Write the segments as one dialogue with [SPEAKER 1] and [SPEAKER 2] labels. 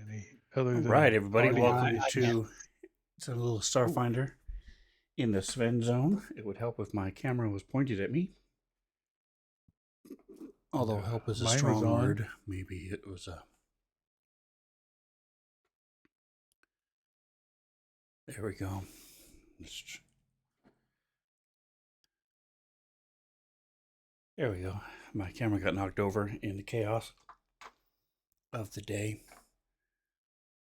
[SPEAKER 1] any other
[SPEAKER 2] All
[SPEAKER 1] than
[SPEAKER 2] right, everybody,
[SPEAKER 1] audio
[SPEAKER 2] welcome
[SPEAKER 1] issues.
[SPEAKER 2] to it's a little Starfinder in the Sven zone. It would help if my camera was pointed at me. Although help is a
[SPEAKER 1] Mine was
[SPEAKER 2] strong
[SPEAKER 1] on.
[SPEAKER 2] word. Maybe it was a... There we go. There we go. My camera got knocked over in the chaos of the day.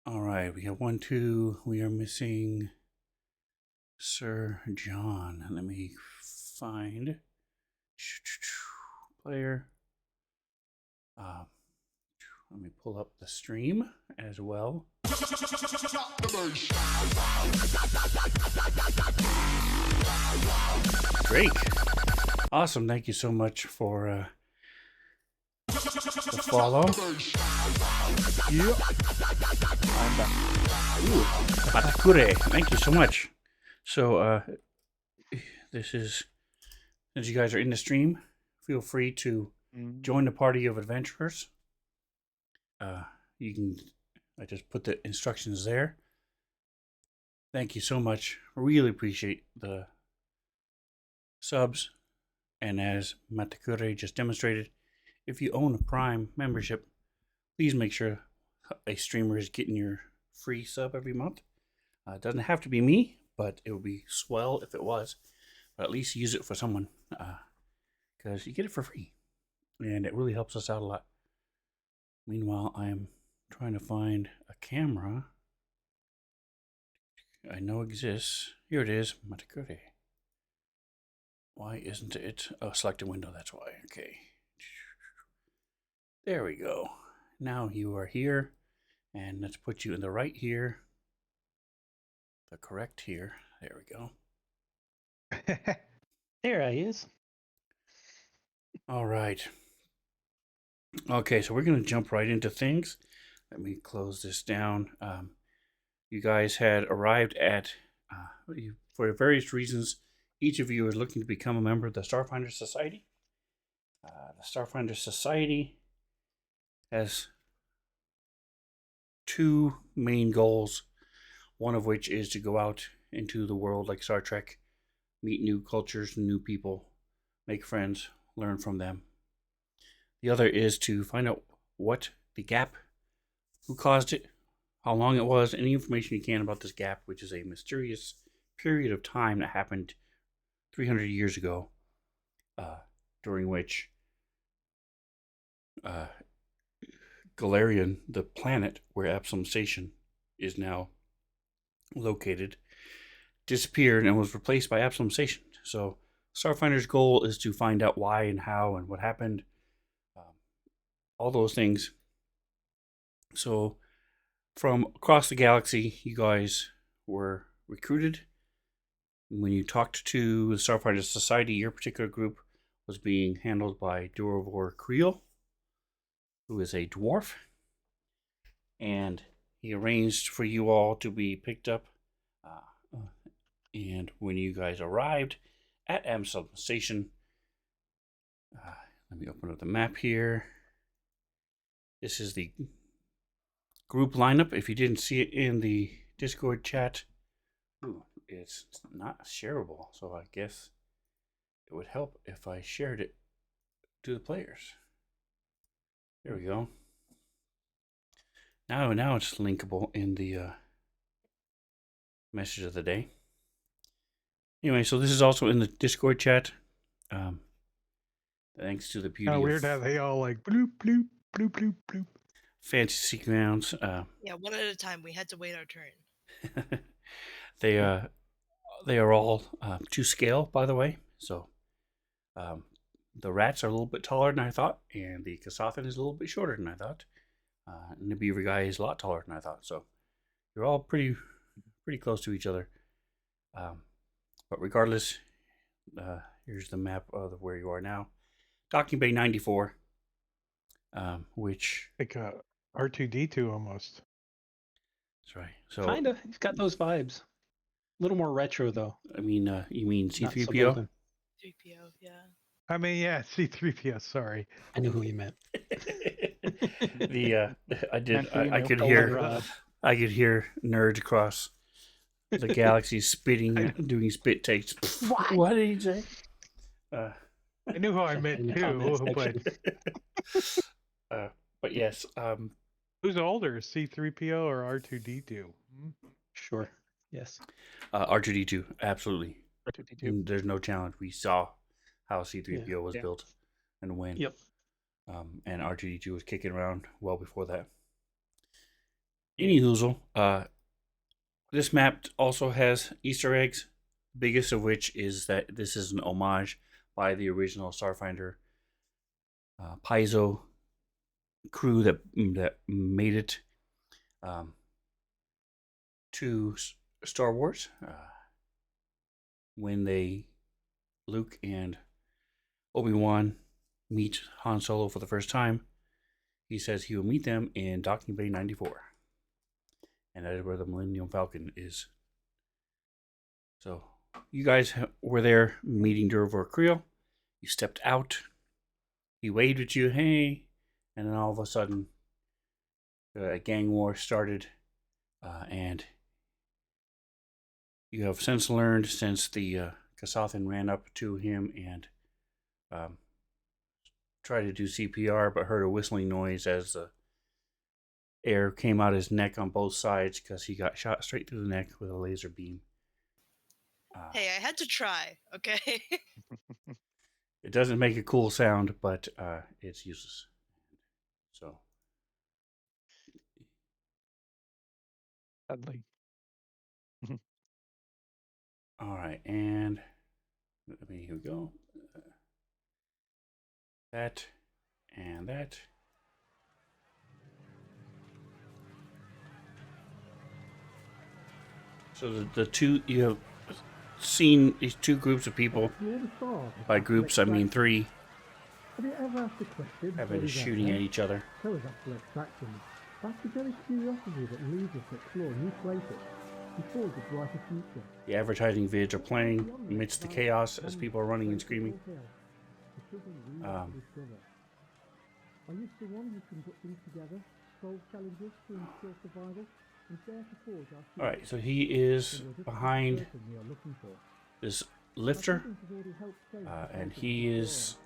[SPEAKER 2] All right, we got 1, 2. We are missing Sir John. Let me find player. Let me pull up the stream as well. Drake. Awesome. Thank you so much for the follow.
[SPEAKER 1] Yep.
[SPEAKER 3] I'm back.
[SPEAKER 2] Ooh, Batakure. Thank you so much. So, this is, since you guys are in the stream, feel free to join the party of adventurers. You can, I just put the instructions there. Thank you so much. Really appreciate the subs. And as Matakure just demonstrated, if you own a Prime membership, please make sure a streamer is getting your free sub every month. It doesn't have to be me, but it would be swell if it was. But at least use it for someone, because you get it for free. And it really helps us out a lot. Meanwhile, I am trying to find a camera I know exists. Here it is, Matakure. Why isn't it? Oh, select a window, that's why. Okay. There we go. Now you are here. And let's put you in the right here. The correct here. There we go.
[SPEAKER 3] There he is.
[SPEAKER 2] All right. Okay, so we're going to jump right into things. Let me close this down. You guys had arrived at, for various reasons, each of you is looking to become a member of the Starfinder Society. The Starfinder Society has two main goals, one of which is to go out into the world like Star Trek, meet new cultures, new people, make friends, learn from them. The other is to find out what the gap, who caused it, how long it was, any information you can about this gap, which is a mysterious period of time that happened 300 years ago, during which Galarian, the planet where Absalom Station is now located, disappeared and was replaced by Absalom Station. So Starfinder's goal is to find out why and how and what happened, all those things. So from across the galaxy, you guys were recruited. When you talked to the Starfinder Society, your particular group was being handled by Durovor Creel, who is a dwarf. And he arranged for you all to be picked up. And when you guys arrived at Absalom Station, let me open up the map here. This is the group lineup. If you didn't see it in the Discord chat, it's not shareable, so I guess it would help if I shared it to the players. There we go. Now it's linkable in the message of the day. Anyway, so this is also in the Discord chat. Thanks to the beauty
[SPEAKER 1] Kind of
[SPEAKER 2] of
[SPEAKER 1] weird how they all like bloop, bloop, bloop, bloop, bloop.
[SPEAKER 2] fancy grounds.
[SPEAKER 4] Yeah, one at a time. We had to wait our turn.
[SPEAKER 2] They are all to scale, by the way. So the rats are a little bit taller than I thought, and the Kasathan is a little bit shorter than I thought. And the beaver guy is a lot taller than I thought. So you're all pretty close to each other. But regardless, here's the map of where you are now. Docking Bay 94, which...
[SPEAKER 1] Like R2-D2 almost.
[SPEAKER 2] That's right. So
[SPEAKER 3] Kinda. He's got those vibes. A little more retro, though.
[SPEAKER 2] I mean, you mean
[SPEAKER 3] Not
[SPEAKER 2] C3PO?
[SPEAKER 3] suburban.
[SPEAKER 4] 3PO, yeah.
[SPEAKER 1] I mean, yeah, C3PO, sorry.
[SPEAKER 3] I knew who you meant.
[SPEAKER 2] The I did
[SPEAKER 3] Can't be
[SPEAKER 2] I
[SPEAKER 3] no
[SPEAKER 2] could
[SPEAKER 3] polar
[SPEAKER 2] hear
[SPEAKER 3] rod.
[SPEAKER 2] I could hear nerds across the galaxy spitting, doing spit takes. What did he say? Uh,
[SPEAKER 1] I knew who I meant
[SPEAKER 3] In the comment
[SPEAKER 1] too, but
[SPEAKER 3] section.
[SPEAKER 2] uh, but yes,
[SPEAKER 1] who's older, C3PO or R2D2?
[SPEAKER 3] Sure. Yes.
[SPEAKER 2] R2D2, absolutely.
[SPEAKER 1] R2D2.
[SPEAKER 2] There's no challenge. We saw how C3PO was
[SPEAKER 1] Yeah.
[SPEAKER 2] built and when.
[SPEAKER 3] Yep.
[SPEAKER 2] And R2D2 was kicking around well before that. Any hoozle, this map also has Easter eggs, biggest of which is that this is an homage by the original Starfinder Paizo crew that made it to Star Wars when Luke and Obi-Wan meet Han Solo for the first time. He says he will meet them in Docking Bay 94. And that is where the Millennium Falcon is. So, you guys were there meeting Durvor Creel. You stepped out. He waved at you, hey. And then all of a sudden, a gang war started. And you have since learned, since the Kasathan ran up to him and tried to do CPR, but heard a whistling noise as the air came out his neck on both sides because he got shot straight through the neck with a laser beam.
[SPEAKER 4] Hey, I had to try, okay?
[SPEAKER 2] It doesn't make a cool sound, but it's useless. So,
[SPEAKER 1] Sadly.
[SPEAKER 2] all right, and here we go. That and that. So the two, you have seen these two groups of people. By groups, I mean three.
[SPEAKER 5] Have you ever asked the question?
[SPEAKER 2] Have been shooting at each other.
[SPEAKER 5] So is actual extraction. That's the very curiosity that leads us to explore new places before the brighter future.
[SPEAKER 2] The advertising vids are playing amidst the chaos as people are running and screaming.
[SPEAKER 5] Are you the one who can put things together, solve challenges to ensure survival, and dare to forge our future?
[SPEAKER 2] Alright, so he is behind this lifter, and he is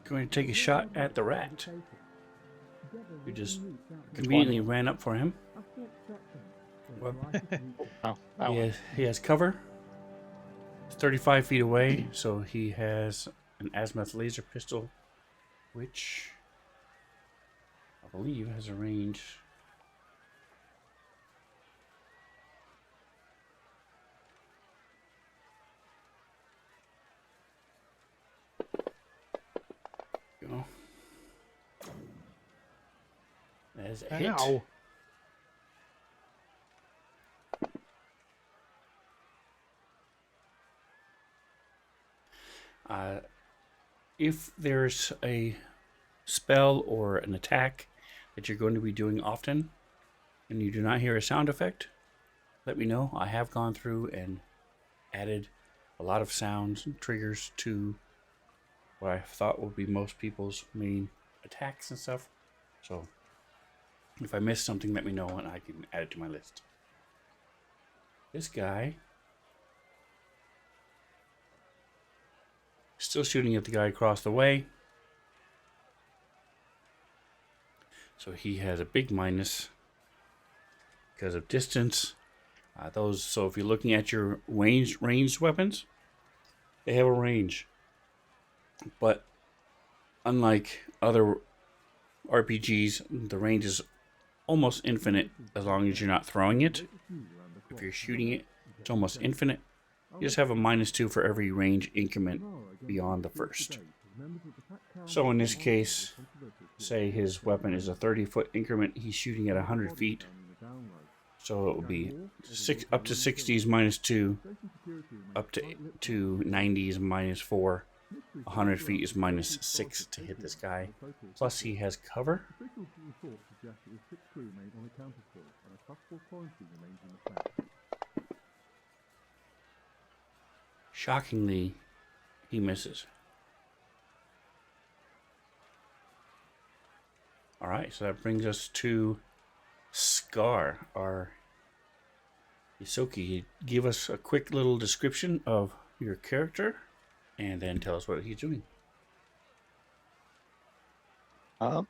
[SPEAKER 2] going to take a shot at the rat, who just conveniently ran up for him.
[SPEAKER 1] Oh,
[SPEAKER 2] He has cover. He's 35 feet away, so he has an azimuth laser pistol, which I believe has a range. Go. That is a hit.
[SPEAKER 1] ow.
[SPEAKER 2] If there's a spell or an attack that you're going to be doing often and you do not hear a sound effect, let me know. I have gone through and added a lot of sounds and triggers to what I thought would be most people's main attacks and stuff. So if I miss something, let me know and I can add it to my list. This guy still shooting at the guy across the way. So he has a big minus because of distance. So if you're looking at your ranged weapons, they have a range. But unlike other RPGs, the range is almost infinite as long as you're not throwing it. If you're shooting it, it's almost infinite. You just have a -2 for every range increment beyond the first. So in this case, say his weapon is a 30-foot increment, he's shooting at 100 feet. So it would be up to 60 is -2, up to 90 is -4, 100 feet is -6 to hit this guy. Plus he has cover. Shockingly, he misses. All right, so that brings us to Scar, our Isoki. Give us a quick little description of your character, and then tell us what he's doing.
[SPEAKER 6] I'm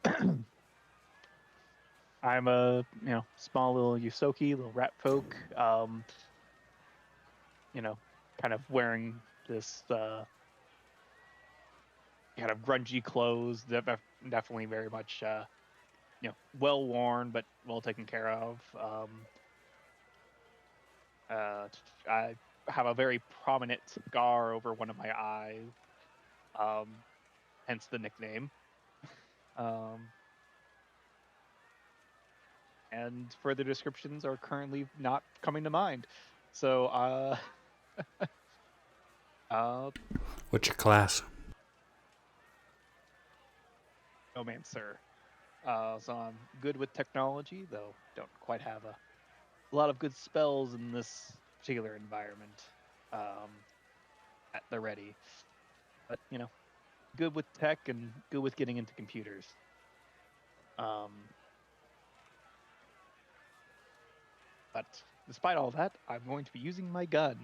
[SPEAKER 6] a small little Yusoki, little rat folk. Kind of wearing this kind of grungy clothes. Definitely very much well worn but well taken care of. I have a very prominent scar over one of my eyes, hence the nickname. And further descriptions are currently not coming to mind. So,
[SPEAKER 2] What's your class?
[SPEAKER 6] Romancer. So I'm good with technology, though don't quite have a lot of good spells in this particular environment at the ready. But good with tech and good with getting into computers. But despite all that, I'm going to be using my gun.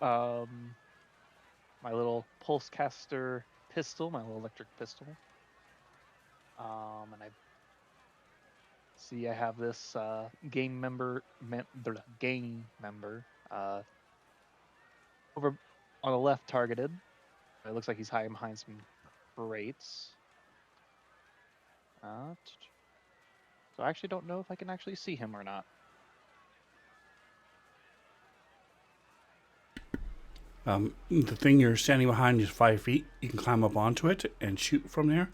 [SPEAKER 6] My little pulse caster pistol, my little electric pistol. And I have this gang member over on the left targeted. It looks like he's hiding behind some crates. So I actually don't know if I can actually see him or not.
[SPEAKER 2] The thing you're standing behind is 5 feet. You can climb up onto it and shoot from there,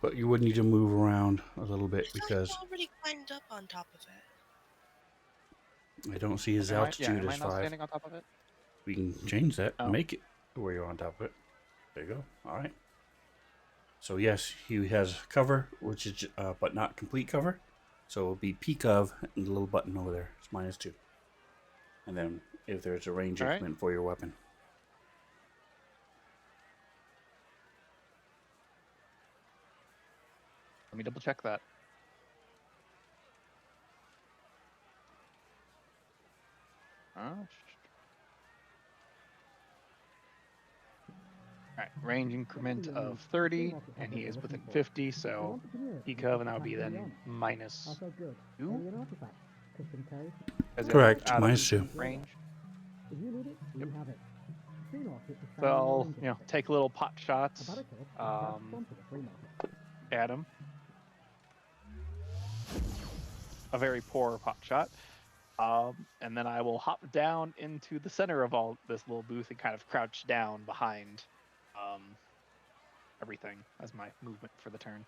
[SPEAKER 2] but you would need to move around a little bit because
[SPEAKER 4] I already climbed up on top of it.
[SPEAKER 2] I don't see his
[SPEAKER 6] Am I
[SPEAKER 2] altitude as
[SPEAKER 6] not
[SPEAKER 2] 5.
[SPEAKER 6] standing on top of it?
[SPEAKER 2] We can change that and
[SPEAKER 6] Oh.
[SPEAKER 2] make it where you're on top of it. There you go. All right. So yes, he has cover, which is but not complete cover. So it'll be peak of and the little button over there. It's -2. And then if there's a range
[SPEAKER 6] All right.
[SPEAKER 2] increment for your weapon.
[SPEAKER 6] Let me double check that. Alright, range increment of 30, and he is within 50, so peak of, and that would be then minus
[SPEAKER 5] Okay, good.
[SPEAKER 6] 2.
[SPEAKER 5] Alien artifact. Custom code.
[SPEAKER 6] As in
[SPEAKER 2] Correct,
[SPEAKER 6] out of
[SPEAKER 2] -2.
[SPEAKER 6] range.
[SPEAKER 5] If you need it, you have it. Xenos is the
[SPEAKER 6] So I'll,
[SPEAKER 5] standard range
[SPEAKER 6] take little pot shots
[SPEAKER 5] About a kid, that's sponsored a free market.
[SPEAKER 6] at him. A very poor pot shot. And then I will hop down into the center of all this little booth and kind of crouch down behind everything as my movement for the turn.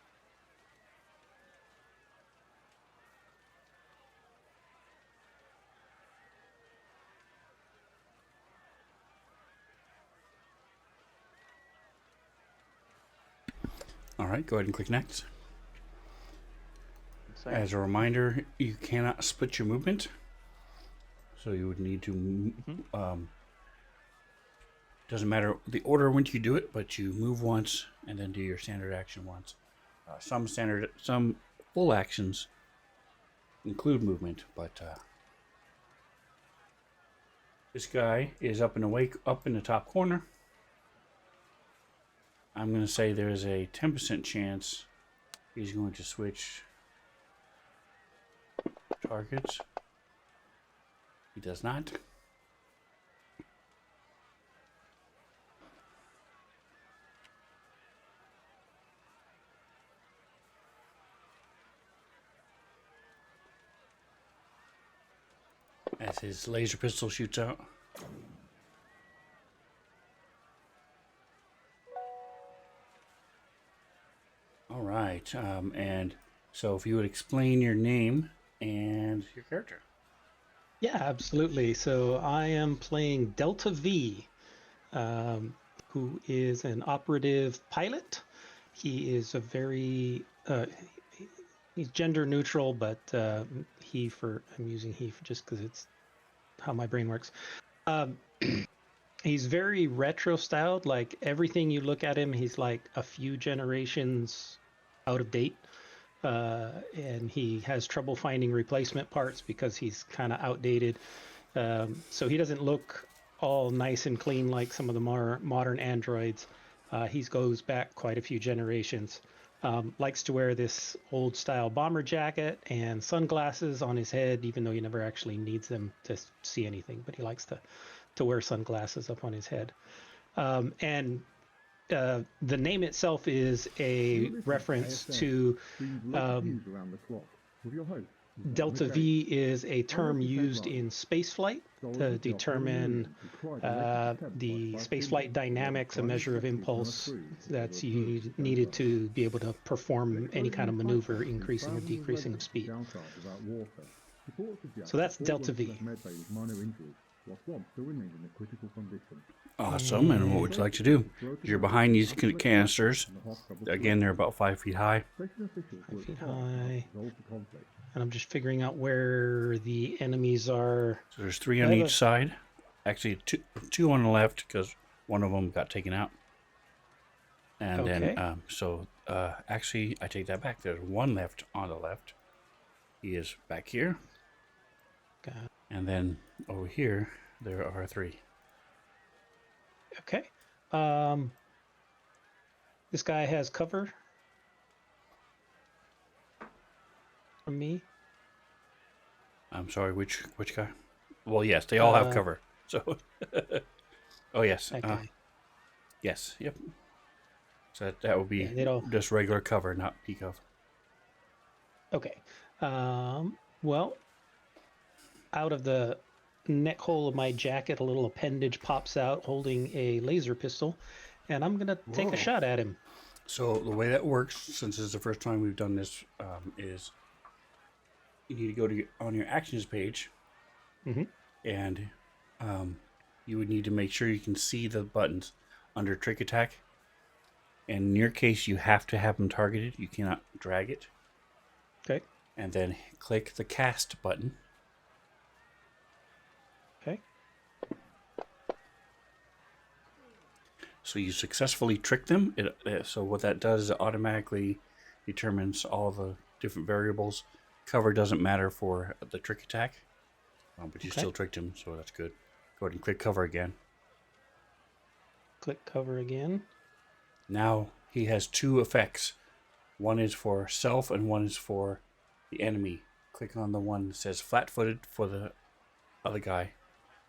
[SPEAKER 2] All right, go ahead and click next.
[SPEAKER 6] So,
[SPEAKER 2] As a reminder, you cannot split your movement. So you would need to, doesn't matter the order in which you do it, but you move once and then do your standard action once. Some full actions include movement, but this guy is up in the top corner. I'm going to say there's a 10% chance he's going to switch targets. He does not. As his laser pistol shoots out. All right, and so if you would explain your name and your character.
[SPEAKER 3] Yeah, absolutely. So I am playing Delta V, who is an operative pilot. He is a very he's gender neutral, but I'm using he just because it's how my brain works. He's very retro styled. Like everything you look at him, he's like a few generations out of date, and he has trouble finding replacement parts because he's kind of outdated. So he doesn't look all nice and clean like some of the more modern androids. He goes back quite a few generations. Likes to wear this old style bomber jacket and sunglasses on his head, even though he never actually needs them to see anything, but he likes to wear sunglasses up on his head. And the name itself is a reference to Delta V is a term used in spaceflight to determine the spaceflight dynamics, a measure of impulse that's needed to be able to perform any kind of maneuver, increasing or decreasing of speed. So that's Delta V.
[SPEAKER 2] Awesome. And what would you like to do? You're behind these canisters. Again, they're about 5 feet high.
[SPEAKER 3] 5 feet high. And I'm just figuring out where the enemies are.
[SPEAKER 2] So there's 3 on each side. Actually, two on the left because one of them got taken out. And
[SPEAKER 3] Okay.
[SPEAKER 2] then, actually, I take that back. There's 1 left on the left. He is back here.
[SPEAKER 3] Got it.
[SPEAKER 2] And then over here, there are 3.
[SPEAKER 3] Okay. This guy has cover from me.
[SPEAKER 2] I'm sorry, which guy? Well, yes, they all have cover. So, oh yes,
[SPEAKER 3] That guy.
[SPEAKER 2] yes, yep. So that would be
[SPEAKER 3] Yeah, they don't-
[SPEAKER 2] just regular cover, not peak of.
[SPEAKER 3] Okay. Well, out of the neck hole of my jacket, a little appendage pops out holding a laser pistol, and I'm going to take a shot at him.
[SPEAKER 2] So the way that works, since this is the first time we've done this, is you need to go to on your actions page, and you would need to make sure you can see the buttons under trick attack. And in your case, you have to have them targeted. You cannot drag it.
[SPEAKER 3] Okay.
[SPEAKER 2] And then click the cast button.
[SPEAKER 3] Okay.
[SPEAKER 2] So you successfully trick them. So what that does is it automatically determines all the different variables. Cover doesn't matter for the trick attack, but you still tricked him, so that's good. Go ahead and click cover again.
[SPEAKER 3] Click cover again.
[SPEAKER 2] Now he has 2 effects. One is for self and one is for the enemy. Click on the one that says flat-footed for the other guy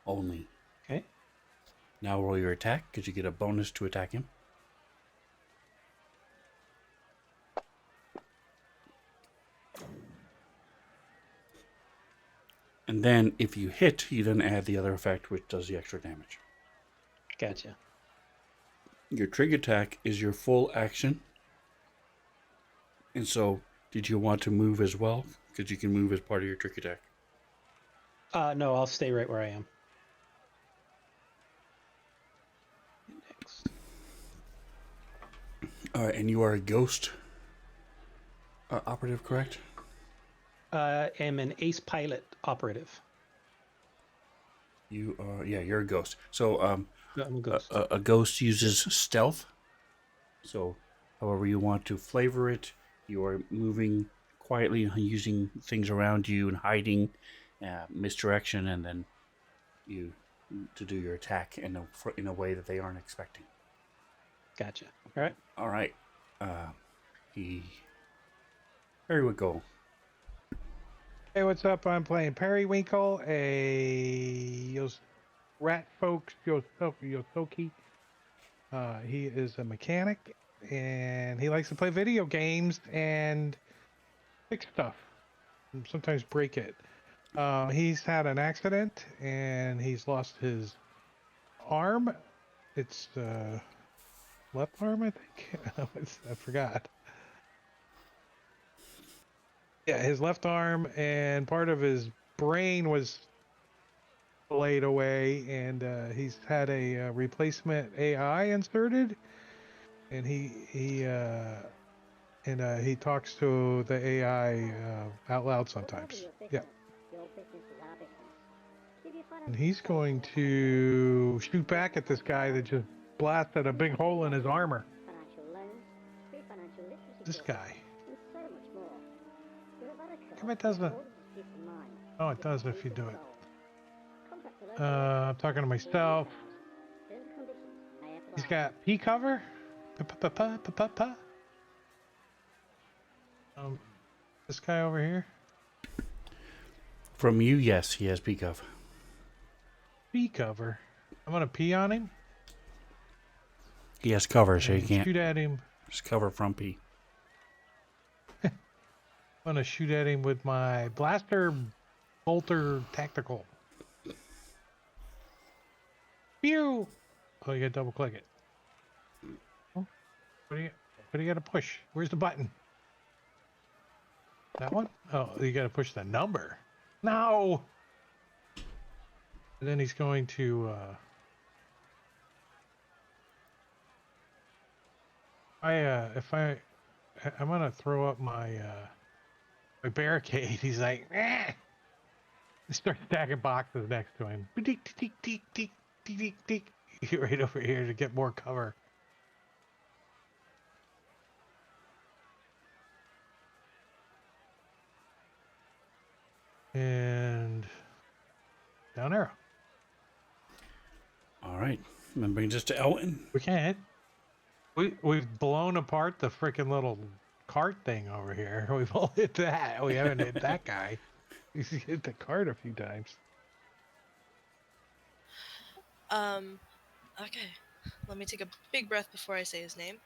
[SPEAKER 2] only.
[SPEAKER 3] Okay.
[SPEAKER 2] Now roll your attack because you get a bonus to attack him. And then if you hit, you then add the other effect which does the extra damage.
[SPEAKER 3] Gotcha.
[SPEAKER 2] Your trig attack is your full action. And so, did you want to move as well? Because you can move as part of your trick attack.
[SPEAKER 3] No, I'll stay right where I am. Next.
[SPEAKER 2] All right, and you are a ghost operative, correct?
[SPEAKER 3] Am an ace pilot operative.
[SPEAKER 2] You are, yeah, you're a ghost. So,
[SPEAKER 3] I'm a ghost.
[SPEAKER 2] a ghost uses stealth. So, however you want to flavor it, you are moving quietly and using things around you and hiding, misdirection, and then you to do your attack in a way that they aren't expecting.
[SPEAKER 3] Gotcha. All right.
[SPEAKER 2] All right. Harry would go.
[SPEAKER 1] Hey, what's up? I'm playing Periwinkle, a rat folk Yosoki. He is a mechanic, and he likes to play video games and fix stuff, and sometimes break it. He's had an accident, and he's lost his arm. It's left arm, I think. I forgot. Yeah, his left arm and part of his brain was laid away, and he's had a replacement AI inserted, and he talks to the AI out loud sometimes. Yeah. And he's going to shoot back at this guy that just blasted a big hole in his armor. This guy. Come it doesn't. Oh, it does if you do it. I'm talking to myself. He's got P cover. This guy over here.
[SPEAKER 2] From you, yes, he has peak of.
[SPEAKER 1] P cover. I'm gonna pee on him.
[SPEAKER 2] He has cover, so you
[SPEAKER 1] and
[SPEAKER 2] can't
[SPEAKER 1] shoot at him.
[SPEAKER 2] just cover from P.
[SPEAKER 1] I'm gonna shoot at him with my blaster bolter tactical. Pew! Oh, you gotta double click it. Oh, what do you gotta push? Where's the button? That one? Oh, you gotta push the number. No! And then he's going to I'm gonna throw up my my barricade. He's like, eh! He starts stacking boxes next to him. Right over here to get more cover. And down arrow.
[SPEAKER 2] All right. And that brings us to Elton.
[SPEAKER 1] We can't. We've blown apart the freaking little cart thing over here. We've all hit that. We haven't hit that guy. He's hit the cart a few times.
[SPEAKER 4] Okay. Let me take a big breath before I say his name.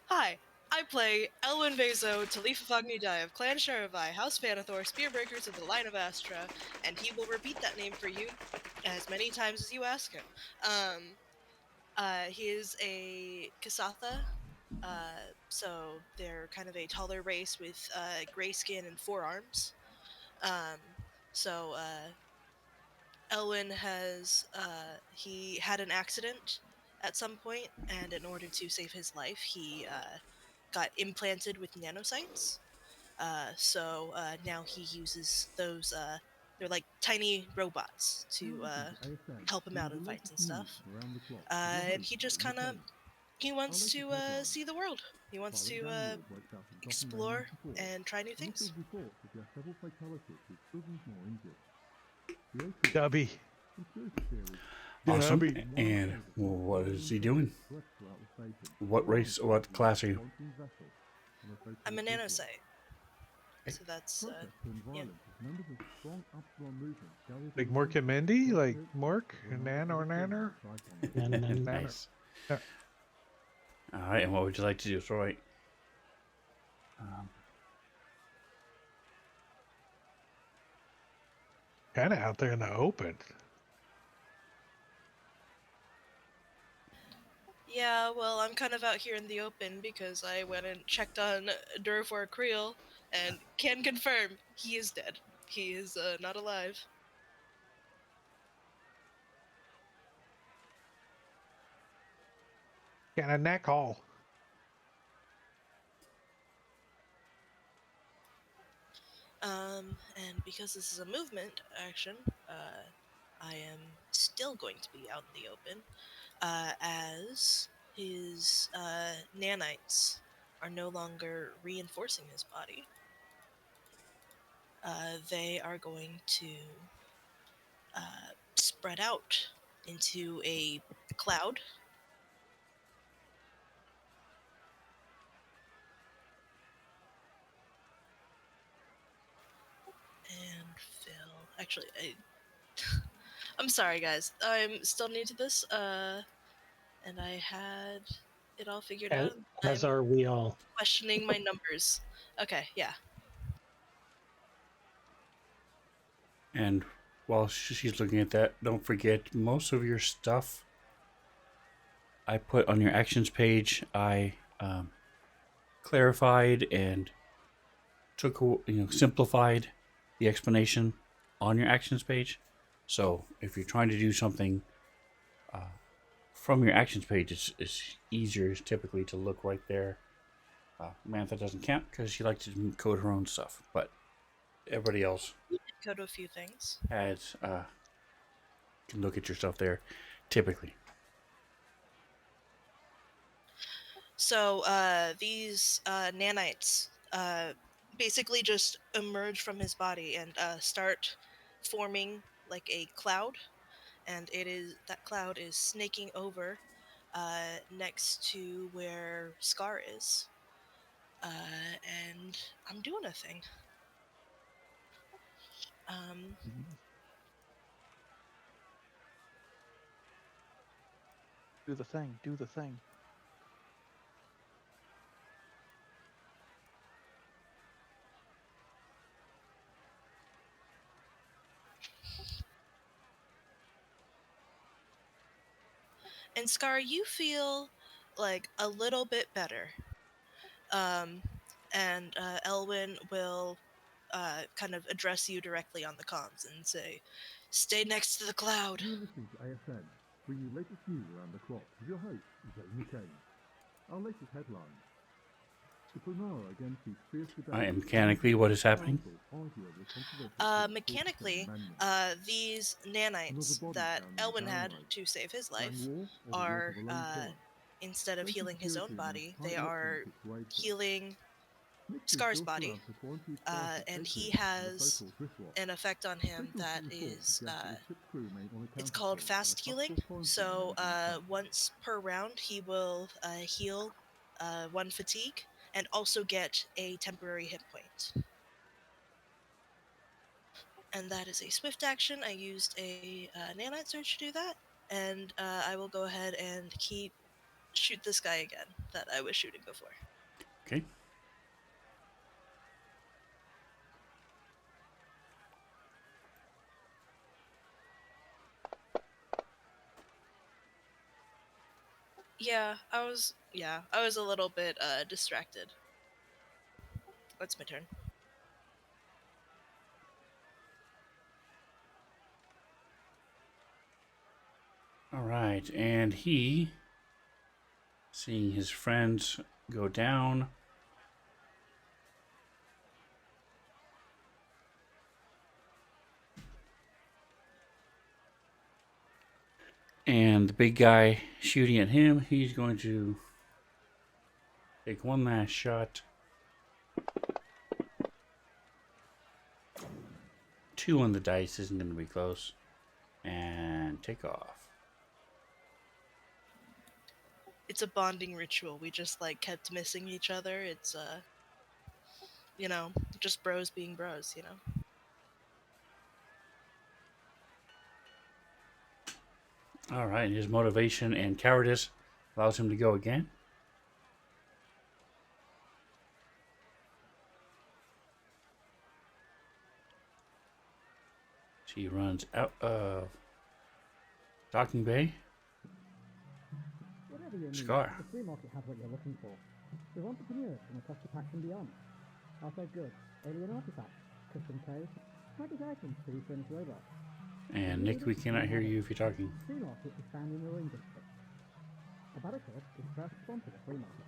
[SPEAKER 4] Hi, I play Elwyn Vazo, Talifa Fagnidai of Clan Sharavi, House Vanathor, Spearbreakers of the Line of Astra, and he will repeat that name for you as many times as you ask him. He is a Kasatha, so they're kind of a taller race with gray skin and 4 arms. Elwyn has he had an accident at some point, and in order to save his life, he got implanted with nanocytes. Now he uses those. They're like tiny robots to help him out in fights and stuff. And he just kind of he wants to see the world. He wants to explore and try new things.
[SPEAKER 1] Dubby.
[SPEAKER 2] Awesome. And what is he doing? What race, what class are you?
[SPEAKER 4] I'm a nanocyte. So that's yeah.
[SPEAKER 1] Like Mork and Mindy? Like Mork and Nan or Nanner?
[SPEAKER 2] Nice.
[SPEAKER 1] Yeah.
[SPEAKER 2] All right, and what would you like to do, Troy?
[SPEAKER 1] Kind of out there in the open.
[SPEAKER 4] Yeah, well, I'm kind of out here in the open because I went and checked on Durfor Creel and can confirm he is dead. He is not alive.
[SPEAKER 1] Got a neck hole.
[SPEAKER 4] And because this is a movement action, I am still going to be out in the open, as his nanites are no longer reinforcing his body. They are going to spread out into a cloud. And Phil, actually, I'm sorry, guys. I'm still new to this, and I had it all figured out.
[SPEAKER 3] As
[SPEAKER 4] I'm
[SPEAKER 3] are we all.
[SPEAKER 4] questioning my numbers. Okay, yeah.
[SPEAKER 2] And while she's looking at that, don't forget most of your stuff I put on your actions page. I clarified and simplified the explanation on your actions page. So if you're trying to do something from your actions page, it's easier typically to look right there. Mantha doesn't count because she likes to code her own stuff, but everybody else
[SPEAKER 4] Code a few things.
[SPEAKER 2] has can look at your stuff there typically.
[SPEAKER 4] So these nanites basically just emerge from his body and start forming like a cloud, and that cloud is snaking over next to where Scar is, and I'm doing a thing. Um,
[SPEAKER 6] Do the thing. Do the thing.
[SPEAKER 4] and Scar, you feel like a little bit better. Um, and Elwyn will kind of address you directly on the comms and say, "Stay next to the cloud."
[SPEAKER 5] You're listening to ASN, bringing you latest news around the clock with your host, Jamie Kane. Our latest headlines. The Primara again sees fierce debate.
[SPEAKER 2] And mechanically, what is happening?
[SPEAKER 4] Mechanically, these nanites that Elwyn had to save his life are, instead of healing his own body, they are healing Scar's body, and he has an effect on him that is, it's called fast healing. So once per round, he will heal 1 fatigue and also get a temporary hit point. And that is a swift action. I used a nanite surge to do that, and I will go ahead and shoot this guy again that I was shooting before.
[SPEAKER 2] Okay.
[SPEAKER 4] I was a little bit distracted. That's my turn.
[SPEAKER 2] All right, and he, seeing his friends go down, and the big guy shooting at him, he's going to take one last shot. 2 on the dice isn't going to be close. And take off.
[SPEAKER 4] It's a bonding ritual. We just like kept missing each other. It's just bros being bros,
[SPEAKER 2] All right, his motivation and cowardice allows him to go again. So he runs out of Docking Bay.
[SPEAKER 5] Whatever you need,
[SPEAKER 2] Scar.
[SPEAKER 5] the free market has what you're looking for. There's entrepreneurs from across the patch and beyond. Outside goods, alien artifacts, custom codes, magic items to refurnish robots.
[SPEAKER 2] And Nick, we cannot hear you if you're talking.
[SPEAKER 5] Free market is found in the Marine District. A Barricade is proud to sponsor the free market.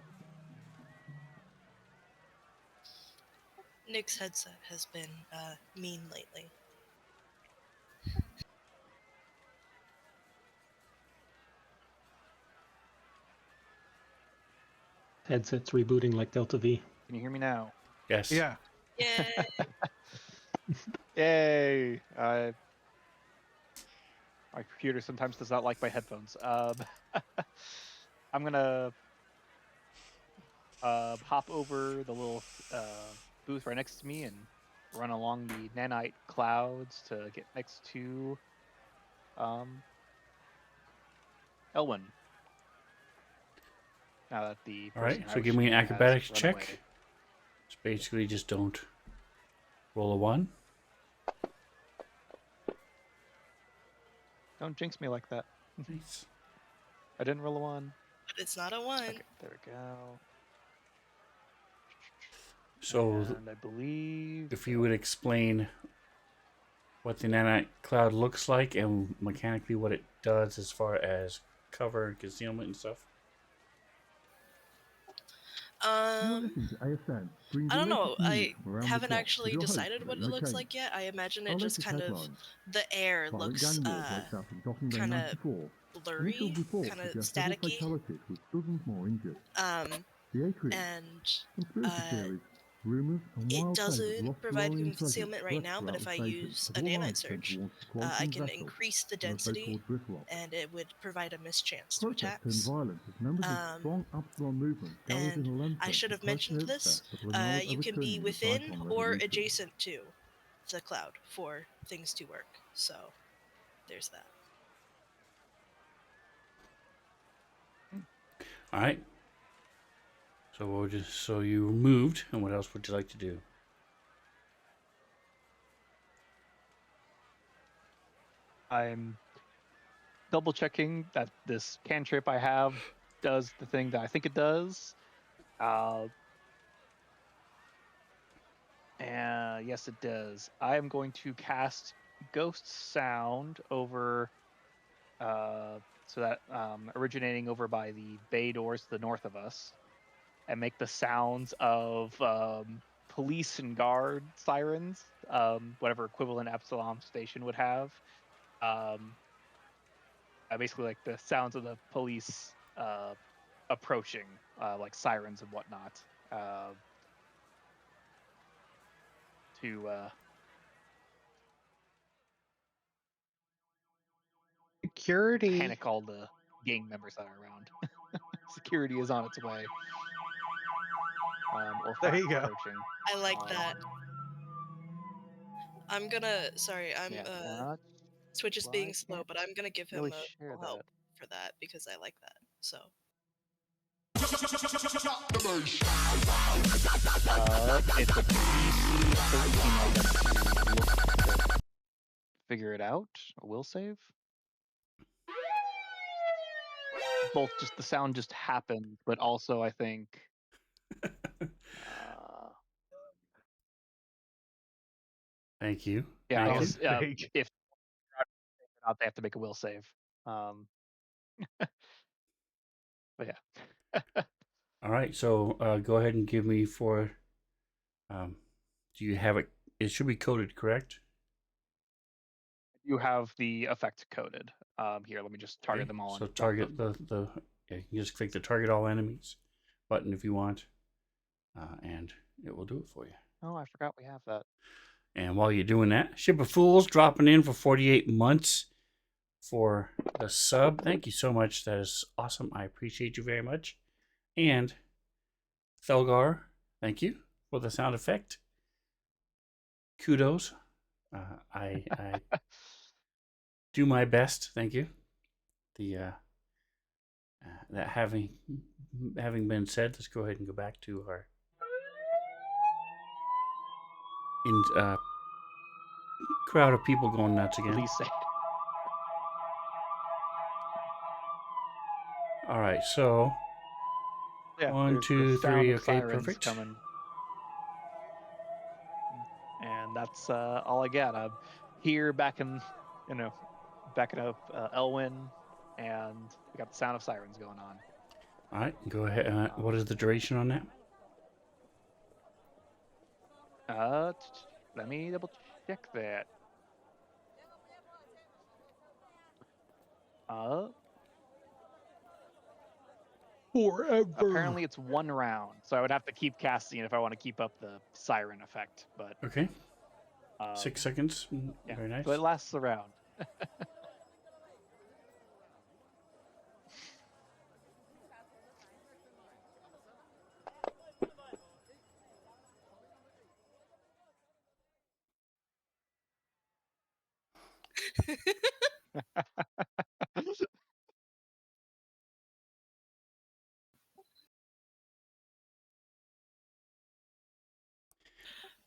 [SPEAKER 4] Nick's headset has been mean lately.
[SPEAKER 3] Headset's rebooting like Delta V.
[SPEAKER 6] Can you hear me now?
[SPEAKER 2] Yes.
[SPEAKER 1] Yeah.
[SPEAKER 4] Yay!
[SPEAKER 6] Yay! My computer sometimes does not like my headphones. I'm gonna hop over the little booth right next to me and run along the nanite clouds to get next to Elwyn. Now that the
[SPEAKER 2] All right,
[SPEAKER 6] person I
[SPEAKER 2] so
[SPEAKER 6] was
[SPEAKER 2] give me an
[SPEAKER 6] shooting has
[SPEAKER 2] acrobatics
[SPEAKER 6] run
[SPEAKER 2] check.
[SPEAKER 6] away.
[SPEAKER 2] It's basically just don't roll a 1.
[SPEAKER 6] Don't jinx me like that.
[SPEAKER 2] Nice.
[SPEAKER 6] I didn't roll a 1.
[SPEAKER 4] But it's not a 1.
[SPEAKER 6] Okay, there we go.
[SPEAKER 2] So
[SPEAKER 6] And I believe
[SPEAKER 2] if you would explain what the nanite cloud looks like and mechanically what it does as far as cover and concealment and stuff.
[SPEAKER 4] I don't know. I haven't actually decided what it looks like yet. I imagine it just kind of, the air looks kind of blurry, kind of staticky. And
[SPEAKER 5] Rumors and
[SPEAKER 4] It
[SPEAKER 5] wild tales of
[SPEAKER 4] doesn't
[SPEAKER 5] lost
[SPEAKER 4] provide
[SPEAKER 5] glorian
[SPEAKER 4] concealment
[SPEAKER 5] treasures
[SPEAKER 4] right
[SPEAKER 5] spread
[SPEAKER 4] now, but
[SPEAKER 5] throughout
[SPEAKER 4] if
[SPEAKER 5] the
[SPEAKER 4] I
[SPEAKER 5] station,
[SPEAKER 4] use
[SPEAKER 5] as
[SPEAKER 4] a
[SPEAKER 5] all
[SPEAKER 4] nanite
[SPEAKER 5] eyes turned
[SPEAKER 4] surge,
[SPEAKER 5] towards the
[SPEAKER 4] I
[SPEAKER 5] quantum
[SPEAKER 4] can
[SPEAKER 5] vessel
[SPEAKER 4] increase the
[SPEAKER 5] and the
[SPEAKER 4] density,
[SPEAKER 5] so-called driftlock.
[SPEAKER 4] and it would provide a mischance to
[SPEAKER 5] Protest turned
[SPEAKER 4] attacks.
[SPEAKER 5] violent as members of the strong Absalom movement gathered in
[SPEAKER 4] And
[SPEAKER 5] a
[SPEAKER 4] I
[SPEAKER 5] lantern
[SPEAKER 4] should
[SPEAKER 5] to
[SPEAKER 4] have
[SPEAKER 5] crush the
[SPEAKER 4] mentioned
[SPEAKER 5] hopes
[SPEAKER 4] this.
[SPEAKER 5] that were now
[SPEAKER 4] You can be
[SPEAKER 5] overturning the
[SPEAKER 4] within
[SPEAKER 5] Cyclone
[SPEAKER 4] or
[SPEAKER 5] Revolution.
[SPEAKER 4] adjacent to the cloud for things to work. So there's that.
[SPEAKER 2] All right. So you moved, and what else would you like to do?
[SPEAKER 6] I'm double checking that this cantrip I have does the thing that I think it does. And yes, it does. I am going to cast Ghost Sound over, so that originating over by the bay doors to the north of us, and make the sounds of police and guard sirens, whatever equivalent Absalom station would have. Basically, like the sounds of the police approaching, like sirens and whatnot, to
[SPEAKER 1] Security.
[SPEAKER 6] panic all the gang members that are around. Security is on its way. Or
[SPEAKER 1] There
[SPEAKER 6] fast
[SPEAKER 1] you go.
[SPEAKER 6] approaching.
[SPEAKER 4] I like that. I'm gonna. Sorry, I'm.
[SPEAKER 6] Yeah, what?
[SPEAKER 4] Twitch is
[SPEAKER 6] Well,
[SPEAKER 4] being
[SPEAKER 6] I
[SPEAKER 4] slow,
[SPEAKER 6] can't
[SPEAKER 4] but I'm gonna give him
[SPEAKER 6] really
[SPEAKER 4] a
[SPEAKER 6] share
[SPEAKER 4] full help
[SPEAKER 6] that.
[SPEAKER 4] for that because I like that. So.
[SPEAKER 6] It's a DC 13, I guess, to look to figure it out. A will save. Both just the sound just happened, but also I think
[SPEAKER 2] Thank you.
[SPEAKER 6] yeah, I
[SPEAKER 2] Thank you.
[SPEAKER 6] guess if not, they have to make a will save. But yeah.
[SPEAKER 2] All right. So go ahead and give me for. Do you have it? It should be coded, correct?
[SPEAKER 6] You have the effect coded. Here, let me just target them all.
[SPEAKER 2] So
[SPEAKER 6] and
[SPEAKER 2] target the yeah, you can just click the target all enemies button if you want, and it will do it for you.
[SPEAKER 6] Oh, I forgot we have that.
[SPEAKER 2] And while you're doing that, Ship of Fools dropping in for 48 months for the sub. Thank you so much. That is awesome. I appreciate you very much. And Thelgar, thank you for the sound effect. Kudos. I do my best. Thank you. The that having been said, let's go ahead and go back to our crowd of people going nuts again.
[SPEAKER 6] Please say.
[SPEAKER 2] All right, so
[SPEAKER 6] Yeah,
[SPEAKER 2] 1,
[SPEAKER 6] there's
[SPEAKER 2] 2,
[SPEAKER 6] the sound
[SPEAKER 2] 3.
[SPEAKER 6] of
[SPEAKER 2] Okay,
[SPEAKER 6] sirens
[SPEAKER 2] perfect.
[SPEAKER 6] coming. And that's all I got. I'm here back in Elwyn, and we got the sound of sirens going on.
[SPEAKER 2] All right, go ahead. What is the duration on that?
[SPEAKER 6] Let me double check that.
[SPEAKER 1] Forever.
[SPEAKER 6] Apparently it's 1 round, so I would have to keep casting it if I want to keep up the siren effect. But
[SPEAKER 2] Okay. 6 seconds.
[SPEAKER 6] yeah,
[SPEAKER 2] Very nice.
[SPEAKER 6] so it lasts the round.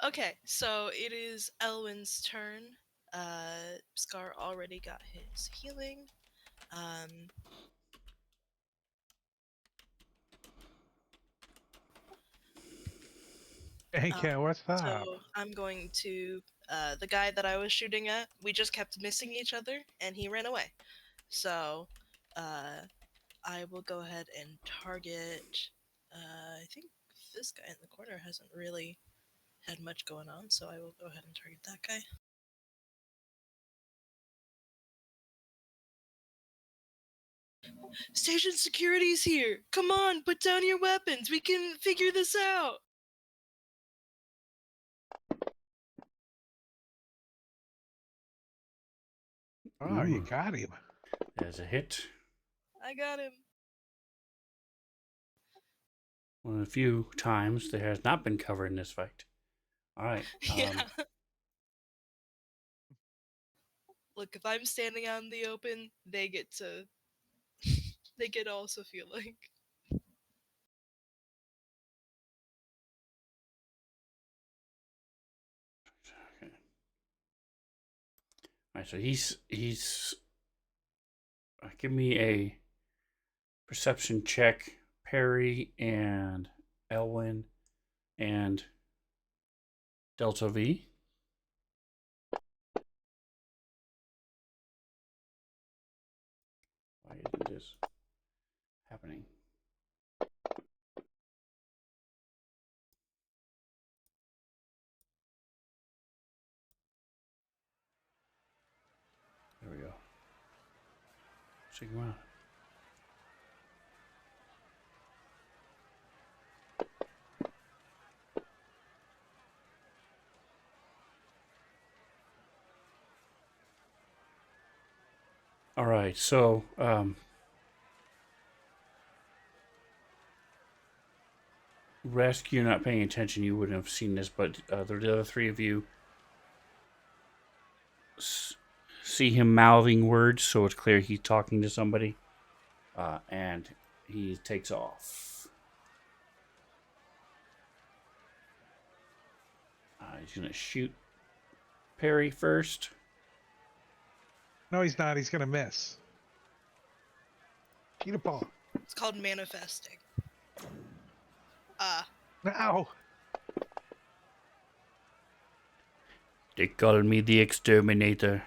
[SPEAKER 4] Okay, so it is Elwyn's turn. Scar already got his healing.
[SPEAKER 1] Hey, Ken, what's up?
[SPEAKER 4] So I'm going to the guy that I was shooting at. We just kept missing each other, and he ran away. So I will go ahead and target. I think this guy in the corner hasn't really had much going on, so I will go ahead and target that guy. Station security's here! Come on, put down your weapons! We can figure this out!
[SPEAKER 1] Oh, you
[SPEAKER 2] Ooh.
[SPEAKER 1] got him.
[SPEAKER 2] There's a hit.
[SPEAKER 4] I got him.
[SPEAKER 2] One of the few times there has not been cover in this fight. All right.
[SPEAKER 4] Yeah. Look, if I'm standing out in the open, they get to also feel like.
[SPEAKER 2] Okay. All right. So he's give me a perception check. Perry and Elwyn and Delta V. Why isn't this happening? There we go. Sigma. All right, so Rescue, not paying attention, you wouldn't have seen this, but the other three of you see him mouthing words, so it's clear he's talking to somebody, and he takes off. He's gonna shoot Perry first.
[SPEAKER 1] No, he's not. He's gonna miss. Cheetah paw.
[SPEAKER 4] It's called manifesting.
[SPEAKER 1] Ow!
[SPEAKER 2] They call me the Exterminator.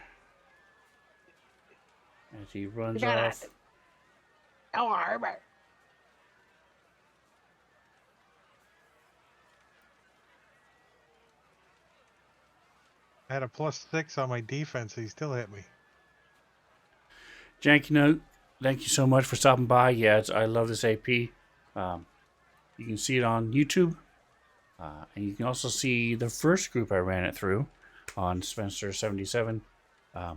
[SPEAKER 2] As he runs off.
[SPEAKER 1] I had a +6 on my defense. He still hit me.
[SPEAKER 2] Jankino, thank you so much for stopping by. Yeah, I love this AP. You can see it on YouTube. And you can also see the first group I ran it through on Spencer77. I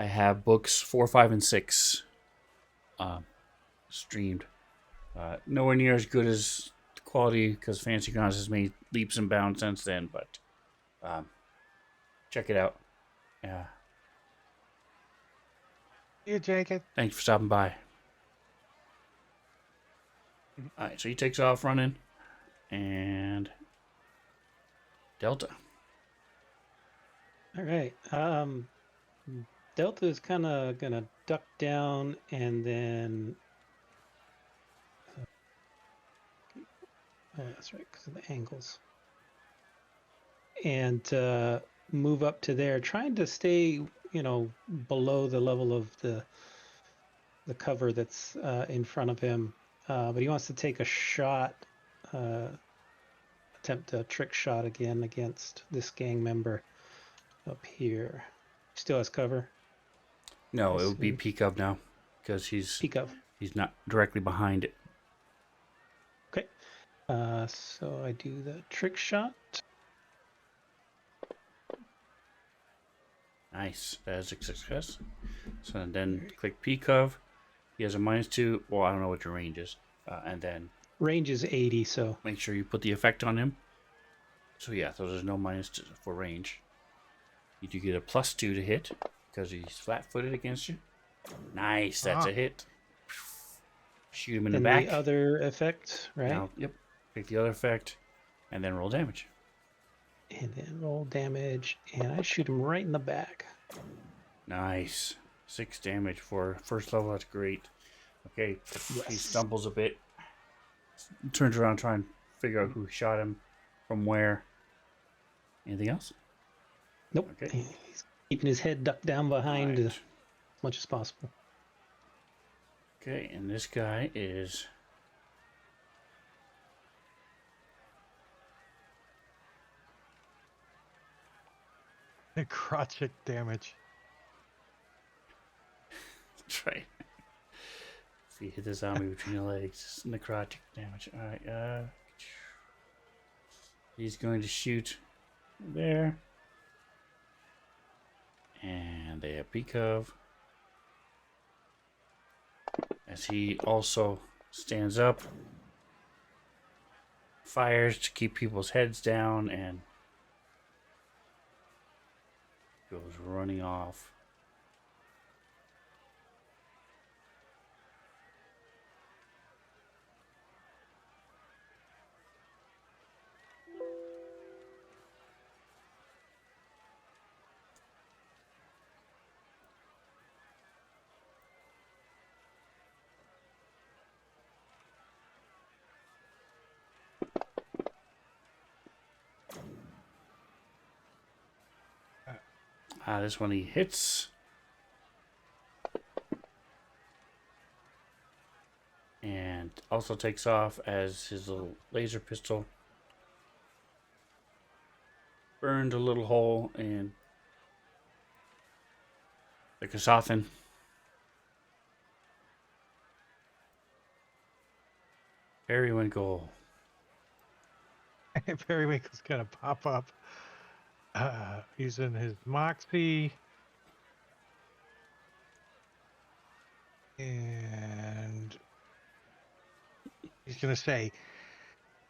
[SPEAKER 2] have books 4, 5, and 6 streamed. Nowhere near as good as the quality because Fancy Cons has made leaps and bounds since then, but check it out. Yeah.
[SPEAKER 1] You, Jacob.
[SPEAKER 2] Thanks for stopping by. Alright, so he takes off running. And Delta.
[SPEAKER 3] All right. Delta is kind of gonna duck down and then. Oh, that's right, because of the angles. And move up to there, trying to stay, below the level of the cover that's in front of him. But he wants to take a shot, attempt a trick shot again against this gang member up here. Still has cover.
[SPEAKER 2] No, it would be peek of now because he's not directly behind it.
[SPEAKER 3] Okay. So I do the trick shot.
[SPEAKER 2] Nice. That is a success. So then click peek of. He has a -2. Well, I don't know what your range is. And then
[SPEAKER 3] range is 80, so
[SPEAKER 2] make sure you put the effect on him. So yeah, so there's no -2 for range. You do get a +2 to hit because he's flat-footed against you. Nice, that's a hit. Shoot him in the back.
[SPEAKER 3] The other effect, right?
[SPEAKER 2] Now, yep. Pick the other effect, and then roll damage.
[SPEAKER 3] And then roll damage, and I shoot him right in the back.
[SPEAKER 2] Nice. 6 damage for first level. That's great. Okay, he stumbles a bit. Turns around, trying to figure out who shot him, from where. Anything else?
[SPEAKER 3] Nope.
[SPEAKER 2] Okay.
[SPEAKER 3] He's keeping his head ducked down behind
[SPEAKER 2] Right.
[SPEAKER 3] as much as possible.
[SPEAKER 2] Okay, and this guy is...
[SPEAKER 1] Necrotic damage.
[SPEAKER 2] That's right. If you hit the zombie between the legs, necrotic damage. Alright, he's going to shoot there. And they have Peekov. As he also stands up, fires to keep people's heads down, and goes running off. This one he hits. And also takes off as his little laser pistol burned a little hole in the Kasathan. Periwinkle.
[SPEAKER 1] Periwinkle's gonna pop up using his Moxie. And he's gonna say,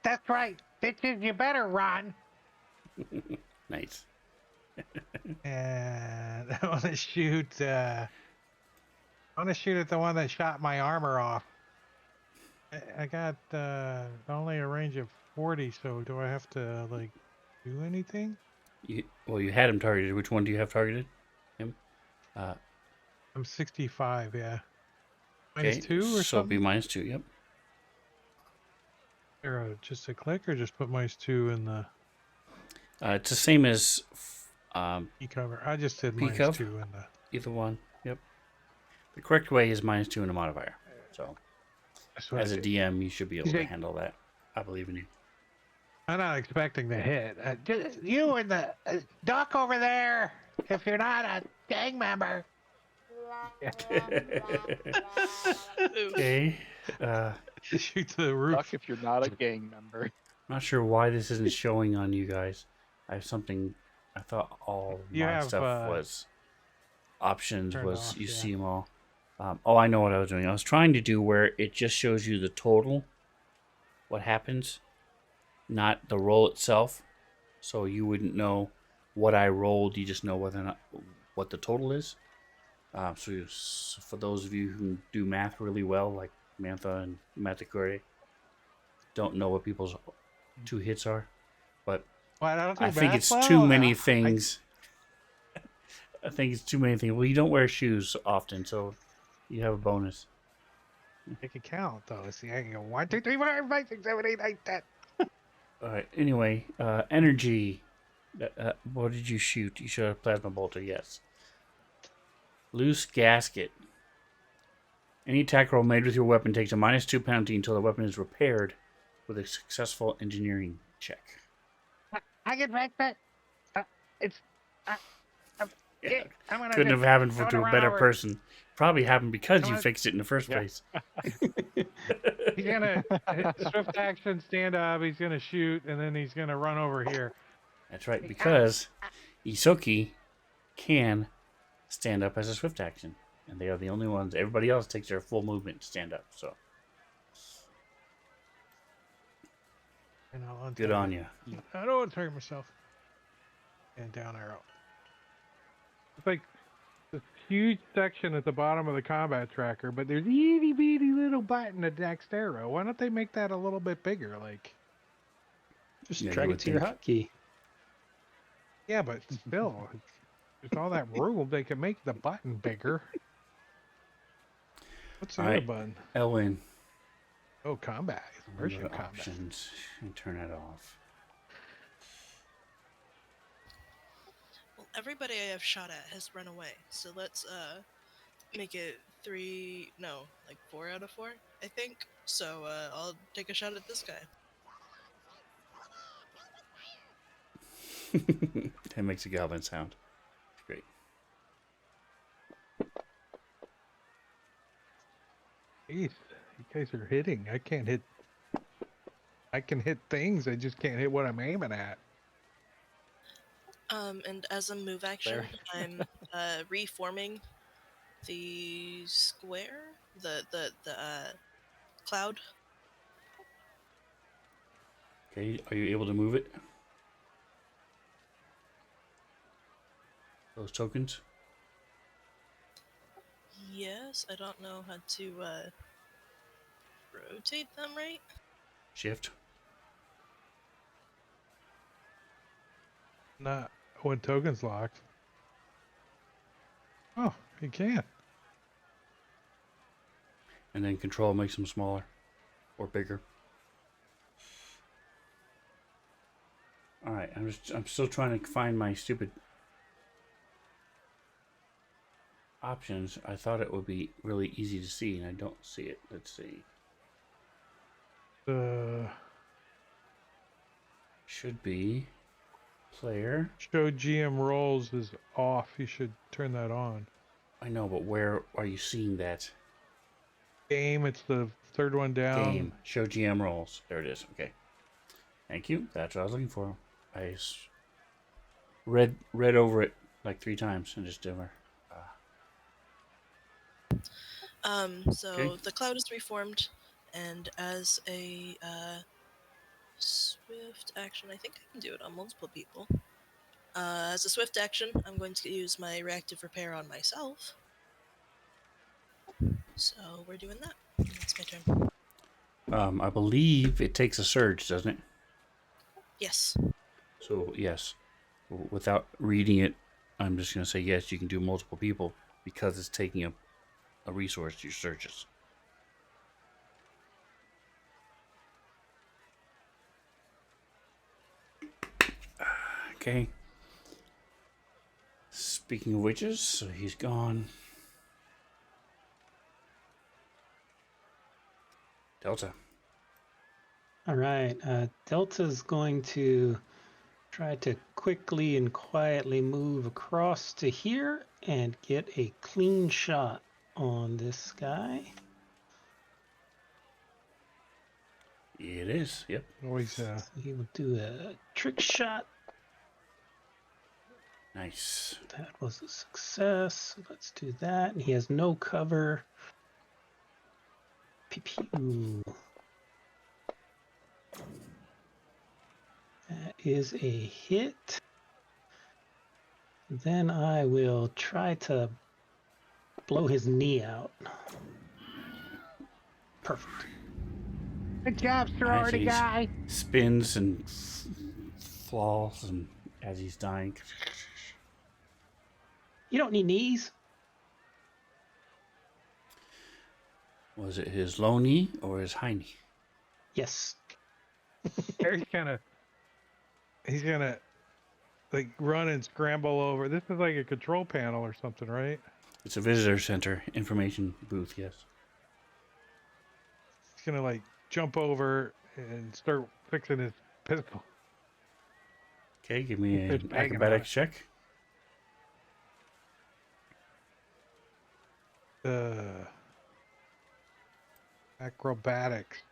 [SPEAKER 1] "That's right, bitches, you better run."
[SPEAKER 2] Nice.
[SPEAKER 1] And I want to shoot. I want to shoot at the one that shot my armor off. I got only a range of 40, so do I have to like do anything?
[SPEAKER 2] You had him targeted. Which one do you have targeted? Him.
[SPEAKER 1] I'm 65. Yeah.
[SPEAKER 2] Okay,
[SPEAKER 1] -2 or
[SPEAKER 2] so
[SPEAKER 1] something.
[SPEAKER 2] be -2. Yep.
[SPEAKER 1] Or just a click, or just put -2 in the
[SPEAKER 2] It's the same as
[SPEAKER 1] E cover. I just did
[SPEAKER 2] Peekov?
[SPEAKER 1] -2 in the.
[SPEAKER 2] either one. Yep. The correct way is -2 in a modifier. So,
[SPEAKER 1] That's what
[SPEAKER 2] as
[SPEAKER 1] I
[SPEAKER 2] a
[SPEAKER 1] did.
[SPEAKER 2] DM, you should be able to
[SPEAKER 1] like-
[SPEAKER 2] handle that. I believe in you.
[SPEAKER 1] I'm not expecting to hit. Just you and the duck over there. If you're not a gang member.
[SPEAKER 2] Okay.
[SPEAKER 1] Shoot the roof.
[SPEAKER 6] Fuck if you're not a gang member.
[SPEAKER 2] Not sure why this isn't showing on you guys. I have something. I thought all
[SPEAKER 1] You
[SPEAKER 2] my
[SPEAKER 1] have,
[SPEAKER 2] stuff was options.
[SPEAKER 1] turned
[SPEAKER 2] Was
[SPEAKER 1] off,
[SPEAKER 2] you
[SPEAKER 1] yeah.
[SPEAKER 2] see them all? Oh, I know what I was doing. I was trying to do where it just shows you the total, what happens, not the roll itself. So you wouldn't know what I rolled. You just know whether or not what the total is. So for those of you who do math really well, like Mantha and Matakure, don't know what people's 2 hits are, but
[SPEAKER 1] Well, I don't do
[SPEAKER 2] I think
[SPEAKER 1] math
[SPEAKER 2] it's
[SPEAKER 1] well.
[SPEAKER 2] too many things. I think it's too many things. Well, you don't wear shoes often, so you have a bonus.
[SPEAKER 1] I can count though. See, I can go 1, 2, 3, 4, 5, 6, 7, 8, 9, 10.
[SPEAKER 2] All right. Anyway, energy. What did you shoot? You shot a plasma bolter. Yes. Loose gasket. Any attack roll made with your weapon takes a -2 penalty until the weapon is repaired with a successful engineering check.
[SPEAKER 1] I can fix it. It's.
[SPEAKER 2] Yeah.
[SPEAKER 1] I'm gonna
[SPEAKER 2] Couldn't have happened
[SPEAKER 1] I'm
[SPEAKER 2] to
[SPEAKER 1] gonna
[SPEAKER 2] a
[SPEAKER 1] run
[SPEAKER 2] better
[SPEAKER 1] over.
[SPEAKER 2] person. Probably happened because
[SPEAKER 1] I'm
[SPEAKER 2] you
[SPEAKER 1] gonna-
[SPEAKER 2] fixed it in the first
[SPEAKER 6] Yeah.
[SPEAKER 2] place.
[SPEAKER 1] He's gonna swift action, stand up. He's gonna shoot, and then he's gonna run over here.
[SPEAKER 2] That's right, because Isoki can stand up as a swift action. And they are the only ones. Everybody else takes their full movement to stand up. So
[SPEAKER 1] And I'll
[SPEAKER 2] good on you.
[SPEAKER 1] I don't want to hurt myself. And down arrow. It's like this huge section at the bottom of the combat tracker, but there's itty bitty little button at next arrow. Why don't they make that a little bit bigger? Like,
[SPEAKER 3] Just
[SPEAKER 2] Yeah, you
[SPEAKER 3] drag
[SPEAKER 2] would
[SPEAKER 3] it to your
[SPEAKER 2] think.
[SPEAKER 3] hotkey.
[SPEAKER 1] yeah, but still, there's all that room. They can make the button bigger. What's the
[SPEAKER 2] All
[SPEAKER 1] other
[SPEAKER 2] right.
[SPEAKER 1] button?
[SPEAKER 2] Elwin.
[SPEAKER 1] Oh, combat.
[SPEAKER 2] Go
[SPEAKER 1] Immersion
[SPEAKER 2] to
[SPEAKER 1] combat.
[SPEAKER 2] options and turn that off.
[SPEAKER 4] Well, everybody I have shot at has run away, so let's make it 4 out of 4, I think. So I'll take a shot at this guy.
[SPEAKER 2] That makes a goblin sound. Great.
[SPEAKER 1] Jeez, you guys are hitting. I can't hit. I can hit things. I just can't hit what I'm aiming at.
[SPEAKER 4] And as a move action, I'm reforming the square, the cloud.
[SPEAKER 2] Okay, are you able to move it? Those tokens?
[SPEAKER 4] Yes, I don't know how to rotate them right.
[SPEAKER 2] Shift.
[SPEAKER 1] Not when token's locked. Oh, you can.
[SPEAKER 2] And then control makes them smaller or bigger. Alright, I'm still trying to find my stupid options. I thought it would be really easy to see, and I don't see it. Let's see. Should be player.
[SPEAKER 1] Show GM roles is off. You should turn that on.
[SPEAKER 2] I know, but where are you seeing that?
[SPEAKER 1] Game, it's the third one down.
[SPEAKER 2] Game. Show GM roles. There it is. Okay. Thank you. That's what I was looking for. I read over it like 3 times and just didn't.
[SPEAKER 4] So
[SPEAKER 2] Okay.
[SPEAKER 4] the cloud is reformed, and as a swift action, I think I can do it on multiple people. As a swift action, I'm going to use my reactive repair on myself. So we're doing that. It's my turn.
[SPEAKER 2] I believe it takes a surge, doesn't it?
[SPEAKER 4] Yes.
[SPEAKER 2] So, yes. Without reading it, I'm just going to say yes, you can do multiple people because it's taking a resource to your surges. Okay. Speaking of witches, so he's gone. Delta.
[SPEAKER 3] All right. Delta's going to try to quickly and quietly move across to here and get a clean shot on this guy.
[SPEAKER 2] It is. Yep.
[SPEAKER 1] Always,
[SPEAKER 3] So he will do a trick shot.
[SPEAKER 2] Nice.
[SPEAKER 3] That was a success. Let's do that. And he has no cover. Pew. That is a hit. Then I will try to blow his knee out. Perfect.
[SPEAKER 5] Good job, sorority
[SPEAKER 2] Nice.
[SPEAKER 5] guy.
[SPEAKER 2] Spins and falls and as he's dying.
[SPEAKER 3] You don't need knees.
[SPEAKER 2] Was it his low knee or his high knee?
[SPEAKER 3] Yes.
[SPEAKER 1] Harry's he's gonna like run and scramble over. This is like a control panel or something, right?
[SPEAKER 2] It's a visitor center information booth, yes.
[SPEAKER 1] He's gonna like jump over and start fixing his pistol.
[SPEAKER 2] Okay, give me
[SPEAKER 1] Just
[SPEAKER 2] an
[SPEAKER 1] banging on
[SPEAKER 2] acrobatics
[SPEAKER 1] it.
[SPEAKER 2] check.
[SPEAKER 1] Acrobatics.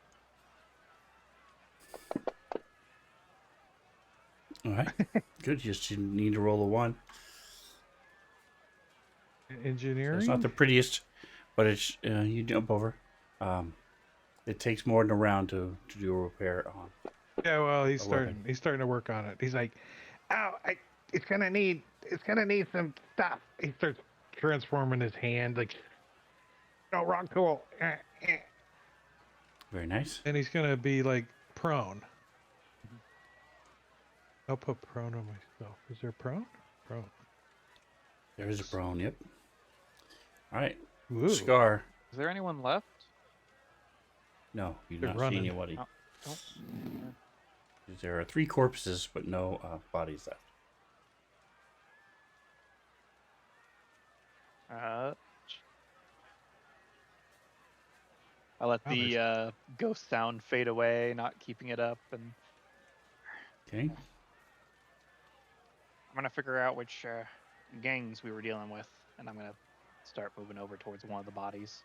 [SPEAKER 2] All right. Good. You just need to roll a 1. So
[SPEAKER 1] Engineering.
[SPEAKER 2] it's not the prettiest, but it's you jump over. It takes more than a round to do a repair on.
[SPEAKER 1] Yeah, well, he's
[SPEAKER 2] a weapon.
[SPEAKER 1] starting to work on it. He's like, "Oh, it's gonna need some stuff." He starts transforming his hand like, "No, wrong tool."
[SPEAKER 2] Very nice.
[SPEAKER 1] And he's gonna be like prone. I'll put prone on myself. Is there prone? Prone.
[SPEAKER 2] There is a prone. Yep. All right.
[SPEAKER 1] Ooh.
[SPEAKER 2] Scar.
[SPEAKER 6] Is there anyone left?
[SPEAKER 2] No, you do
[SPEAKER 1] They're
[SPEAKER 2] not
[SPEAKER 1] running.
[SPEAKER 2] see anybody.
[SPEAKER 6] Oh.
[SPEAKER 2] There are 3 corpses, but no bodies left.
[SPEAKER 6] I let
[SPEAKER 1] Oh,
[SPEAKER 6] the ghost sound fade away, not keeping it up, and
[SPEAKER 2] Okay.
[SPEAKER 6] I'm gonna figure out which gangs we were dealing with, and I'm gonna start moving over towards one of the bodies.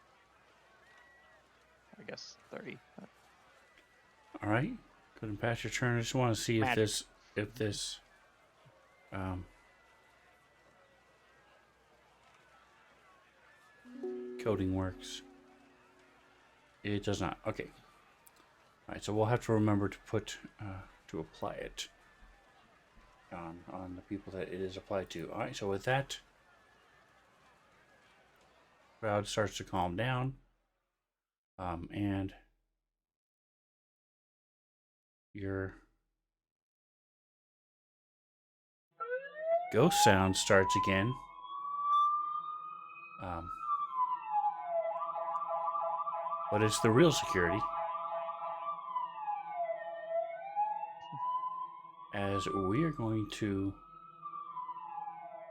[SPEAKER 6] I guess 30.
[SPEAKER 2] All right. Go ahead and pass your turn. I just want to see
[SPEAKER 6] Magic.
[SPEAKER 2] if this coding works. It does not. Okay. All right, so we'll have to remember to put to apply it on the people that it is applied to. All right, so with that, crowd starts to calm down, and your ghost sound starts again. But it's the real security. As we are going to...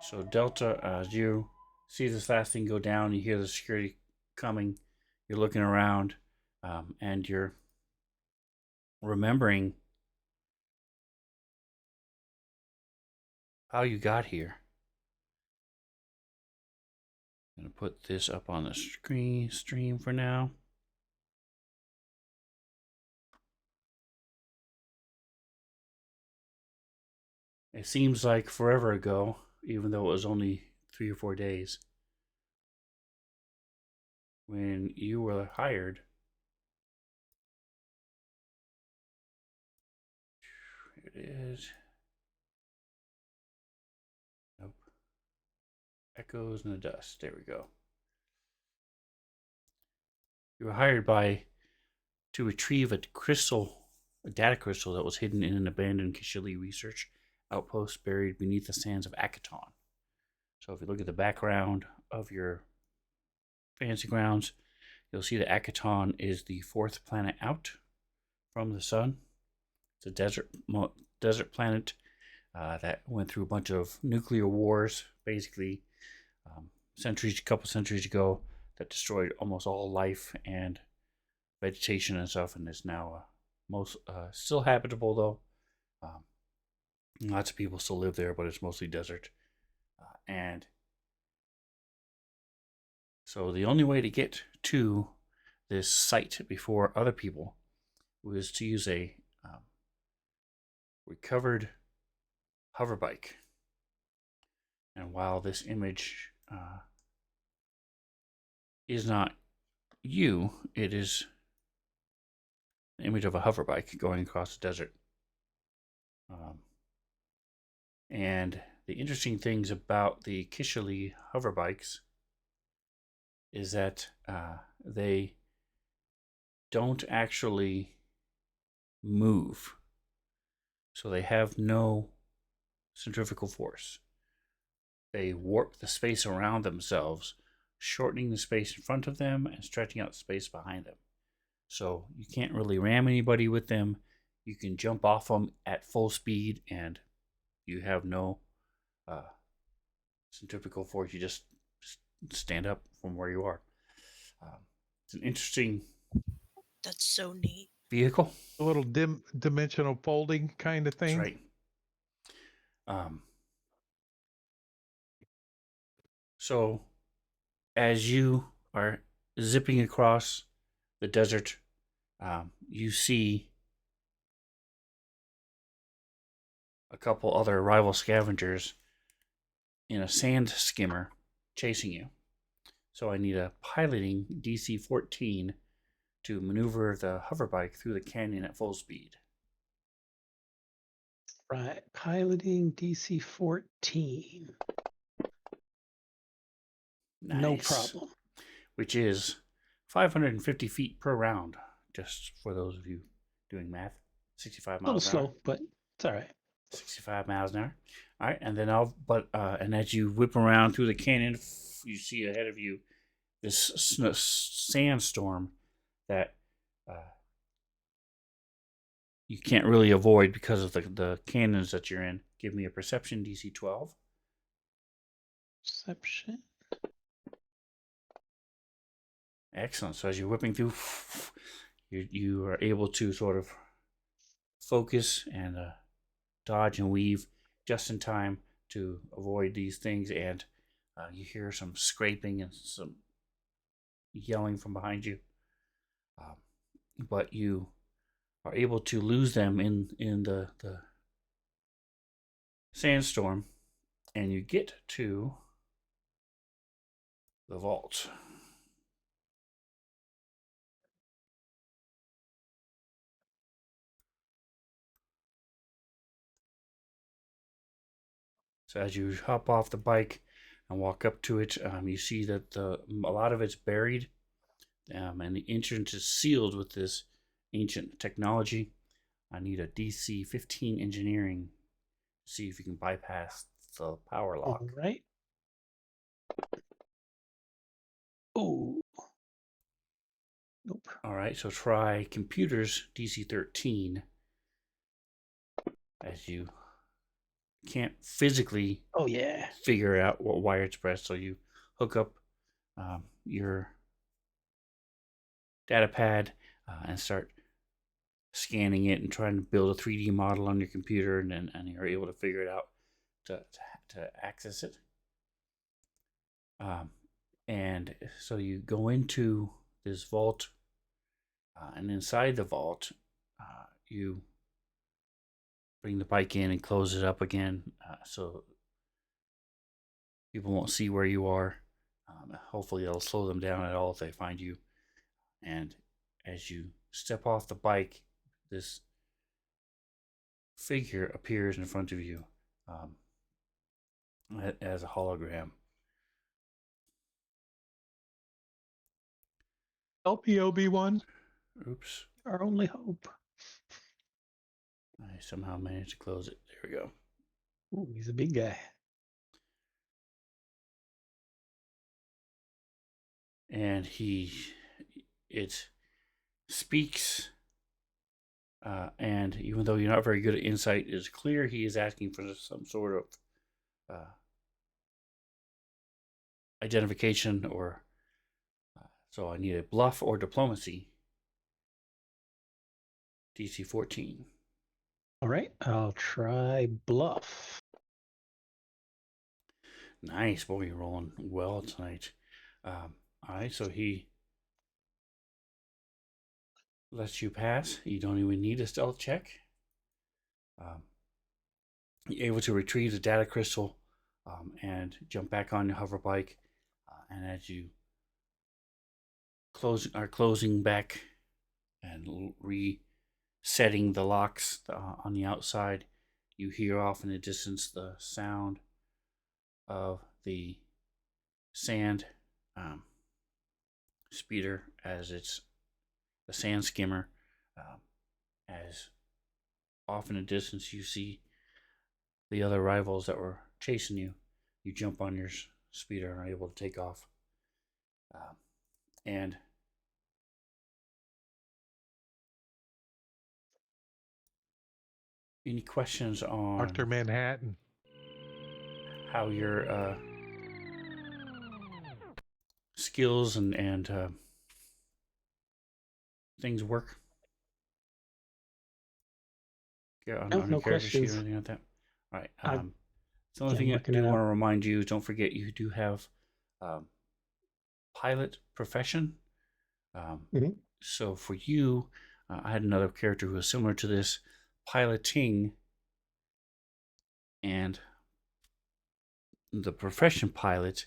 [SPEAKER 2] So Delta, as you see this last thing go down, you hear the security coming, you're looking around, and you're remembering how you got here. I'm going to put this up on the stream for now. It seems like forever ago, even though it was only 3 or 4 days, when you were hired. Here it is. Nope. Echoes in the dust. There we go. You were hired to retrieve a data crystal that was hidden in an abandoned Kishili research outpost buried beneath the sands of Akaton. So if you look at the background of your fancy grounds, you'll see that Akaton is the 4th planet out from the sun. It's a desert planet that went through a bunch of nuclear wars, basically a couple centuries ago, that destroyed almost all life and vegetation and stuff, and is now still habitable though. Lots of people still live there, but it's mostly desert. And so the only way to get to this site before other people was to use a recovered hoverbike. And while this image is not you, it is an image of a hoverbike going across the desert. And the interesting things about the Kishili hoverbikes is that they don't actually move. So they have no centrifugal force. They warp the space around themselves, shortening the space in front of them and stretching out the space behind them. So you can't really ram anybody with them. You can jump off them at full speed and you have no centrifugal force. You just stand up from where you are. It's an interesting...
[SPEAKER 4] That's so neat.
[SPEAKER 2] Vehicle.
[SPEAKER 1] A little dimensional folding kind of thing.
[SPEAKER 2] That's right. So as you are zipping across the desert, you see a couple other rival scavengers in a sand skimmer chasing you. So I need a piloting DC 14 to maneuver the hoverbike through the canyon at full speed.
[SPEAKER 3] Right, piloting DC 14.
[SPEAKER 2] Nice.
[SPEAKER 3] No problem.
[SPEAKER 2] Which is 550 feet per round, just for those of you doing math. 65
[SPEAKER 3] A little
[SPEAKER 2] miles an hour.
[SPEAKER 3] slow, but it's all right.
[SPEAKER 2] 65 miles an hour. All right, and then and as you whip around through the canyon, you see ahead of you this sandstorm that you can't really avoid because of the canyons that you're in. Give me a perception DC 12.
[SPEAKER 3] Perception.
[SPEAKER 2] Excellent. So as you're whipping through, you are able to sort of focus and dodge and weave just in time to avoid these things. And you hear some scraping and some yelling from behind you. But you are able to lose them in the sandstorm, and you get to the vault. So as you hop off the bike and walk up to it, you see that a lot of it's buried, and the entrance is sealed with this ancient technology. I need a DC 15 engineering. See if you can bypass the power lock.
[SPEAKER 3] All right. Oh. Nope.
[SPEAKER 2] All right, so try computers DC 13, as you can't physically
[SPEAKER 3] Oh, yeah.
[SPEAKER 2] figure out what wire it's pressed, so you hook up your data pad and start scanning it and trying to build a 3D model on your computer, and you're able to figure it out to access it. And so you go into this vault, and inside the vault, you bring the bike in and close it up again, so people won't see where you are. Hopefully, it'll slow them down at all if they find you. And as you step off the bike, this figure appears in front of you as a hologram.
[SPEAKER 1] Help me, Obi-Wan.
[SPEAKER 2] Oops.
[SPEAKER 3] Our only hope.
[SPEAKER 2] I somehow managed to close it. There we go.
[SPEAKER 3] Ooh, he's a big guy.
[SPEAKER 2] And it speaks, and even though you're not very good at insight, it's clear he is asking for some sort of identification, or so I need a bluff or diplomacy. DC 14.
[SPEAKER 3] All right, I'll try bluff.
[SPEAKER 2] Nice, boy, you're rolling well tonight. All right, so he lets you pass. You don't even need a stealth check. You're able to retrieve the data crystal and jump back on your hover bike. And as you are closing back and resetting the locks on the outside, you hear off in the distance the sound of the sand speeder, as it's the sand skimmer. As off in the distance you see the other rivals that were chasing you. You jump on your speeder and are able to take off. And any questions on
[SPEAKER 1] Dr. Manhattan.
[SPEAKER 2] how your skills and things work? On
[SPEAKER 3] No,
[SPEAKER 2] your
[SPEAKER 3] no
[SPEAKER 2] character sheet or
[SPEAKER 3] questions.
[SPEAKER 2] anything like that? All right. The only
[SPEAKER 3] yeah,
[SPEAKER 2] thing I
[SPEAKER 3] working
[SPEAKER 2] do
[SPEAKER 3] it
[SPEAKER 2] want
[SPEAKER 3] out.
[SPEAKER 2] to remind you is, don't forget, you do have pilot profession.
[SPEAKER 3] Mhm.
[SPEAKER 2] So for you, I had another character who was similar to this, piloting, and the profession pilot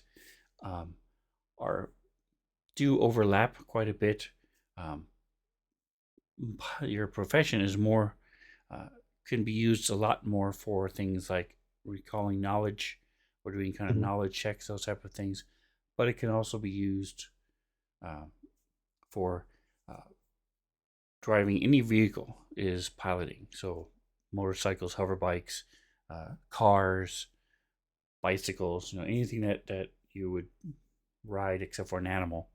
[SPEAKER 2] do overlap quite a bit. Your profession is more can be used a lot more for things like recalling knowledge or doing kind of knowledge checks, those type of things. But it can also be used for driving any vehicle is piloting. So motorcycles, hover bikes, cars, bicycles, anything that you would ride except for an animal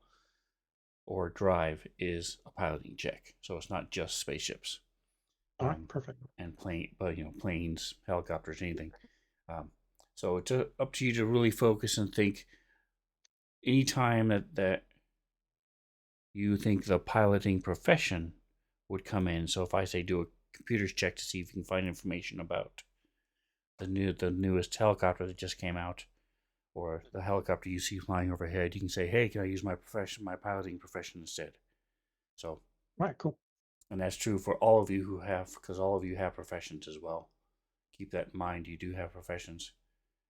[SPEAKER 2] or drive is a piloting check. So it's not just spaceships.
[SPEAKER 3] All right, perfect.
[SPEAKER 2] And planes, helicopters, anything. So it's up to you to really focus and think. Anytime that you think the piloting profession would come in. So if I say do a computers check to see if you can find information about the newest helicopter that just came out, or the helicopter you see flying overhead, you can say, "Hey, can I use my piloting profession instead?" So,
[SPEAKER 3] All right, cool.
[SPEAKER 2] and that's true for all of you because all of you have professions as well. keep that in mind. You do have professions.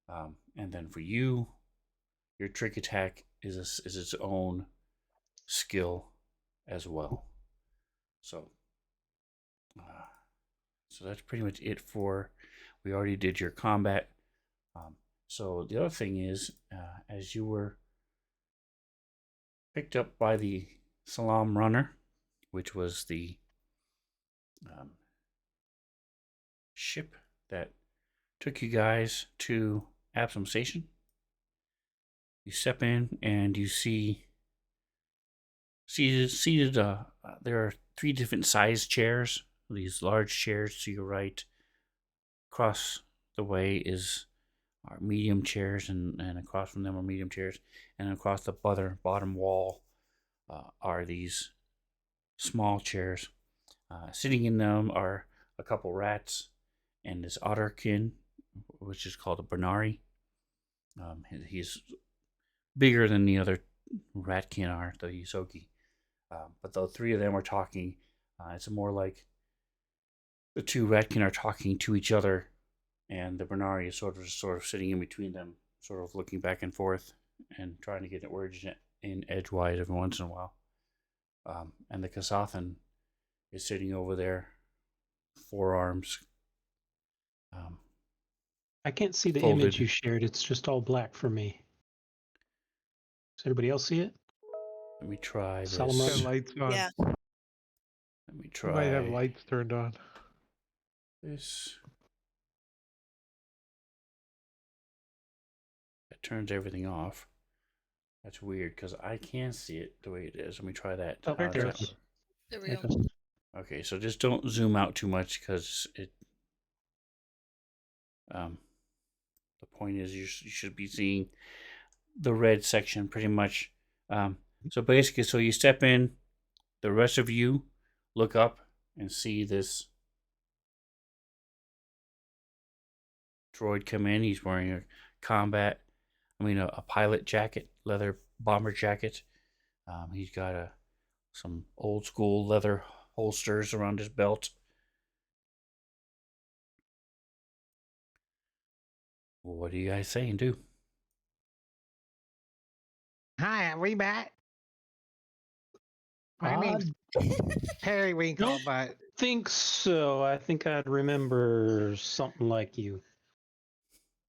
[SPEAKER 2] And then for you, your trick attack is its own skill as well. So, so that's pretty much it for. We already did your combat. So the other thing is, as you were picked up by the Salam Runner, which was the ship that took you guys to Absalom Station. You step in and you see seated. There are 3 different size chairs. These large chairs to your right. Across the way are medium chairs, and across from them are medium chairs, and across the bottom wall are these small chairs. Sitting in them are a couple rats and this otterkin, which is called a Bernari. He's bigger than the other ratkin are, the Yusoki. But the 3 of them are talking. It's more like the 2 ratkin are talking to each other, and the Bernari is sort of sitting in between them, sort of looking back and forth and trying to get words in edgewise every once in a while. And the Kasathan is sitting over there, forearms.
[SPEAKER 3] I can't see the
[SPEAKER 2] Folded.
[SPEAKER 3] image you shared. It's just all black for me. Does anybody else see it?
[SPEAKER 2] Let me try this.
[SPEAKER 3] Salam
[SPEAKER 1] Got
[SPEAKER 3] Runner.
[SPEAKER 1] lights on.
[SPEAKER 4] Yeah.
[SPEAKER 2] Let me
[SPEAKER 1] You might have
[SPEAKER 2] try
[SPEAKER 1] lights turned on.
[SPEAKER 2] this. It turns everything off. That's weird because I can see it the way it is. Let me try that.
[SPEAKER 3] Oh,
[SPEAKER 2] How does
[SPEAKER 3] there
[SPEAKER 2] that
[SPEAKER 3] it is.
[SPEAKER 2] work?
[SPEAKER 4] There we
[SPEAKER 3] There
[SPEAKER 4] go.
[SPEAKER 3] it goes.
[SPEAKER 2] Okay, so just don't zoom out too much because it. The point is you should be seeing the red section pretty much. So basically, so you step in, the rest of you look up and see this droid come in. He's wearing a pilot jacket, leather bomber jacket. He's got some old school leather holsters around his belt. What do you guys say and do?
[SPEAKER 1] Hi, are we back? My name's Periwinkle, but
[SPEAKER 3] Think so. I think I'd remember something like you.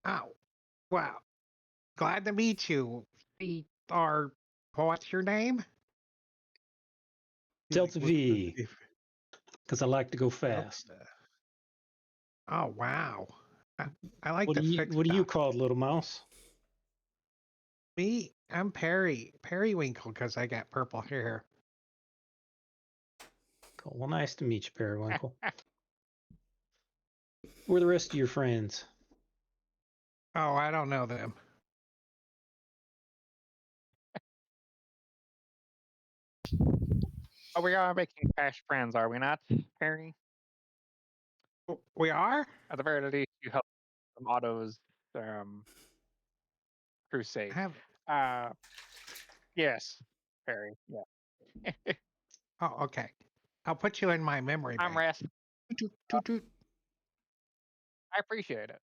[SPEAKER 1] oh, wow. Glad to meet you. What's your name?
[SPEAKER 3] Delta
[SPEAKER 1] Looks
[SPEAKER 3] V,
[SPEAKER 1] as if-
[SPEAKER 3] because I like to go fast.
[SPEAKER 1] Delta. Oh, wow. I like
[SPEAKER 3] What
[SPEAKER 1] the
[SPEAKER 3] do you
[SPEAKER 1] fixed
[SPEAKER 3] What do you
[SPEAKER 1] stuff.
[SPEAKER 3] call it, little mouse?
[SPEAKER 1] Me, I'm Periwinkle, because I got purple hair.
[SPEAKER 3] Cool. Well, nice to meet you, Periwinkle. Who are the rest of your friends?
[SPEAKER 1] Oh, I don't know them.
[SPEAKER 6] Oh, we are making fast friends, are we not, Perry?
[SPEAKER 1] We are?
[SPEAKER 6] At the very least, you helped some Otto's crusade.
[SPEAKER 1] Have
[SPEAKER 6] Yes, Perry. Yeah.
[SPEAKER 1] Oh, okay. I'll put you in my memory
[SPEAKER 6] I'm
[SPEAKER 1] bank.
[SPEAKER 6] Ras.
[SPEAKER 1] Toot, toot, toot.
[SPEAKER 6] I appreciate it.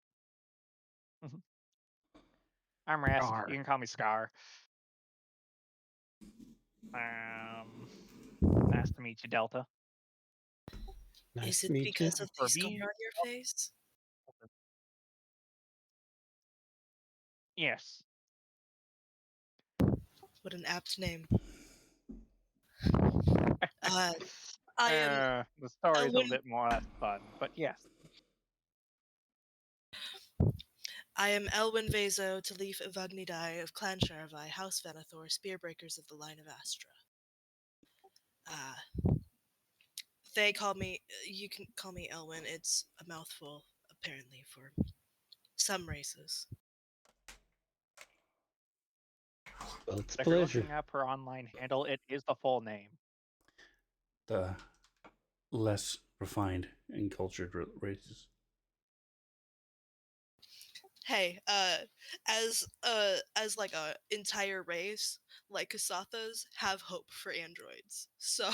[SPEAKER 6] I'm Ras.
[SPEAKER 1] Scar.
[SPEAKER 6] You can call me Scar. Nice to meet you, Delta.
[SPEAKER 3] Nice
[SPEAKER 4] Is
[SPEAKER 3] to
[SPEAKER 4] it
[SPEAKER 3] meet you.
[SPEAKER 4] because of
[SPEAKER 6] For
[SPEAKER 4] the scar
[SPEAKER 6] me-
[SPEAKER 4] on your face?
[SPEAKER 6] Yes.
[SPEAKER 4] What an apt name. I am
[SPEAKER 6] The story's a
[SPEAKER 4] Elwyn-
[SPEAKER 6] bit more less fun, but yes.
[SPEAKER 4] Elwyn Vezo, Talif Evagnidai of Clan Sharavai, House Venathor, Spearbreakers of the Line of Astra. They call me, you can call me Elwyn. It's a mouthful, apparently, for some races.
[SPEAKER 3] Well, it's a
[SPEAKER 6] If you're
[SPEAKER 3] pleasure.
[SPEAKER 6] looking up her online handle, it is the full name.
[SPEAKER 2] The less refined and cultured races.
[SPEAKER 4] Hey, as like a entire race, like Kasathas have hope for androids, so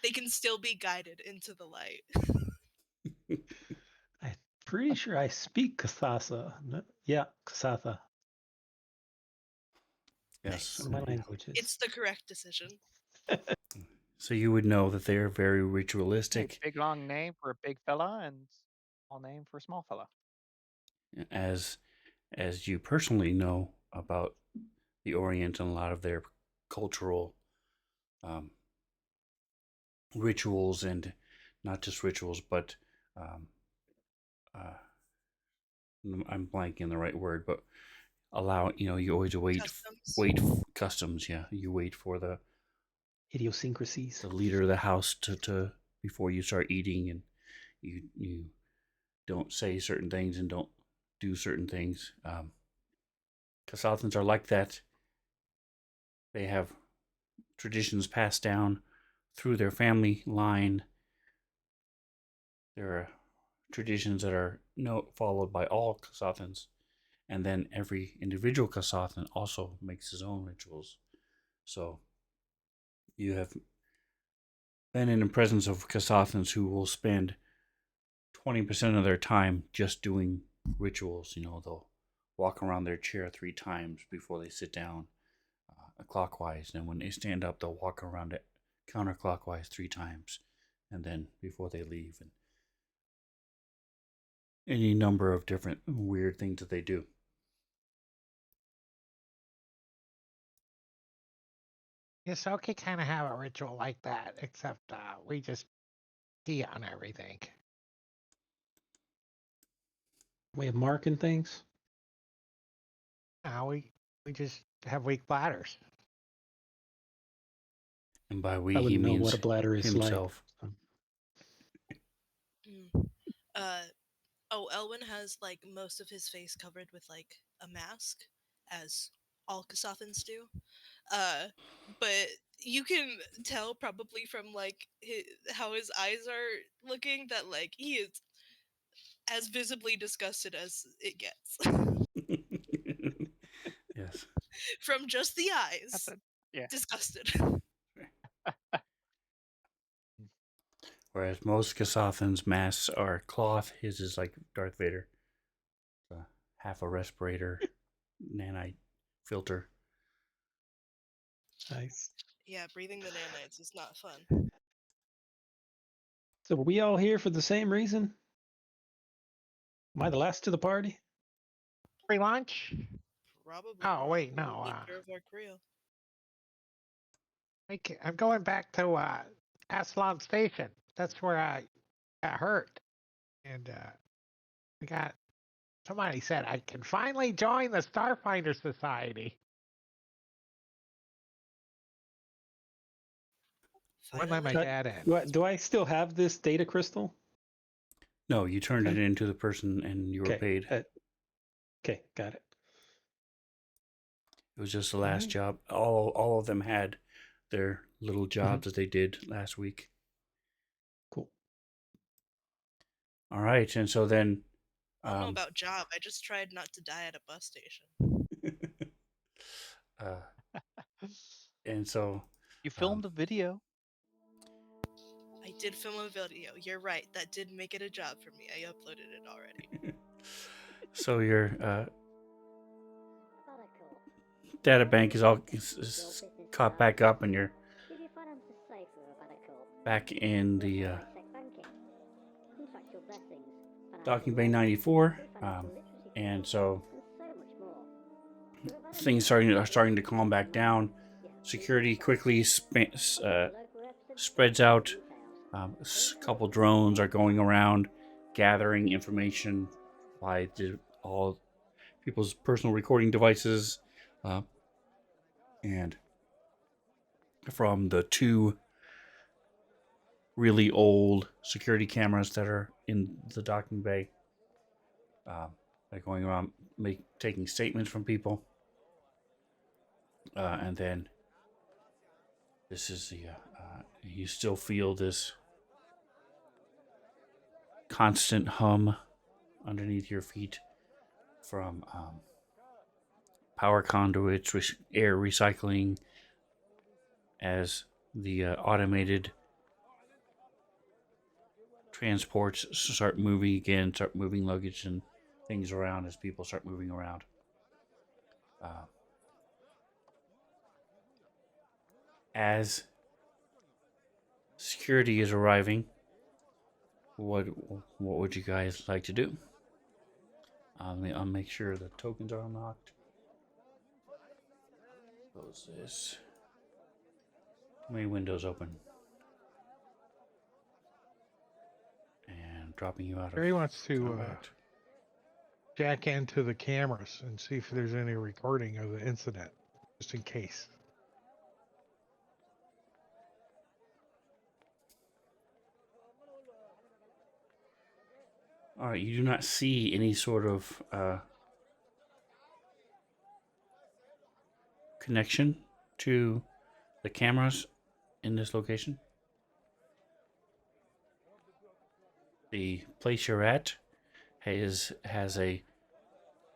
[SPEAKER 4] they can still be guided into the light.
[SPEAKER 3] pretty sure I speak Kasasa. Yeah, Kasatha.
[SPEAKER 2] Yes.
[SPEAKER 3] One of my
[SPEAKER 2] yeah.
[SPEAKER 3] languages.
[SPEAKER 4] It's the correct decision.
[SPEAKER 2] So you would know that they're very
[SPEAKER 6] Hey,
[SPEAKER 2] ritualistic,
[SPEAKER 6] big long name for a big fella and small name for a small fella.
[SPEAKER 2] as you personally know about the Orient and a lot of their cultural um, rituals, and not just rituals, but um, uh, I'm blanking the right word, but you always
[SPEAKER 4] Customs.
[SPEAKER 2] customs. Yeah, you wait for
[SPEAKER 3] Idiosyncrasies.
[SPEAKER 2] the leader of the house to before you start eating, and you don't say certain things and don't do certain things. Kasathans are like that. They have traditions passed down through their family line. There are traditions that are followed by all Kasathans, and then every individual Kasathan also makes his own rituals. So you have been in the presence of Kasathans who will spend 20% of their time just doing rituals. They'll walk around their chair 3 times before they sit down, clockwise. And when they stand up, they'll walk around it counterclockwise 3 times, and then before they leave, and any number of different weird things that they do.
[SPEAKER 1] Yeah, Soki kind of have a ritual like that, except we just pee on everything.
[SPEAKER 3] Way of marking things.
[SPEAKER 1] We just have weak bladders.
[SPEAKER 2] And by we,
[SPEAKER 3] I
[SPEAKER 2] he
[SPEAKER 3] wouldn't know
[SPEAKER 2] means
[SPEAKER 3] what a bladder is
[SPEAKER 2] himself.
[SPEAKER 3] like.
[SPEAKER 4] Mm. Elwin has like most of his face covered with like a mask, as all Kasathans do. But you can tell probably from like how his eyes are looking that like he is as visibly disgusted as it gets.
[SPEAKER 2] Yes.
[SPEAKER 4] From just the
[SPEAKER 6] That's
[SPEAKER 4] eyes,
[SPEAKER 6] it. Yeah.
[SPEAKER 4] disgusted.
[SPEAKER 2] Whereas most Kasathans' masks are cloth, his is like Darth Vader. Half a respirator, nanite filter.
[SPEAKER 3] Nice.
[SPEAKER 4] Yeah, breathing the nanites is not fun.
[SPEAKER 3] So are we all here for the same reason? Am I the last to the party?
[SPEAKER 1] Free lunch?
[SPEAKER 4] Probably.
[SPEAKER 1] Oh, wait, no.
[SPEAKER 4] Leader of our Creo.
[SPEAKER 1] I'm going back to Absalom Station. That's where I got hurt. And somebody said I can finally join the Starfinder Society. Wouldn't let my
[SPEAKER 4] Finally.
[SPEAKER 1] dad in.
[SPEAKER 3] Do I still have this data crystal?
[SPEAKER 2] No, you turned
[SPEAKER 3] Okay.
[SPEAKER 2] it into the person and you were
[SPEAKER 3] Okay.
[SPEAKER 2] paid.
[SPEAKER 3] Okay, got it.
[SPEAKER 2] It was just the last
[SPEAKER 3] Alright.
[SPEAKER 2] job. All of them had their little jobs that they did last week.
[SPEAKER 3] Cool.
[SPEAKER 2] All right, and so then
[SPEAKER 4] I don't know about job. I just tried not to die at a bus station.
[SPEAKER 2] and so
[SPEAKER 6] You filmed a video.
[SPEAKER 4] I did film a video. You're right. That did make it a job for me. I uploaded it already.
[SPEAKER 2] so your data bank is all caught back up, and you're back in the docking bay 94, and so things are starting to calm back down. Security quickly spreads out. A couple drones are going around gathering information by all people's personal recording devices, and from the 2 really old security cameras that are in the docking bay. They're going around taking statements from people, and then this is the you still feel this constant hum underneath your feet from power conduits, air recycling, as the automated transports start moving again, start moving luggage and things around as people start moving around. As security is arriving, what would you guys like to do? I'll make sure the tokens are unlocked. Close this. Too many windows open. And dropping you out of
[SPEAKER 1] Perry wants to
[SPEAKER 2] combat.
[SPEAKER 1] jack into the cameras and see if there's any recording of the incident, just in case.
[SPEAKER 2] All right, you do not see any sort of connection to the cameras in this location. The place you're at has a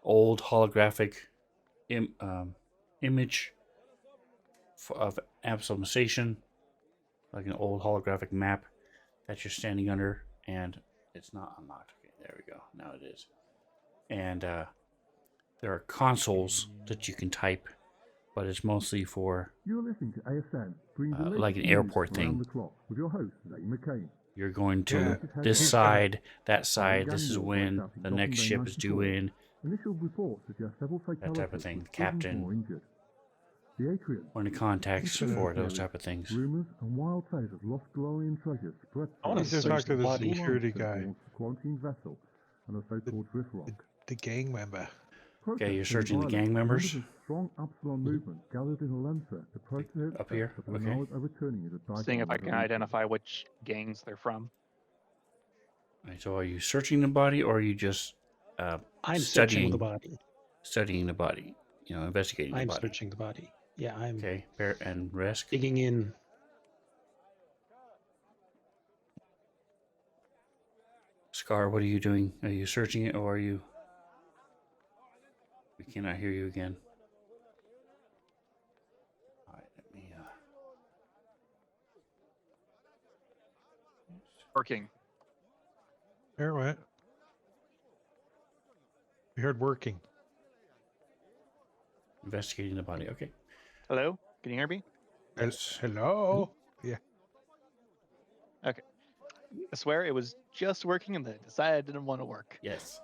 [SPEAKER 2] old holographic image of Absalom Station, like an old holographic map that you're standing under, and it's not unlocked. Okay, there we go. Now it is. And there are consoles that you can type, but it's mostly for
[SPEAKER 7] You're listening to ASN,
[SPEAKER 2] like an airport thing.
[SPEAKER 7] The clock with your host, Zane McCain.
[SPEAKER 2] You're going to
[SPEAKER 1] Yeah.
[SPEAKER 2] this side, that side. This is when the next ship is due in.
[SPEAKER 7] Initial reports suggest several
[SPEAKER 2] That type of
[SPEAKER 7] fatalities,
[SPEAKER 2] thing.
[SPEAKER 7] with
[SPEAKER 2] Captain.
[SPEAKER 7] dozens more injured. The atrium,
[SPEAKER 2] Or any contacts for those type of things.
[SPEAKER 7] rumors and wild tales of lost glory and treasures spread.
[SPEAKER 3] I wanna
[SPEAKER 1] Let's just
[SPEAKER 3] search
[SPEAKER 1] talk to
[SPEAKER 3] the
[SPEAKER 1] the
[SPEAKER 3] body.
[SPEAKER 1] security guy,
[SPEAKER 7] The quarantine vessel and a so-called drift rock.
[SPEAKER 1] the gang member.
[SPEAKER 2] Okay, you're searching the gang members?
[SPEAKER 7] Strong Absalom movement gathered in Alenza to protest
[SPEAKER 2] Up here?
[SPEAKER 7] the
[SPEAKER 2] Okay.
[SPEAKER 7] knowledge of returning as a
[SPEAKER 6] Seeing if I can identify which gangs they're from.
[SPEAKER 2] Right, so are you searching the body, or are you just
[SPEAKER 3] I'm searching
[SPEAKER 2] studying
[SPEAKER 3] the body.
[SPEAKER 2] studying the body? You know, investigating the
[SPEAKER 3] I'm
[SPEAKER 2] body.
[SPEAKER 3] searching the body. Yeah, I'm
[SPEAKER 2] Okay, Bear and Resk.
[SPEAKER 3] digging in.
[SPEAKER 2] Scar, what are you doing? Are you searching it, or are you? We cannot hear you again. All right, let me.
[SPEAKER 6] Working.
[SPEAKER 1] There it went. We heard working.
[SPEAKER 2] Investigating the body. Okay.
[SPEAKER 6] Hello? Can you hear me?
[SPEAKER 2] Yes.
[SPEAKER 1] Hello? Yeah.
[SPEAKER 6] I swear it was just working and then I decided I didn't want to work.
[SPEAKER 2] Yes.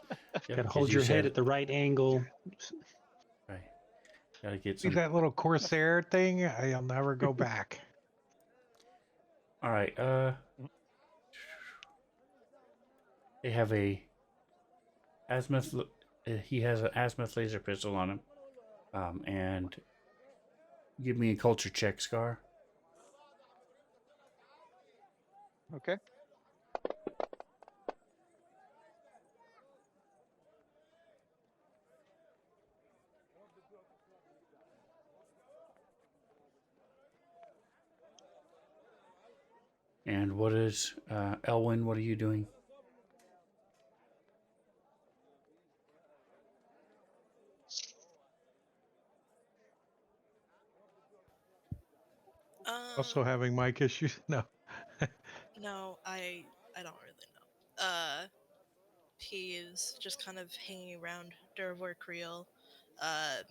[SPEAKER 3] Gotta hold your head at the right angle.
[SPEAKER 2] Right. Gotta get
[SPEAKER 1] See
[SPEAKER 2] some.
[SPEAKER 1] that little Corsair thing? I'll never go back.
[SPEAKER 2] All right. They have a azimuth. He has an azimuth laser pistol on him. And give me a culture check, Scar.
[SPEAKER 6] Okay.
[SPEAKER 2] And what is Elwyn? What are you doing?
[SPEAKER 1] Also having mic issues? No.
[SPEAKER 4] No, I don't really know. He is just kind of hanging around Durvor Creel,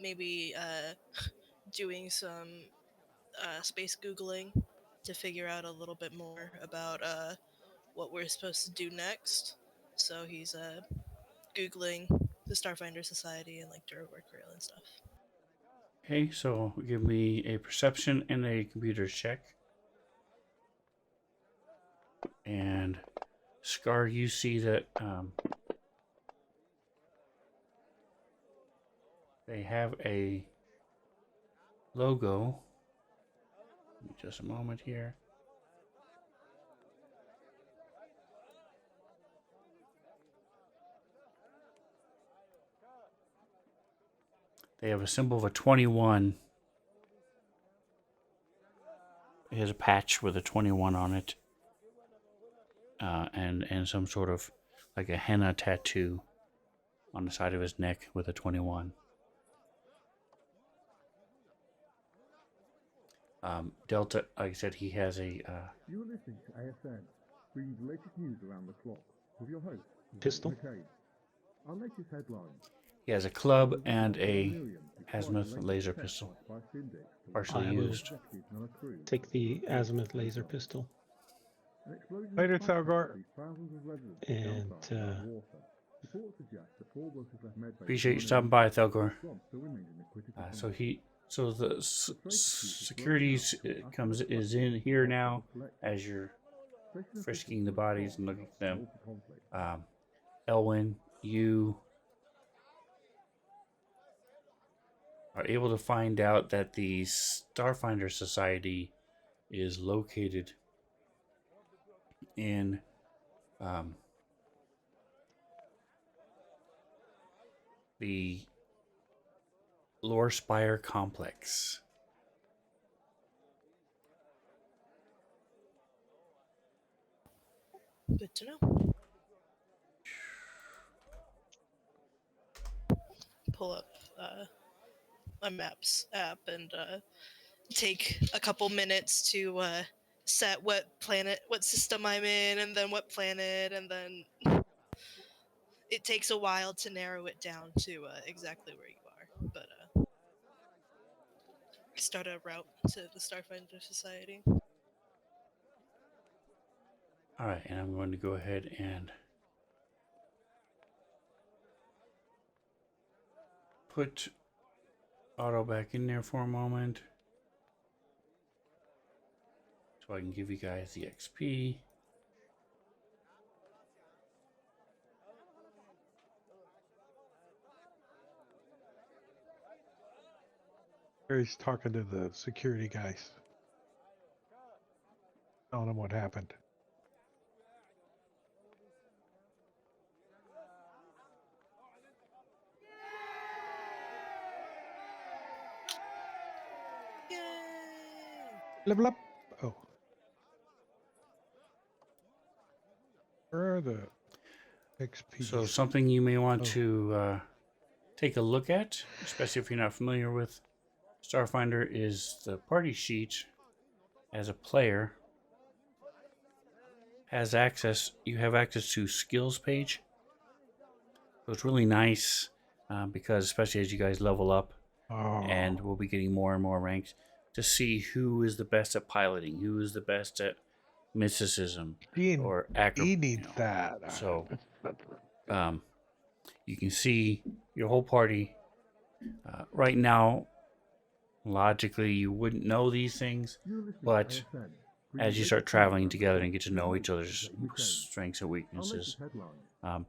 [SPEAKER 4] maybe doing some space googling to figure out a little bit more about what we're supposed to do next. So he's googling the Starfinder Society and like Durvor Creel and stuff.
[SPEAKER 2] Okay, so give me a perception and a computer check. And Scar, you see that they have a logo. Give me just a moment here. They have a symbol of a 21. It has a patch with a 21 on it. And some sort of like a henna tattoo on the side of his neck with a 21. Delta, like I said, he has a
[SPEAKER 7] You're listening to ASN, bringing the latest news around the clock with your host,
[SPEAKER 3] Pistol.
[SPEAKER 7] McCabe. Our latest headline.
[SPEAKER 2] He has a club and a azimuth laser pistol, partially
[SPEAKER 3] I will
[SPEAKER 2] used.
[SPEAKER 3] take the azimuth laser pistol.
[SPEAKER 1] Later, Thalgor.
[SPEAKER 3] And,
[SPEAKER 2] Appreciate you stopping by, Thelgor. So the securities is in here now as you're frisking the bodies and looking at them. Elwyn, you are able to find out that the Starfinder Society is located in the Lore Spire complex.
[SPEAKER 4] Good to know. Pull up a maps app and take a couple minutes to set what system I'm in, and then what planet, and then it takes a while to narrow it down to exactly where you are. But start a route to the Starfinder Society.
[SPEAKER 2] All right, and I'm going to go ahead and put auto back in there for a moment so I can give you guys the XP.
[SPEAKER 1] He's talking to the security guys. Telling them what happened.
[SPEAKER 4] Yay!
[SPEAKER 1] Level up. Oh. Where are the XP?
[SPEAKER 2] So something you may want to take a look at, especially if you're not familiar with Starfinder, is the party sheet. As a player, you have access to skills page. So it's really nice because especially as you guys level up, and we'll be getting more and more ranks, to see who is the best at piloting, who is the best at mysticism or
[SPEAKER 1] He needs that.
[SPEAKER 2] So you can see your whole party. Right now, logically, you wouldn't know these things, but as you start traveling together and get to know each other's strengths and weaknesses,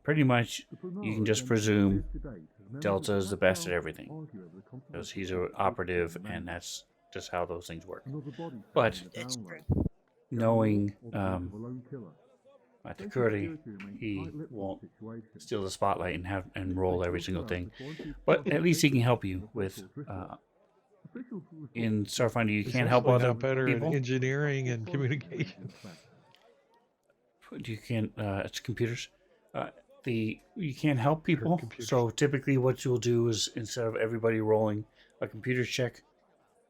[SPEAKER 2] pretty much you can just presume Delta is the best at everything because he's an operative, and that's just how those things work. But
[SPEAKER 4] It's true.
[SPEAKER 2] knowing at the Curdy, he won't steal the spotlight and roll every single thing, but at least he can help you with. In Starfinder, you can't help
[SPEAKER 1] Especially
[SPEAKER 2] other
[SPEAKER 1] not better
[SPEAKER 2] people.
[SPEAKER 1] at engineering and communication.
[SPEAKER 2] You can't. It's computers. You can't help people.
[SPEAKER 1] Computers.
[SPEAKER 2] So typically, what you'll do is instead of everybody rolling a computer check,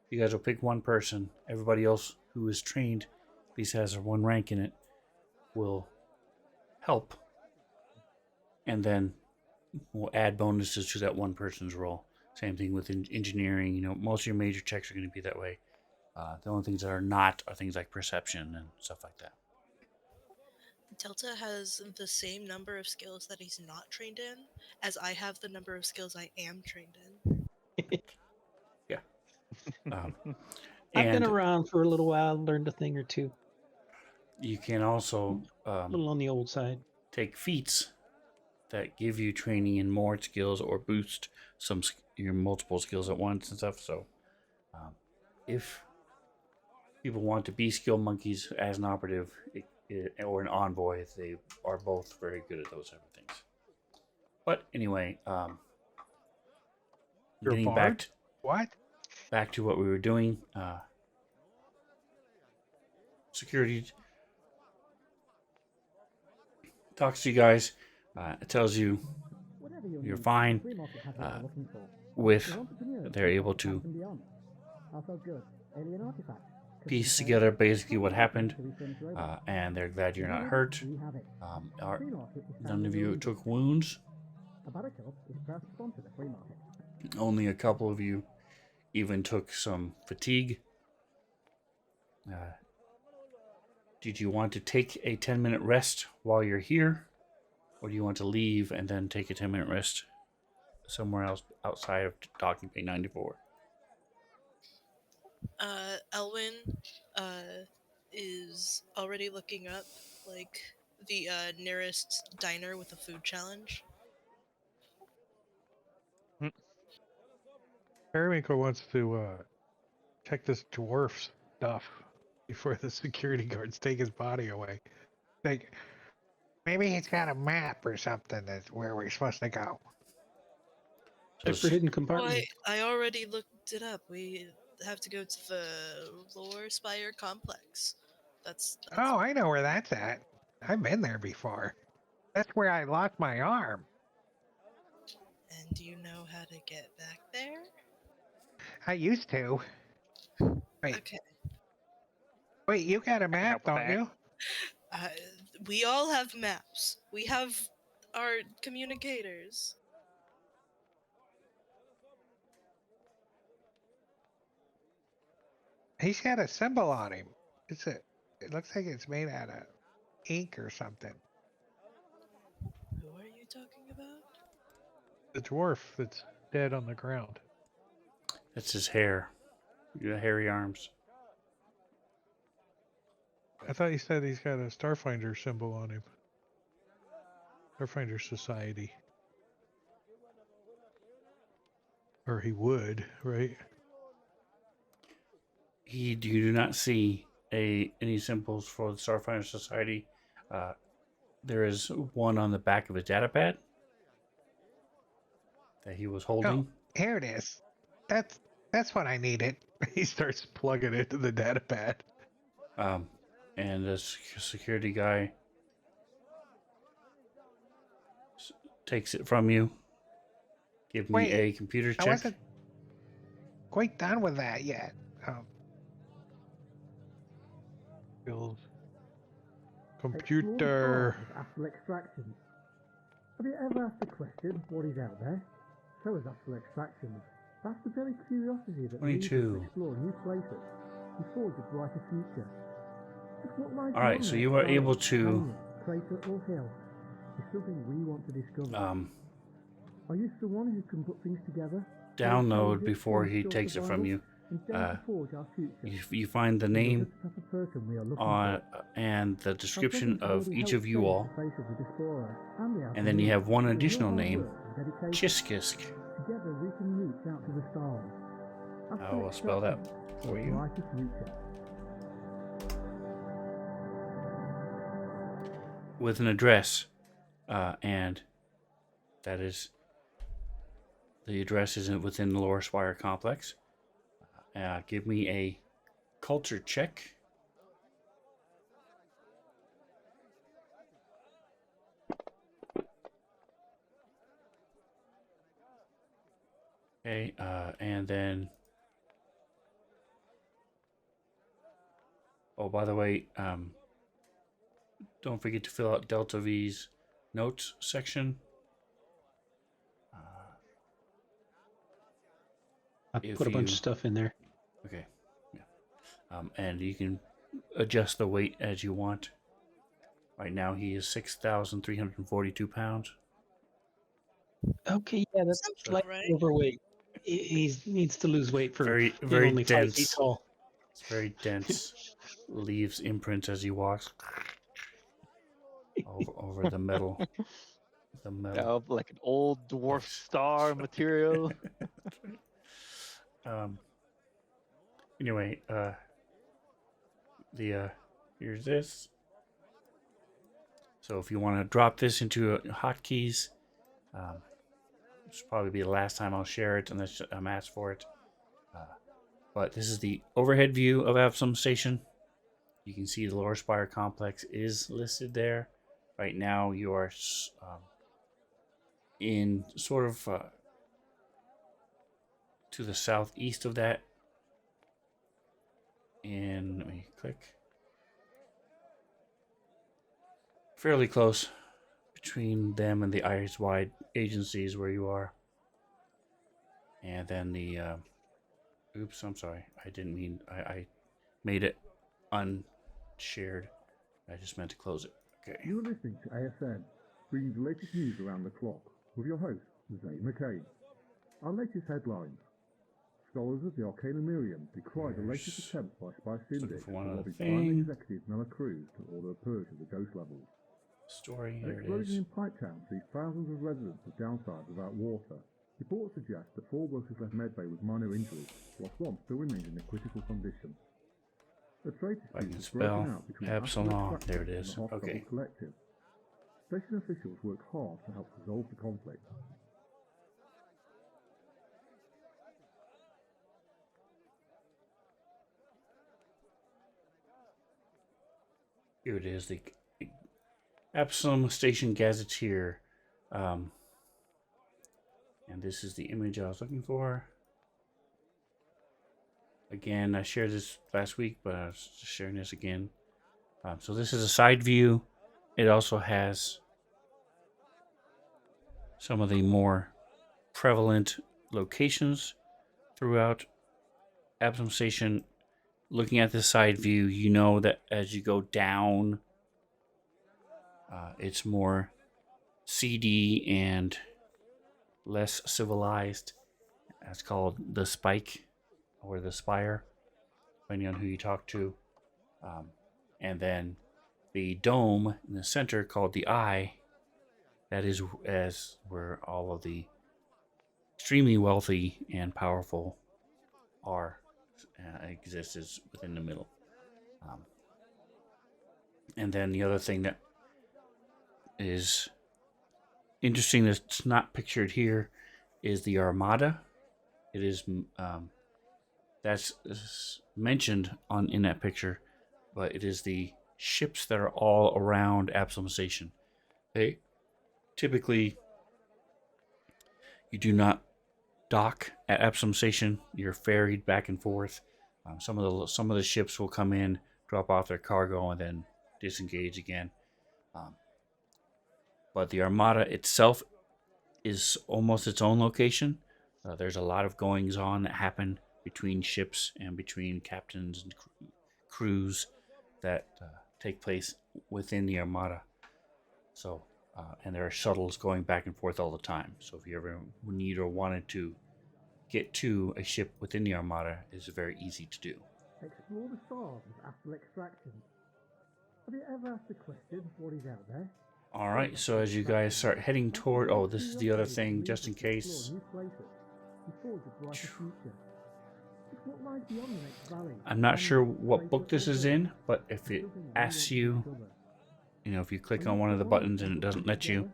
[SPEAKER 2] you guys will pick one person. Everybody else who is trained, at least has one rank in it, will help, and then we'll add bonuses to that one person's roll. Same thing with engineering. Most of your major checks are going to be that way. The only things that are not are things like perception and stuff like that.
[SPEAKER 4] Delta has the same number of skills that he's not trained in as I have the number of skills I am trained in.
[SPEAKER 2] Yeah.
[SPEAKER 3] I've been
[SPEAKER 2] and
[SPEAKER 3] around for a little while, learned a thing or two.
[SPEAKER 2] you can also
[SPEAKER 3] A little on the old side.
[SPEAKER 2] take feats that give you training in more skills or boost your multiple skills at once and stuff. So if people want to be skill monkeys as an operative or an envoy, they are both very good at those type of things. But anyway,
[SPEAKER 1] You're a
[SPEAKER 2] getting
[SPEAKER 1] bard? What?
[SPEAKER 2] back to what we were doing. Security talks to you guys. It tells you you're fine with. They're able to
[SPEAKER 5] Also good. Alien artifact.
[SPEAKER 2] piece together basically what happened, and they're glad you're not hurt. None of you took wounds.
[SPEAKER 5] A barracuda is proud to sponsor the flea market.
[SPEAKER 2] Only a couple of you even took some fatigue. Did you want to take a 10-minute rest while you're here? Or do you want to leave and then take a 10-minute rest somewhere else outside of docking bay 94?
[SPEAKER 4] Elwyn is already looking up like the nearest diner with a food challenge.
[SPEAKER 1] Periwinkle wants to check this dwarf's stuff before the security guards take his body away. Like, maybe he's got a map or something that's where we're supposed to go.
[SPEAKER 3] Check for hidden
[SPEAKER 4] Oh,
[SPEAKER 3] compartments.
[SPEAKER 4] I already looked it up. We have to go to the Lore Spire complex. That's
[SPEAKER 1] Oh, I know where that's at. I've been there before. That's where I lost my arm.
[SPEAKER 4] And do you know how to get back there?
[SPEAKER 1] I used to. Wait,
[SPEAKER 4] Okay.
[SPEAKER 1] wait, you got a
[SPEAKER 6] help
[SPEAKER 1] map,
[SPEAKER 6] with
[SPEAKER 1] don't
[SPEAKER 6] that.
[SPEAKER 1] you?
[SPEAKER 4] Uh, we all have maps. We have our communicators.
[SPEAKER 1] He's got a symbol on him. It looks like it's made out of ink or something.
[SPEAKER 4] Who are you talking about?
[SPEAKER 1] The dwarf that's dead on the ground.
[SPEAKER 2] That's his hair. You got hairy arms.
[SPEAKER 1] I thought you said he's got a Starfinder symbol on him. Starfinder Society. Or he would, right?
[SPEAKER 2] You do not see any symbols for the Starfinder Society. There is one on the back of his datapad that he was holding.
[SPEAKER 1] Oh, here it is. That's what I needed. He starts plugging into the datapad.
[SPEAKER 2] And the security guy takes it from you. Give me
[SPEAKER 1] Wait,
[SPEAKER 2] a computer
[SPEAKER 1] I
[SPEAKER 2] check.
[SPEAKER 1] wasn't quite done with that yet. Skills. Computer.
[SPEAKER 5] Astral extractions. Have you ever asked the question, what is out there? So is astral extractions. That's the very curiosity that leads us
[SPEAKER 2] 22.
[SPEAKER 5] to explore new places and forge a brighter future. Just what lies
[SPEAKER 2] All right,
[SPEAKER 5] beyond
[SPEAKER 2] so
[SPEAKER 5] that
[SPEAKER 2] you are
[SPEAKER 5] valley,
[SPEAKER 2] able to
[SPEAKER 5] canyon, crater or hill is something we want to discover. Are you someone who can put things together?
[SPEAKER 2] download before he takes it from you. You find the name on and the description of each of you all, and then you have one additional name, Chiskisk.
[SPEAKER 5] Together we can reach out to the stars.
[SPEAKER 2] I will spell that for you.
[SPEAKER 5] Brightest future.
[SPEAKER 2] With an address, and that is the address isn't within the Lore Spire complex. Give me a culture check. Okay, and then oh, by the way, don't forget to fill out Delta V's notes section.
[SPEAKER 3] I put a bunch of stuff in there.
[SPEAKER 2] Okay, yeah. And you can adjust the weight as you want. Right now, he is 6,342 pounds.
[SPEAKER 3] Okay, yeah, that's
[SPEAKER 4] Sounds
[SPEAKER 3] slightly
[SPEAKER 4] right.
[SPEAKER 3] overweight. He needs to lose weight for
[SPEAKER 2] Very,
[SPEAKER 3] being
[SPEAKER 2] very
[SPEAKER 3] only 5 feet
[SPEAKER 2] dense.
[SPEAKER 3] tall.
[SPEAKER 2] It's very dense. Leaves imprints as he walks over the metal. The metal.
[SPEAKER 6] Like an old dwarf star material.
[SPEAKER 2] Anyway, here's this. So if you want to drop this into hotkeys, this will probably be the last time I'll share it unless I'm asked for it. But this is the overhead view of Absalom Station. You can see the Lore Spire complex is listed there. Right now you are in sort of to the southeast of that. in, let me click, fairly close between them and the Eyes Wide agencies where you are. And then the, oops, I'm sorry. I didn't mean, I made it unshared. I just meant to close it. Okay.
[SPEAKER 7] You are listening to ASN, bringing the latest news around the clock, with your host, Zane McCain. Our latest headlines. Scholars of the Arcana Miriam decry the latest attempt by Spy Cindy to lobby Prime Executive Nella Cruz to order a purge of the ghost levels.
[SPEAKER 2] Story,
[SPEAKER 7] An
[SPEAKER 2] here it
[SPEAKER 7] explosion
[SPEAKER 2] is.
[SPEAKER 7] in Pipetown sees thousands of residents have downsized without water. Reports suggest that 4 workers left medbay with minor injuries, whilst one still remains in a critical condition. A trade
[SPEAKER 2] I can
[SPEAKER 7] dispute has broken
[SPEAKER 2] spell
[SPEAKER 7] out between
[SPEAKER 2] Absalom. There it
[SPEAKER 7] and
[SPEAKER 2] is.
[SPEAKER 7] the Hospital
[SPEAKER 2] Okay.
[SPEAKER 7] Collective. Station officials work hard to help resolve the conflict.
[SPEAKER 2] Here it is. The Absalom Station Gazetteer. And this is the image I was looking for. Again, I shared this last week, but I was just sharing this again. So this is a side view. It also has some of the more prevalent locations throughout Absalom Station. Looking at this side view, you know that as you go down, it's more seedy and less civilized. That's called the Spike or the Spire, depending on who you talk to. And then the dome in the center, called the Eye, that is as where all of the extremely wealthy and powerful are exists is within the middle. And then the other thing that is interesting that's not pictured here is the Armada. It is that's mentioned in that picture, but it is the ships that are all around Absalom Station. They typically, you do not dock at Absalom Station. You're ferried back and forth. Some of the ships will come in, drop off their cargo, and then disengage again. But the Armada itself is almost its own location. There's a lot of goings on that happen between ships and between captains and crews that take place within the Armada. So, and there are shuttles going back and forth all the time. So if you ever need or wanted to get to a ship within the Armada, it's very easy to do.
[SPEAKER 5] Explore the stars with astral extraction. Have you ever asked the question, what is out there?
[SPEAKER 2] All right, so as you guys start heading toward, oh, this is the other thing, just in case. I'm not sure what book this is in, but if it asks you, if you click on one of the buttons and it doesn't let you,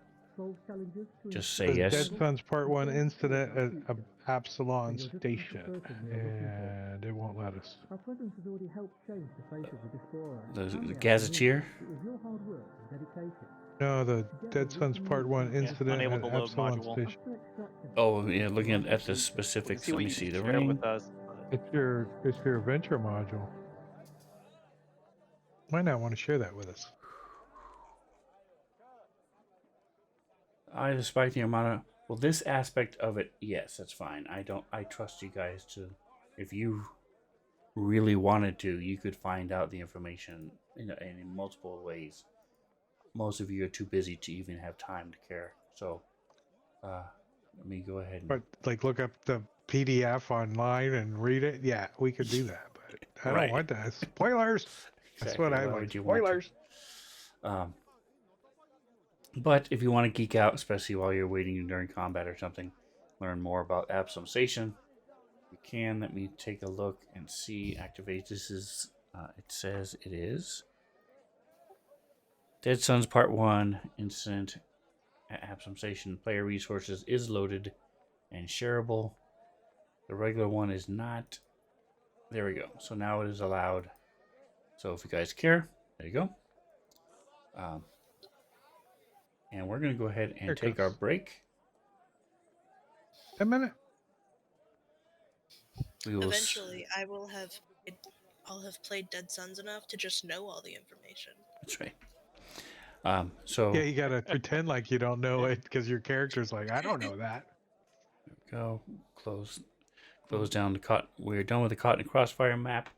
[SPEAKER 2] just say yes.
[SPEAKER 1] Dead Sons Part 1 Incident at Absalom Station. And it won't let us.
[SPEAKER 5] Our presence has already helped change the face of the Explorer.
[SPEAKER 2] The Gazetteer?
[SPEAKER 5] It was your hard work and dedication.
[SPEAKER 1] No, the Dead Sons Part 1 Incident
[SPEAKER 6] unable
[SPEAKER 1] at
[SPEAKER 6] to load
[SPEAKER 1] Absalom
[SPEAKER 6] module.
[SPEAKER 1] Station.
[SPEAKER 2] Oh, yeah, looking at the specifics,
[SPEAKER 6] See
[SPEAKER 2] let
[SPEAKER 6] what
[SPEAKER 2] me
[SPEAKER 6] you
[SPEAKER 2] see.
[SPEAKER 6] can
[SPEAKER 2] The
[SPEAKER 6] share
[SPEAKER 2] ring.
[SPEAKER 6] with us.
[SPEAKER 1] It's your adventure module. Might not want to share that with us.
[SPEAKER 2] I despite the amount of, well, this aspect of it, yes, that's fine. I trust you guys to, if you really wanted to, you could find out the information in multiple ways. Most of you are too busy to even have time to care. So, let me go ahead and.
[SPEAKER 1] But like, look up the PDF online and read it. Yeah, we could do that, but I
[SPEAKER 2] Right.
[SPEAKER 1] don't want that. Spoilers. That's
[SPEAKER 2] Exactly.
[SPEAKER 1] what I
[SPEAKER 2] Why
[SPEAKER 1] want.
[SPEAKER 2] would you want to?
[SPEAKER 1] Spoilers.
[SPEAKER 2] But if you want to geek out, especially while you're waiting during combat or something, learn more about Absalom Station, you can. Let me take a look and see. Activate. This is. It says it is. Dead Sons Part 1 Incident at Absalom Station. Player resources is loaded and shareable. The regular one is not. There we go. So now it is allowed. So if you guys care, there you go. And we're going to go ahead and take our break.
[SPEAKER 1] A minute.
[SPEAKER 2] We will
[SPEAKER 4] Eventually, I will have I'll have played Dead Sons enough to just know all the information.
[SPEAKER 2] That's right. So
[SPEAKER 1] Yeah, you gotta pretend like you don't know it because your character's like, I don't know that.
[SPEAKER 2] go close down the cot. We're done with the Cotton and Crossfire map.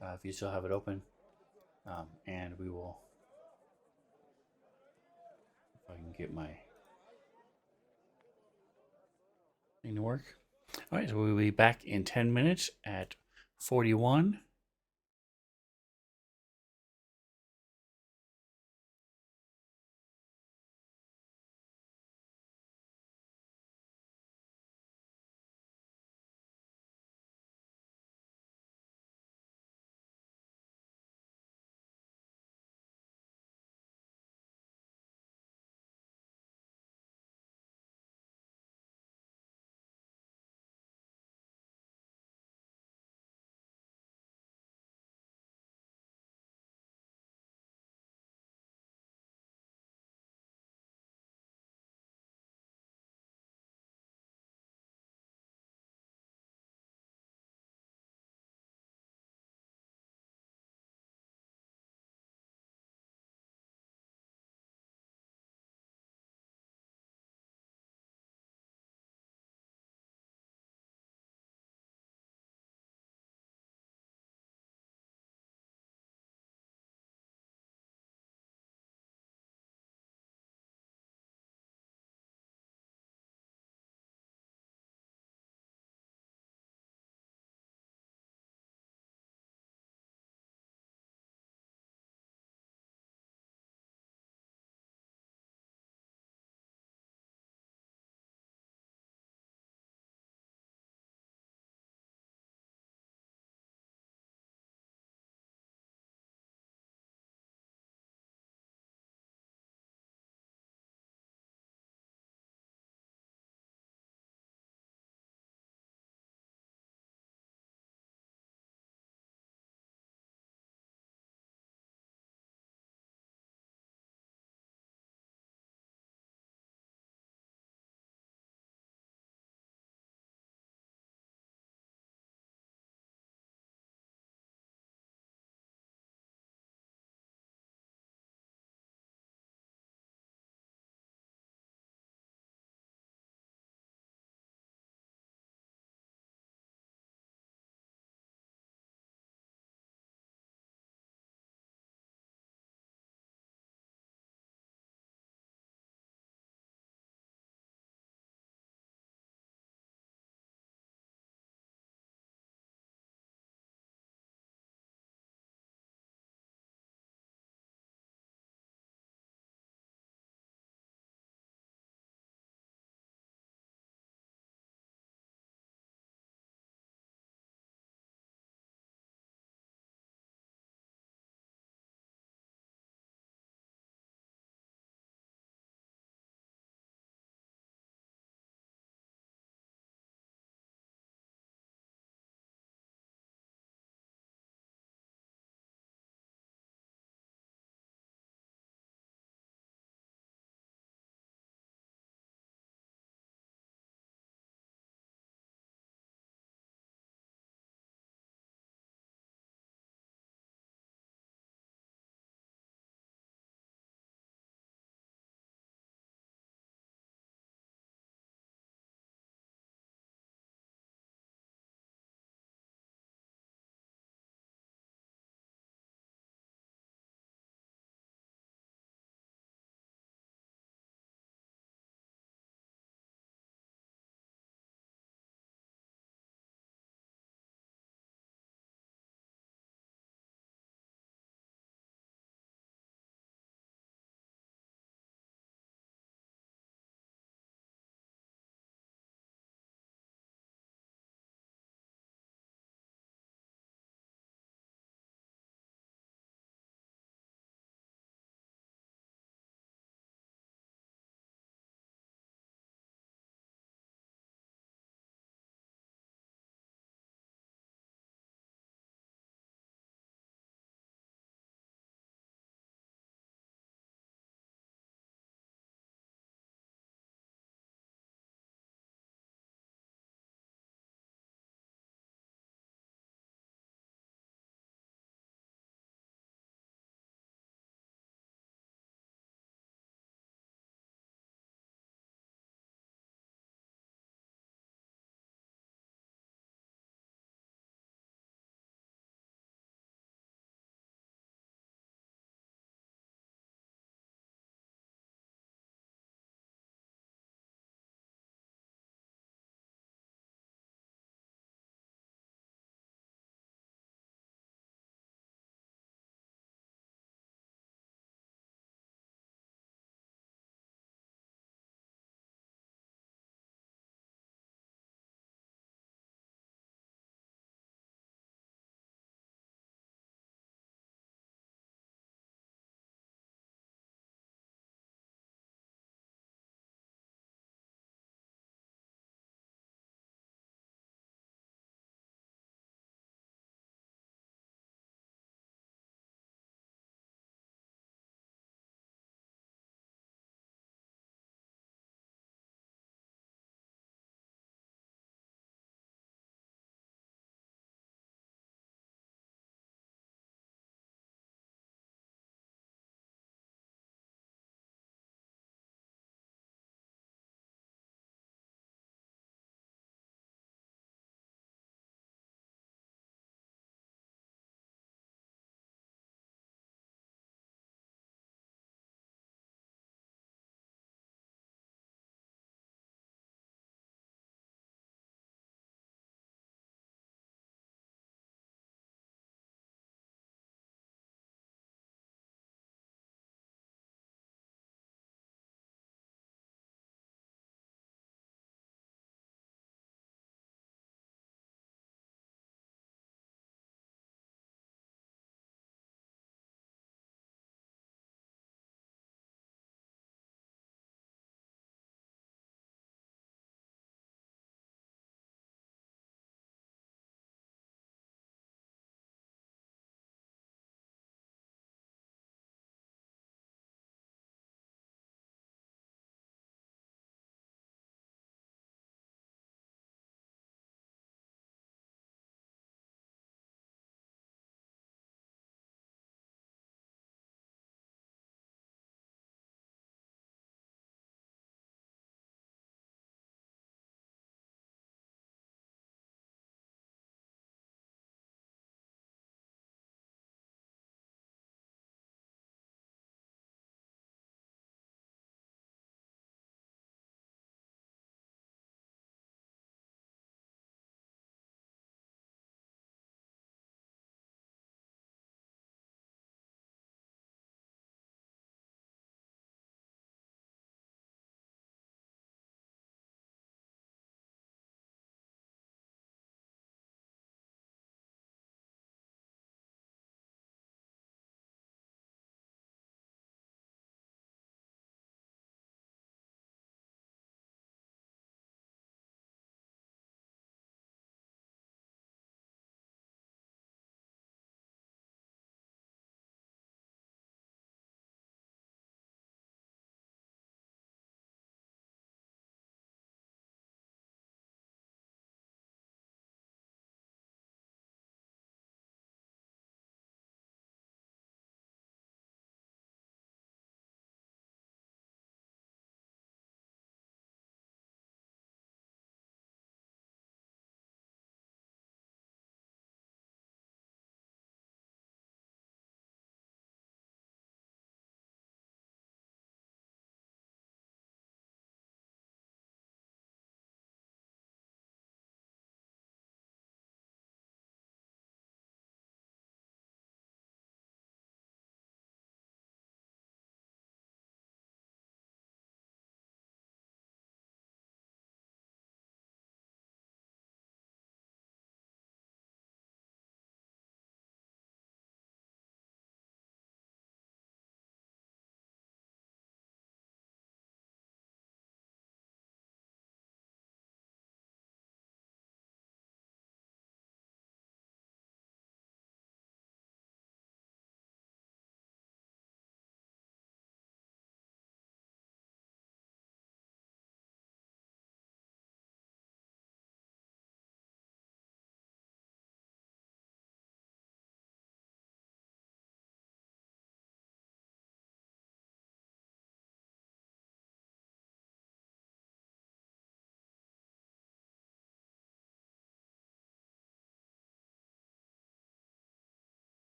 [SPEAKER 2] If you still have it open, and we will. If I can get my thing to work. All right, so we'll be back in 10 minutes at 41.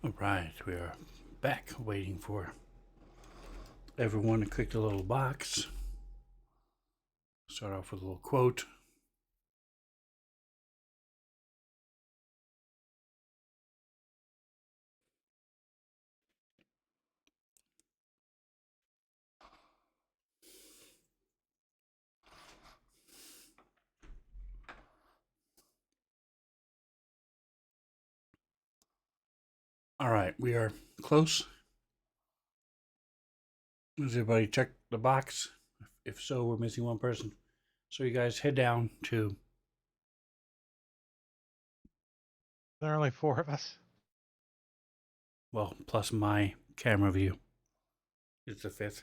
[SPEAKER 2] All right, we are back waiting for everyone to click the little box. Start off with a little quote. All right, we are close. Does everybody check the box? If so, we're missing one person. So you guys head down to...
[SPEAKER 1] There are only 4 of us.
[SPEAKER 2] Well, plus my camera view. It's the 5th.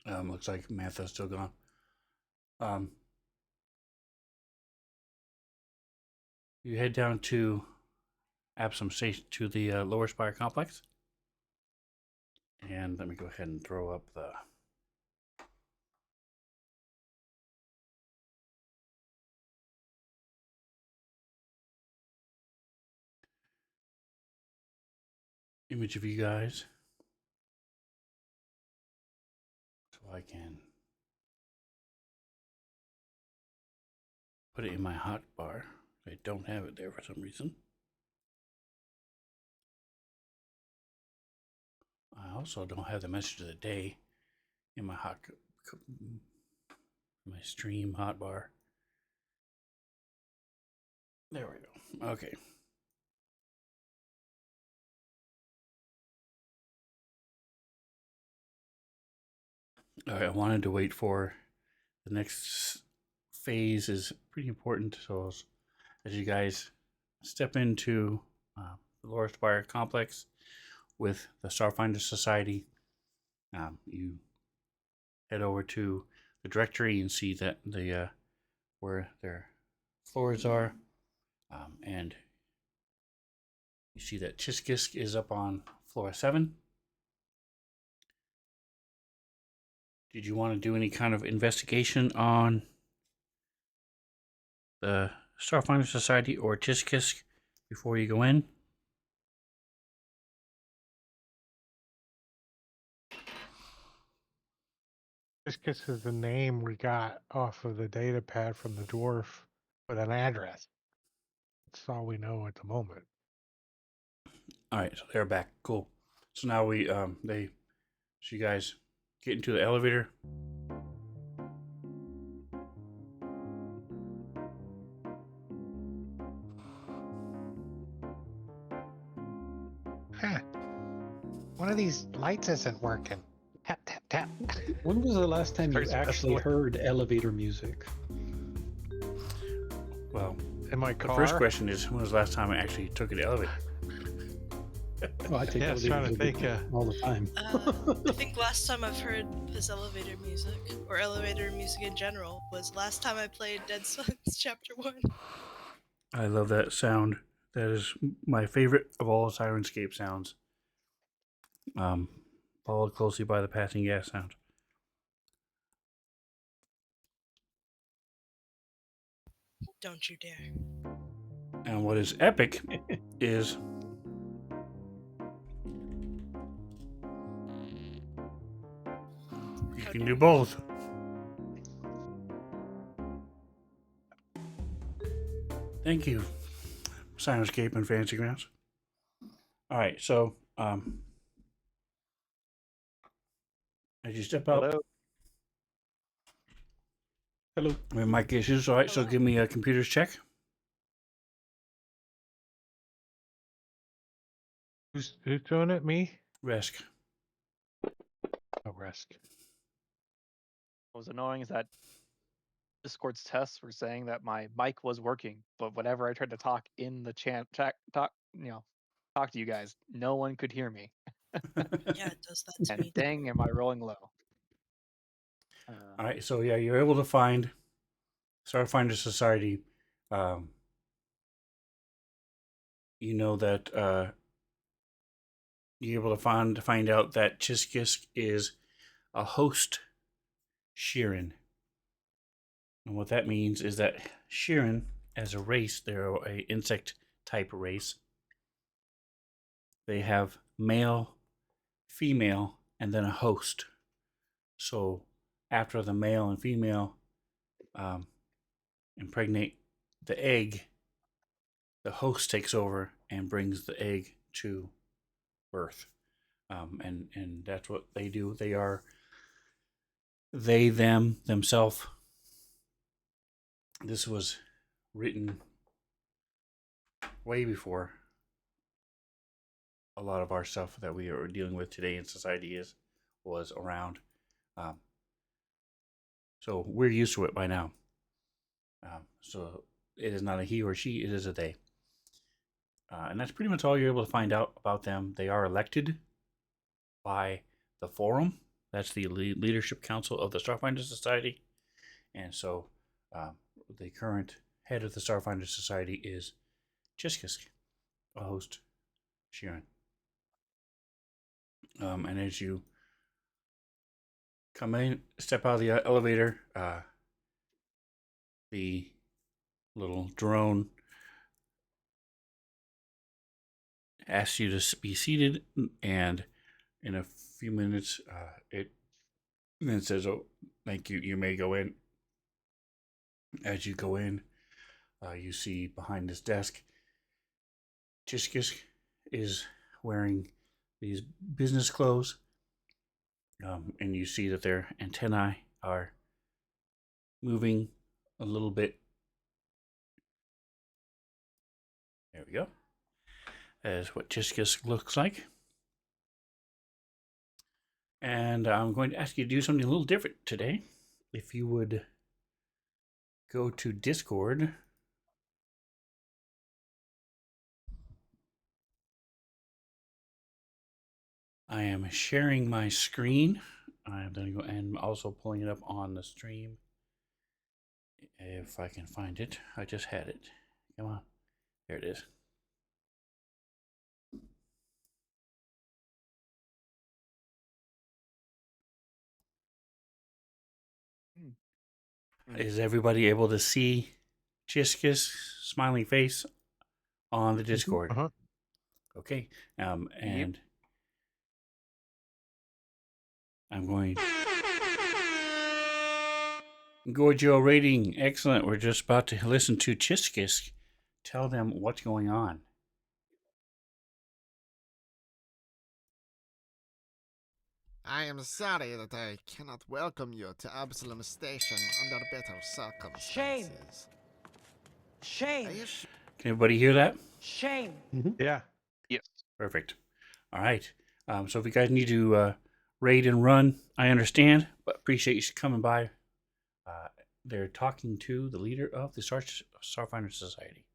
[SPEAKER 2] Looks like Mantha's still gone. You head down to Absalom Station, to the Lower Spire Complex. And let me go ahead and throw up the... image of you guys. So I can put it in my hotbar. I don't have it there for some reason. I also don't have the message of the day in my my stream hotbar. There we go. Okay. All right, I wanted to wait for the next phase is pretty important. So as you guys step into the Lower Spire Complex with the Starfinder Society, you head over to the directory and see that the where their floors are, and you see that Chiskisk is up on floor 7. Did you want to do any kind of investigation on the Starfinder Society or Chiskisk before you go in?
[SPEAKER 1] Chiskisk is the name we got off of the data pad from the dwarf with an address. That's all we know at the moment.
[SPEAKER 2] All right, so they're back. Cool. So now so you guys get into the elevator.
[SPEAKER 1] Huh. One of these lights isn't working. Tap, tap, tap.
[SPEAKER 3] When was the last time you
[SPEAKER 1] Starts
[SPEAKER 3] actually
[SPEAKER 1] whistling.
[SPEAKER 3] heard elevator music?
[SPEAKER 2] Well,
[SPEAKER 1] In my
[SPEAKER 2] the
[SPEAKER 1] car.
[SPEAKER 2] first question is, when was the last time I actually took an elevator?
[SPEAKER 3] Oh, I take
[SPEAKER 1] Yeah, I was trying to
[SPEAKER 3] elevators
[SPEAKER 1] think.
[SPEAKER 3] all the time.
[SPEAKER 4] I think last time I've heard this elevator music, or elevator music in general, was last time I played Dead Sons Chapter 1.
[SPEAKER 2] I love that sound. That is my favorite of all the Sirenscape sounds. Followed closely by the passing gas sound.
[SPEAKER 4] Don't you dare.
[SPEAKER 2] And what is epic is you can do both. Thank you, Sirenscape and Fantasy Grounds. All right, so as you step out,
[SPEAKER 6] Hello.
[SPEAKER 3] Hello.
[SPEAKER 2] we have mic issues. All right, so give me a computer's check.
[SPEAKER 1] Who's doing it? Me?
[SPEAKER 2] Resk.
[SPEAKER 1] Oh, Resk.
[SPEAKER 6] What was annoying is that Discord's tests were saying that my mic was working, but whenever I tried to talk in the talk to you guys, no one could hear me.
[SPEAKER 4] Yeah, it does that to
[SPEAKER 6] And
[SPEAKER 4] me.
[SPEAKER 6] dang, am I rolling low?
[SPEAKER 2] All right, so yeah, you're able to find Starfinder Society. You know that you're able to find out that Chiskisk is a host Sheeran. And what that means is that Sheeran as a race, they're a insect type race. They have male, female, and then a host. So after the male and female impregnate the egg, the host takes over and brings the egg to birth. And that's what they do. They are themselves. This was written way before a lot of our stuff that we are dealing with today in society was around. So we're used to it by now. So it is not a he or she, it is a they. And that's pretty much all you're able to find out about them. They are elected by the Forum. That's the Leadership Council of the Starfinder Society. And so the current head of the Starfinder Society is Chiskisk, a host, Sheeran. And as you come in, step out of the elevator, the little drone asks you to be seated, and in a few minutes, it then says, "Oh, thank you. You may go in." As you go in, you see behind this desk, Chiskisk is wearing these business clothes, and you see that their antennae are moving a little bit. There we go. That is what Chiskisk looks like. And I'm going to ask you to do something a little different today. If you would go to Discord. I am sharing my screen. I'm going to go and also pulling it up on the stream. If I can find it. I just had it. Come on. There it is. Is everybody able to see Chiskisk's smiling face on the Discord?
[SPEAKER 1] Uh-huh.
[SPEAKER 2] Okay. And I'm going. Gorgio rating. Excellent. We're just about to listen to Chiskisk tell them what's going on.
[SPEAKER 8] I am sorry that I cannot welcome you to Absalom Station under better circumstances.
[SPEAKER 9] Shame.
[SPEAKER 2] Can everybody hear that?
[SPEAKER 9] Shame.
[SPEAKER 1] Yeah.
[SPEAKER 6] Yes.
[SPEAKER 2] Perfect. All right. So if you guys need to raid and run, I understand, but appreciate you coming by. They're talking to the leader of the Starfinder Society.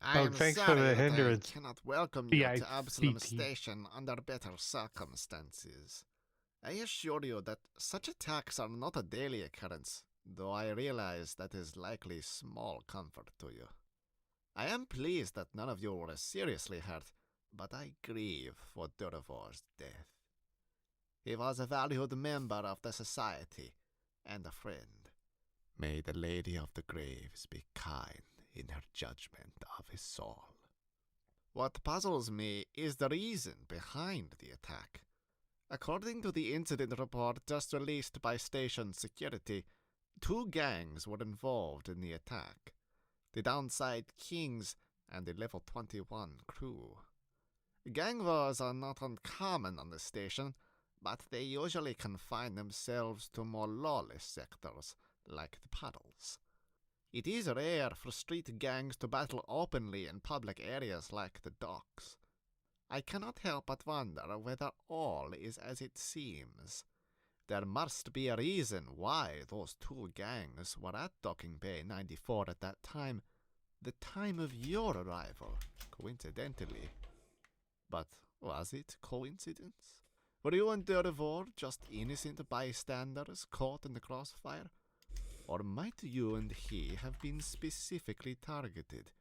[SPEAKER 8] I am
[SPEAKER 1] thanks for
[SPEAKER 8] sorry
[SPEAKER 1] the
[SPEAKER 8] that
[SPEAKER 1] hindrance.
[SPEAKER 8] I cannot welcome you to Absalom
[SPEAKER 1] BICT.
[SPEAKER 8] Station under better circumstances. I assure you that such attacks are not a daily occurrence, though I realize that is likely small comfort to you. I am pleased that none of you were seriously hurt, but I grieve for Duravor's death. He was a valued member of the society and a friend. May the Lady of the Graves be kind in her judgment of his soul. What puzzles me is the reason behind the attack. According to the incident report just released by station security, 2 gangs were involved in the attack. The Downside Kings and the Level 21 crew. Gang wars are not uncommon on the station, but they usually confine themselves to more lawless sectors, like the puddles. It is rare for street gangs to battle openly in public areas like the docks. I cannot help but wonder whether all is as it seems. There must be a reason why those 2 gangs were at Docking Bay 94 at that time, the time of your arrival, coincidentally. But was it coincidence? Were you and Durivor just innocent bystanders caught in the crossfire? Or might you and he have been specifically targeted?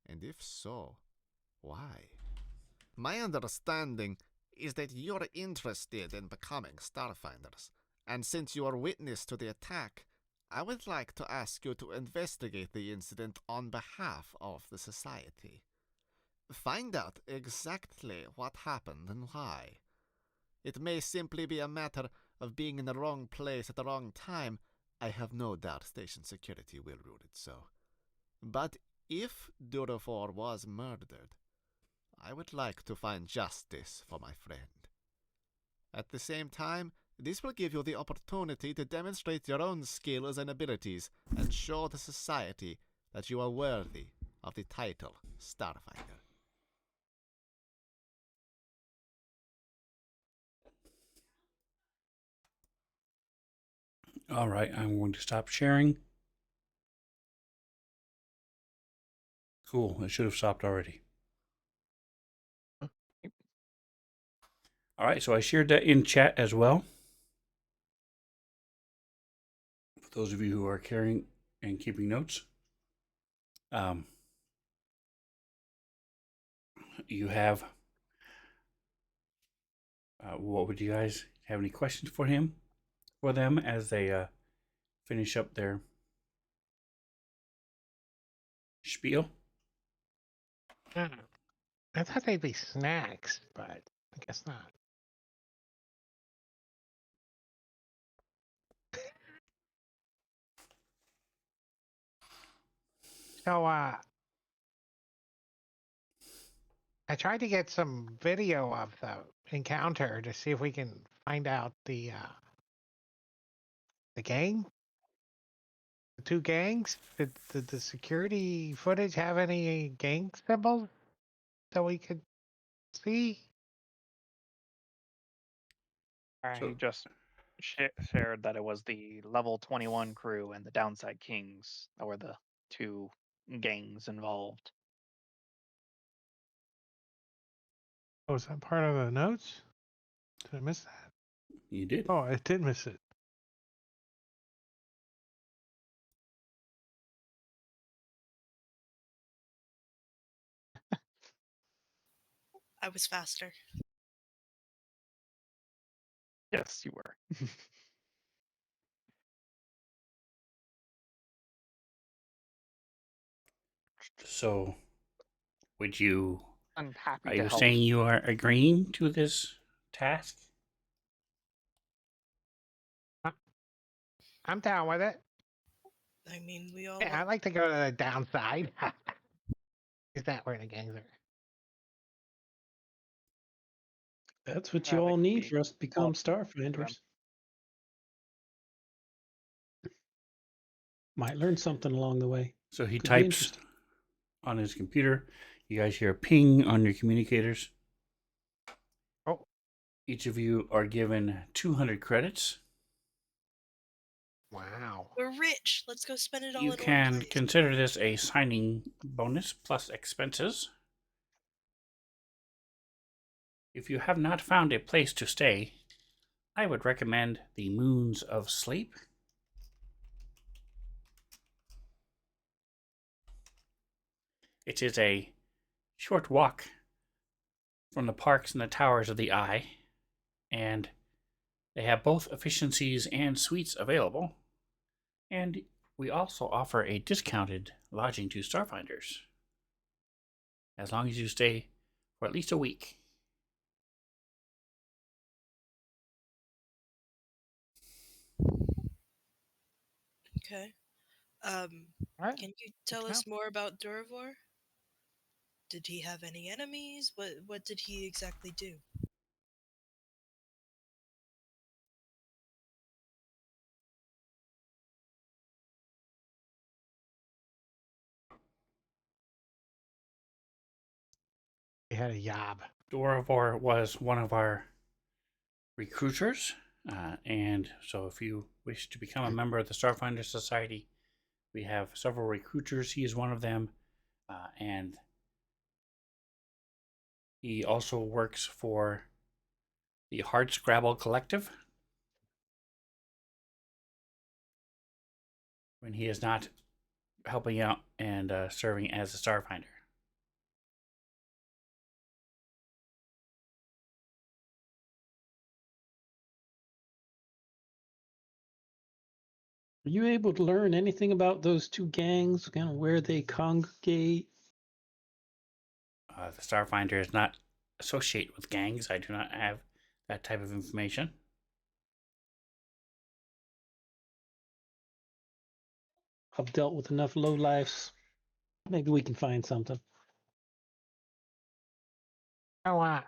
[SPEAKER 8] And if so, why? My understanding is that you're interested in becoming Starfinders, and since you are witness to the attack, I would like to ask you to investigate the incident on behalf of the society. Find out exactly what happened and why. It may simply be a matter of being in the wrong place at the wrong time. I have no doubt station security will rule it so. But if Durafore was murdered, I would like to find justice for my friend. At the same time, this will give you the opportunity to demonstrate your own skills and abilities and show the society that you are worthy of the title Starfighter.
[SPEAKER 2] All right, I'm going to stop sharing. Cool, it should have stopped already. All right, so I shared that in chat as well. For those of you who are carrying and keeping notes, you have. What would you guys have any questions for them as they finish up their spiel?
[SPEAKER 1] I thought they'd be snacks, but I guess not. So, I tried to get some video of the encounter to see if we can find out the gang, the two gangs. Did the security footage have any gang symbols that we could see?
[SPEAKER 6] He just shared that it was the level 21 crew and the Downside Kings that were the two gangs involved.
[SPEAKER 1] Oh, is that part of the notes? Did I miss that?
[SPEAKER 2] You did.
[SPEAKER 1] Oh, I did miss it.
[SPEAKER 4] I was faster.
[SPEAKER 6] Yes, you were.
[SPEAKER 2] So, would you?
[SPEAKER 6] I'm happy
[SPEAKER 2] Are
[SPEAKER 6] to
[SPEAKER 2] you
[SPEAKER 6] help.
[SPEAKER 2] saying you are agreeing to this task?
[SPEAKER 1] I'm down with it.
[SPEAKER 4] I mean, we all
[SPEAKER 1] Yeah, I'd
[SPEAKER 4] want...
[SPEAKER 1] like to go to the downside. Is that where the gangs are?
[SPEAKER 3] That's what
[SPEAKER 6] I
[SPEAKER 3] you all
[SPEAKER 6] like to
[SPEAKER 3] need
[SPEAKER 6] be
[SPEAKER 3] for us to become Starfinders. Might learn something along the way.
[SPEAKER 2] So he
[SPEAKER 3] Could be
[SPEAKER 2] types
[SPEAKER 3] interesting.
[SPEAKER 2] on his computer. You guys hear a ping on your communicators.
[SPEAKER 1] Oh,
[SPEAKER 2] Each of you are given 200 credits.
[SPEAKER 1] wow.
[SPEAKER 4] We're rich. Let's go spend it all
[SPEAKER 2] You
[SPEAKER 4] in one
[SPEAKER 2] can
[SPEAKER 4] place.
[SPEAKER 2] consider this a signing bonus plus expenses. If you have not found a place to stay, I would recommend the Moons of Sleep. It is a short walk from the parks and the towers of the eye, and they have both efficiencies and suites available. And we also offer a discounted lodging to Starfinders, as long as you stay for at least a week.
[SPEAKER 4] Okay.
[SPEAKER 1] Right.
[SPEAKER 4] Can you tell us more about Duravor? Did he have any enemies? What did he exactly do?
[SPEAKER 1] He had a yob.
[SPEAKER 2] Doravor was one of our recruiters, and so if you wish to become a member of the Starfinder Society, we have several recruiters. He is one of them, and he also works for the Hardscrabble Collective when he is not helping out and serving as a Starfinder.
[SPEAKER 3] Are you able to learn anything about those two gangs, kind of where they congregate?
[SPEAKER 2] The Starfinder is not associated with gangs. I do not have that type of information.
[SPEAKER 3] I've dealt with enough lowlifes. Maybe we can find something.
[SPEAKER 1] So,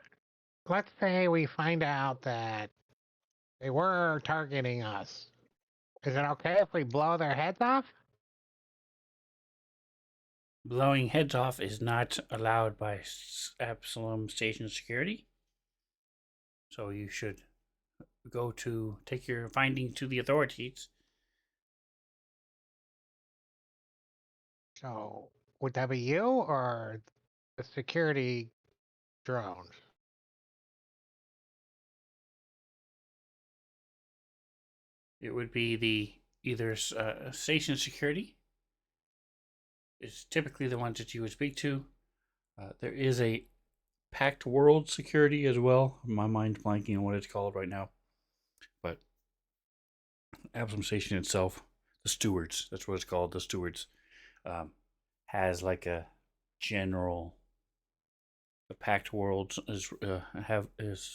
[SPEAKER 1] let's say we find out that they were targeting us. Is it okay if we blow their heads off?
[SPEAKER 2] Blowing heads off is not allowed by Absalom Station Security. So you should take your finding to the authorities.
[SPEAKER 1] So, would that be you or the security drones?
[SPEAKER 2] It would be the either station security is typically the ones that you would speak to. There is a Packed World security as well. My mind's blanking on what it's called right now. But Absalom Station itself, the stewards, that's what it's called, the stewards, has like a general. The Packed World is the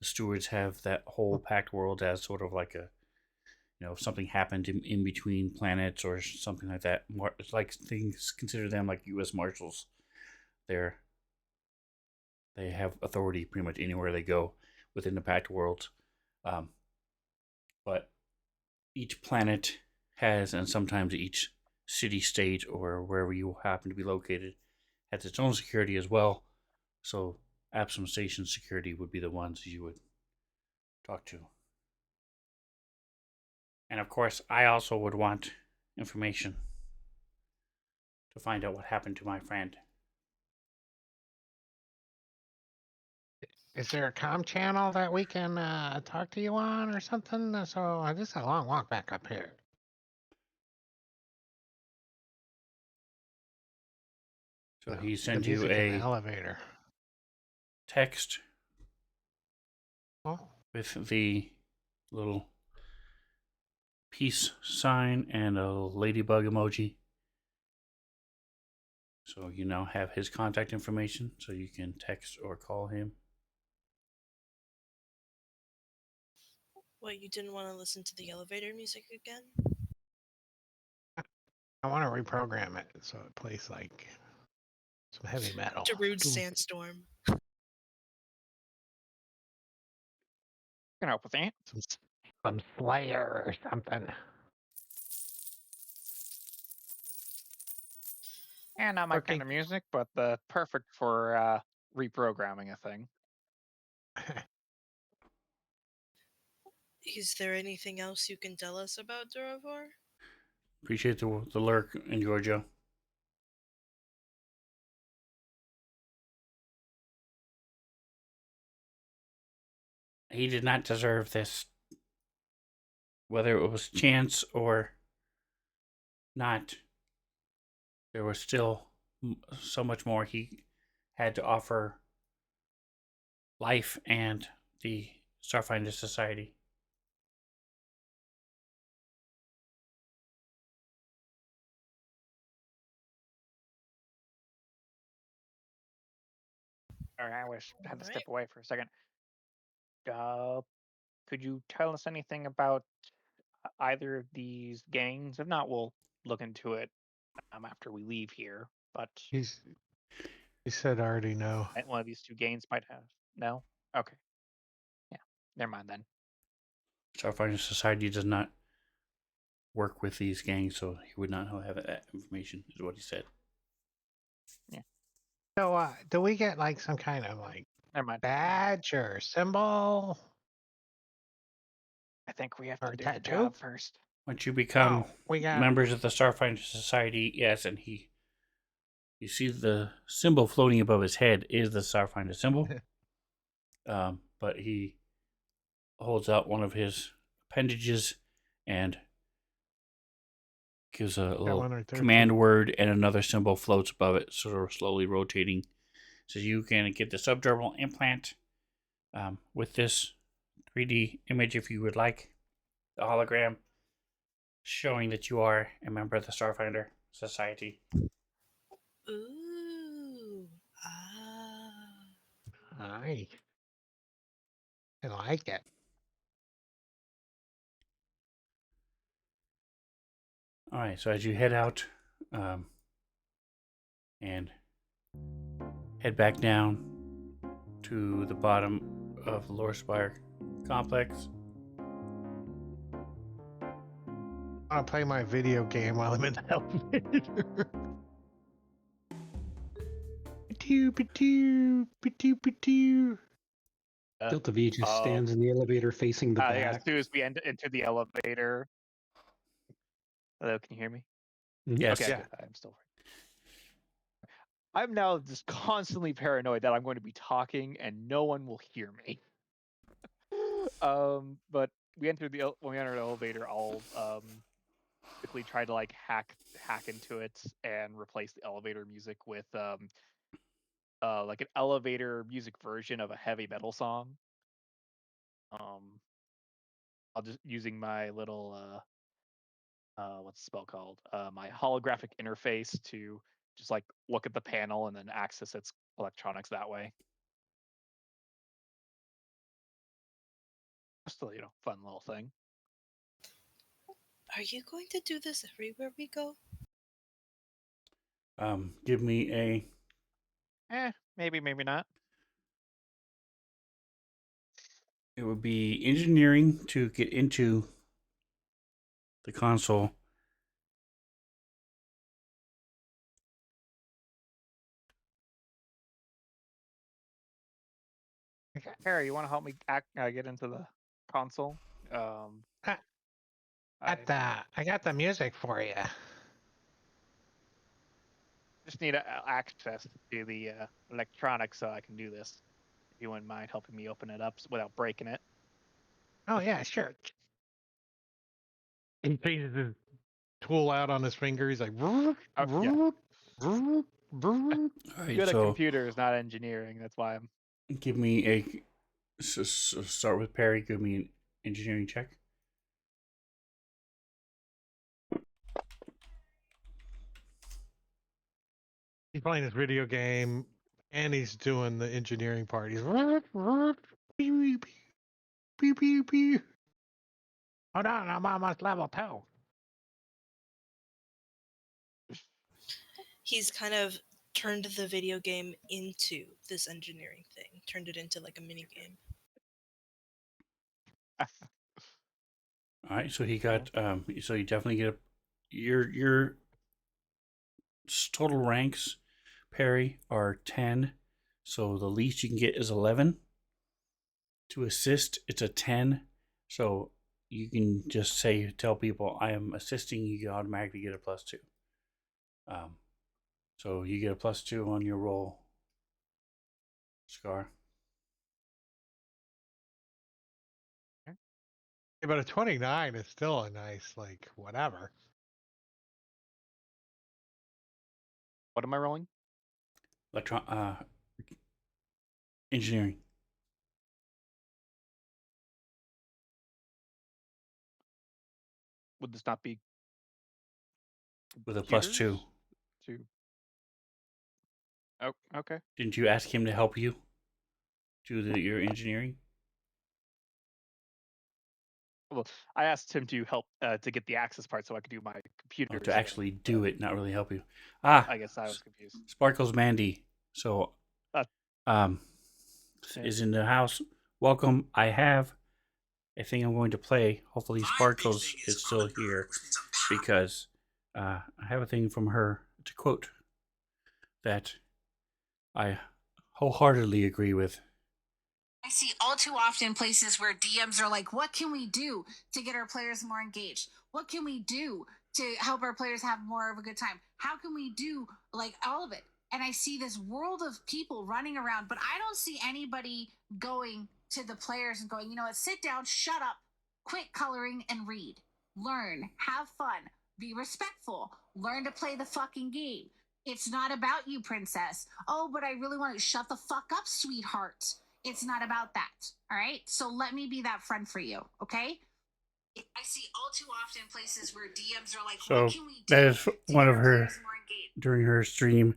[SPEAKER 2] stewards have that whole Packed World as sort of like a, if something happened in between planets or something like that. It's like things, consider them like U.S. Marshals. They have authority pretty much anywhere they go within the Packed World. But each planet has, and sometimes each city, state, or wherever you happen to be located, has its own security as well. So Absalom Station security would be the ones you would talk to. And of course, I also would want information to find out what happened to my friend.
[SPEAKER 1] Is there a comm channel that we can talk to you on or something? So this is a long walk back up here.
[SPEAKER 2] So he
[SPEAKER 1] The
[SPEAKER 2] sends you
[SPEAKER 1] music in the
[SPEAKER 2] a
[SPEAKER 1] elevator.
[SPEAKER 2] text
[SPEAKER 1] Oh,
[SPEAKER 2] with the little peace sign and a ladybug emoji. So you now have his contact information, so you can text or call him.
[SPEAKER 4] What, you didn't want to listen to the elevator music again?
[SPEAKER 1] I want to reprogram it so it plays like some heavy metal.
[SPEAKER 4] Darude Sandstorm.
[SPEAKER 6] Can help with that.
[SPEAKER 1] Some Slayer or something.
[SPEAKER 6] And not my kind of music, but perfect for reprogramming a thing.
[SPEAKER 4] Is there anything else you can tell us about Duravor?
[SPEAKER 2] Appreciate the lurk in Georgia. He did not deserve this. Whether it was chance or not, there was still so much more he had to offer life and the Starfinder Society.
[SPEAKER 6] All right, I had to
[SPEAKER 4] Alright.
[SPEAKER 6] step away for a second. Could you tell us anything about either of these gangs? If not, we'll look into it after we leave here. But
[SPEAKER 1] He said already no.
[SPEAKER 6] one of these two gangs might have. No? Okay. Yeah. Never mind then.
[SPEAKER 2] Starfinder Society does not work with these gangs, so he would not have that information, is what he said.
[SPEAKER 6] Yeah.
[SPEAKER 1] So, do we get like some kind of like
[SPEAKER 6] Never mind.
[SPEAKER 1] badge or symbol?
[SPEAKER 6] I think we have
[SPEAKER 1] Or
[SPEAKER 6] to do
[SPEAKER 1] tattoo?
[SPEAKER 6] the job first.
[SPEAKER 2] Once you become
[SPEAKER 1] we got
[SPEAKER 2] members of the Starfinder Society, yes, and you see the symbol floating above his head is the Starfinder symbol. But he holds out one of his appendages and gives a little command word, and another symbol floats above it, sort of slowly rotating. So you can get the subdermal implant with this 3D image if you would like the hologram. showing that you are a member of the Starfinder Society.
[SPEAKER 4] Ooh. Ah.
[SPEAKER 1] Hi. I like it.
[SPEAKER 2] All right, so as you head out and head back down to the bottom of the Lore Spire complex,
[SPEAKER 1] I want to play my video game while I'm in the elevator. Ba-doo.
[SPEAKER 3] Delta V just stands in the elevator facing the
[SPEAKER 6] Yeah,
[SPEAKER 3] back.
[SPEAKER 6] as soon as we enter the elevator. Hello, can you hear me?
[SPEAKER 2] yes,
[SPEAKER 6] Okay,
[SPEAKER 1] Yeah.
[SPEAKER 6] good. I'm still. I'm now just constantly paranoid that I'm going to be talking and no one will hear me. But we enter when we enter the elevator, I'll quickly try to like hack into it and replace the elevator music with like an elevator music version of a heavy metal song. I'll just using my little what's the spell called? My holographic interface to just like look at the panel and then access its electronics that way. Just a fun little thing.
[SPEAKER 4] Are you going to do this everywhere we go?
[SPEAKER 2] give me a
[SPEAKER 6] Maybe, maybe not.
[SPEAKER 2] it would be engineering to get into the console.
[SPEAKER 6] Harry, you want to help me get into the console?
[SPEAKER 1] I got the music for you.
[SPEAKER 6] Just need access to the electronics so I can do this. If you wouldn't mind helping me open it up without breaking it.
[SPEAKER 1] Oh yeah, sure. He faces his tool out on his finger. He's like,
[SPEAKER 6] Yeah.
[SPEAKER 2] All right,
[SPEAKER 6] Good at
[SPEAKER 2] so
[SPEAKER 6] computers, not engineering. That's why I'm.
[SPEAKER 2] give me a start with Perry. Give me an engineering check.
[SPEAKER 1] he's playing his video game and he's doing the engineering part. He's pew pew pew. Hold on, I'm almost level 2.
[SPEAKER 4] He's kind of turned the video game into this engineering thing. Turned it into like a mini game.
[SPEAKER 2] All right, so he got so you definitely get your total ranks, Perry, are 10. So the least you can get is 11. To assist, it's a 10. So you can just tell people I am assisting, you automatically get a +2. So you get a +2 on your roll, Scar.
[SPEAKER 1] Yeah, but a 29 is still a nice, like, whatever.
[SPEAKER 6] What am I rolling?
[SPEAKER 2] Engineering.
[SPEAKER 6] Would this not be
[SPEAKER 2] With a
[SPEAKER 6] computers?
[SPEAKER 2] +2.
[SPEAKER 6] Oh, okay.
[SPEAKER 2] Didn't you ask him to help you do your engineering?
[SPEAKER 6] Well, I asked him to help to get the access part so I could do my computer.
[SPEAKER 2] To actually do it, not really help you.
[SPEAKER 6] I guess I was confused.
[SPEAKER 2] Sparkles Mandy. So, is in the house. Welcome. I have a thing I'm going to play. Hopefully, Sparkles is still here because I have a thing from her to quote that I wholeheartedly agree with.
[SPEAKER 10] I see all too often places where DMs are like, what can we do to get our players more engaged? What can we do to help our players have more of a good time? How can we do like all of it? And I see this world of people running around, but I don't see anybody going to the players and going, you know what, sit down, shut up, quit coloring and read. Learn, have fun, be respectful, learn to play the fucking game. It's not about you, princess. Oh, but I really want to shut the fuck up, sweetheart. It's not about that. All right. So let me be that friend for you. Okay. I see all too often places where DMs are like,
[SPEAKER 2] So
[SPEAKER 10] what can we do
[SPEAKER 2] that is
[SPEAKER 10] to
[SPEAKER 2] one
[SPEAKER 10] get
[SPEAKER 2] of
[SPEAKER 10] our
[SPEAKER 2] her
[SPEAKER 10] players more engaged?
[SPEAKER 2] during her stream,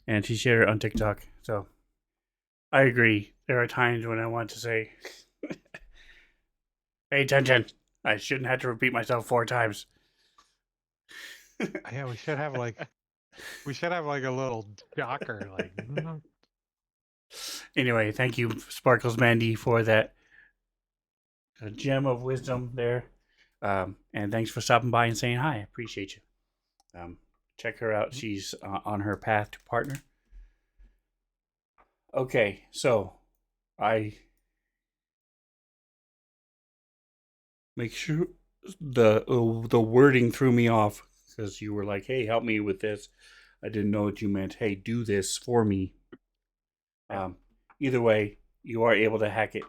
[SPEAKER 2] and she shared it on TikTok. So I agree. There are times when I want to say, "Pay attention." I shouldn't have to repeat myself 4 times.
[SPEAKER 1] Yeah, we should have like a little jocker like.
[SPEAKER 2] Anyway, thank you, Sparkles Mandy, for that gem of wisdom there. And thanks for stopping by and saying hi. I appreciate you. Check her out. She's on her path to partner. Okay, so I make sure the wording threw me off because you were like, "Hey, help me with this." I didn't know what you meant. Hey, do this for me. Either way, you are able to hack it.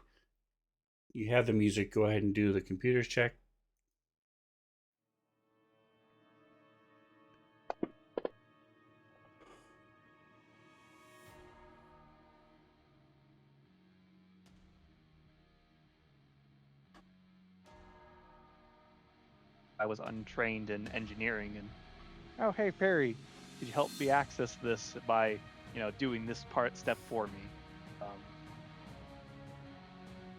[SPEAKER 2] You have the music. Go ahead and do the computers check.
[SPEAKER 6] I was untrained in engineering, and oh, hey Perry, could you help me access this by doing this step for me?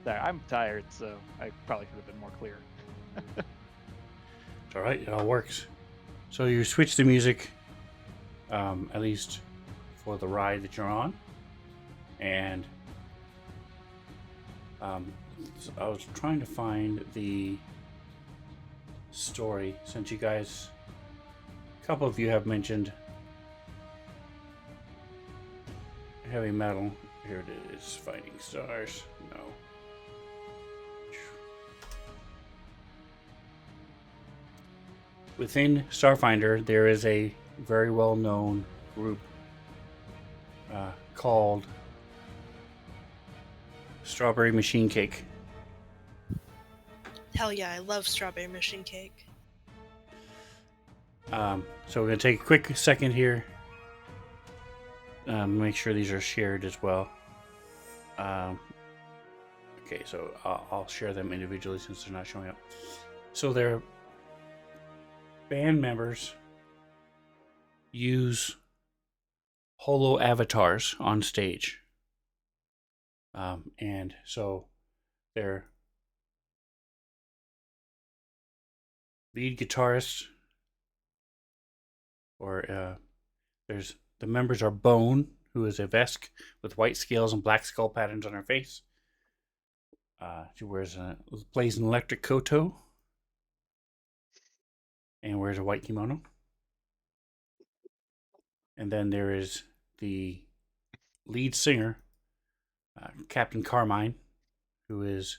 [SPEAKER 6] Sorry, I'm tired, so I probably could have been more clear.
[SPEAKER 2] It's all right. It all works. So you switch the music, at least for the ride that you're on, and so I was trying to find the story since you guys, a couple of you have mentioned heavy metal. Here it is, Fighting Stars. No. Within Starfinder, there is a very well-known group called Strawberry Machine Cake.
[SPEAKER 4] Hell yeah, I love strawberry machine cake.
[SPEAKER 2] So we're going to take a quick second here. Make sure these are shared as well. Okay, so I'll share them individually since they're not showing up. So their band members use holo avatars on stage. And so their lead guitarist, or there's the members are Bone, who is a Vesk with white scales and black skull patterns on her face. She plays an electric koto and wears a white kimono. And then there is the lead singer, Captain Carmine, who is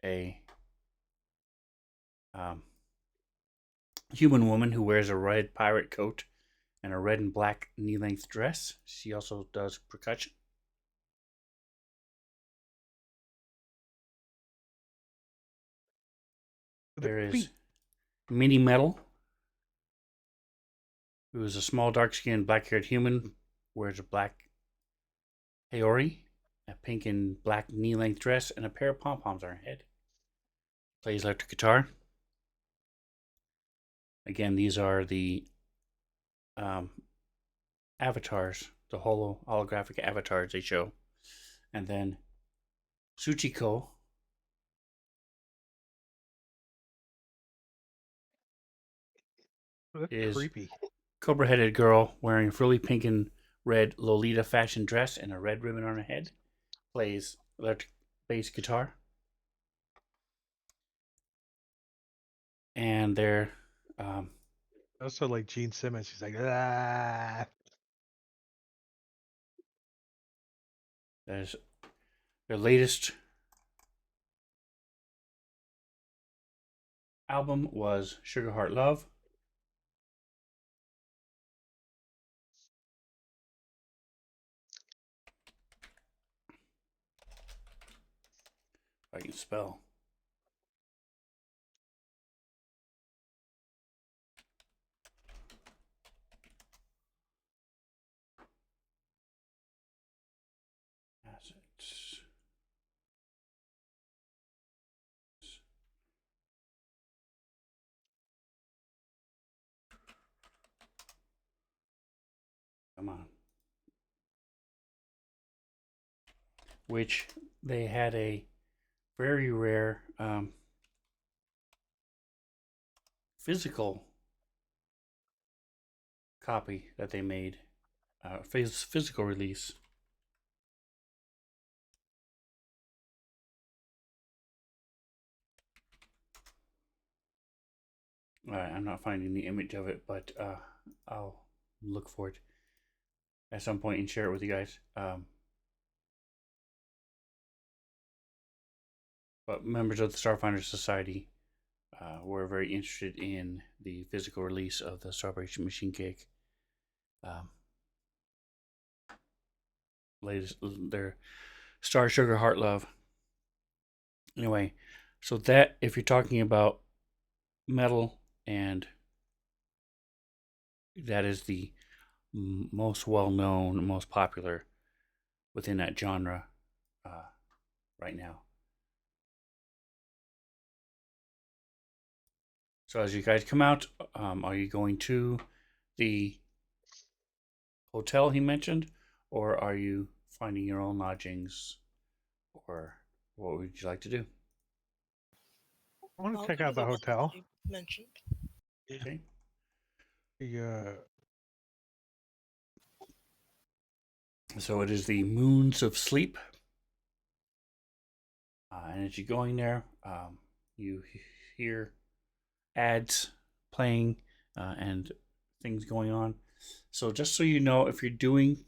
[SPEAKER 2] a human woman who wears a red pirate coat and a red and black knee-length dress. She also does percussion. There is Mini Metal, who is a small, dark-skinned, black-haired human, wears a black haori, a pink and black knee-length dress, and a pair of pom-poms on her head. Plays electric guitar. Again, these are the avatars, the holographic avatars they show. And then Tsuchiko is
[SPEAKER 1] creepy.
[SPEAKER 2] Cobra-headed girl wearing a frilly pink and red Lolita fashion dress and a red ribbon on her head. Plays electric bass guitar. And they're
[SPEAKER 1] also like Gene Simmons. She's like, ah.
[SPEAKER 2] There's their latest album was Sugar Heart Love. If I can spell. Assets. Come on. Which they had a very rare physical copy that they made, physical release. I'm not finding the image of it, but I'll look for it at some point and share it with you guys. But members of the Starfinder Society were very interested in the physical release of the Strawberry Machine Cake. Latest, their Star Sugar Heart Love. Anyway, so that, if you're talking about metal, and that is the most well-known, most popular within that genre right now. So as you guys come out, are you going to the hotel he mentioned, or are you finding your own lodgings, or what would you like to do?
[SPEAKER 1] I want to
[SPEAKER 4] I'll
[SPEAKER 1] check
[SPEAKER 4] go to
[SPEAKER 1] out the
[SPEAKER 4] one
[SPEAKER 1] hotel.
[SPEAKER 4] you mentioned.
[SPEAKER 2] Okay. So it is the Moons of Sleep. And as you're going there, you hear ads playing and things going on. So just so you know, if you're doing,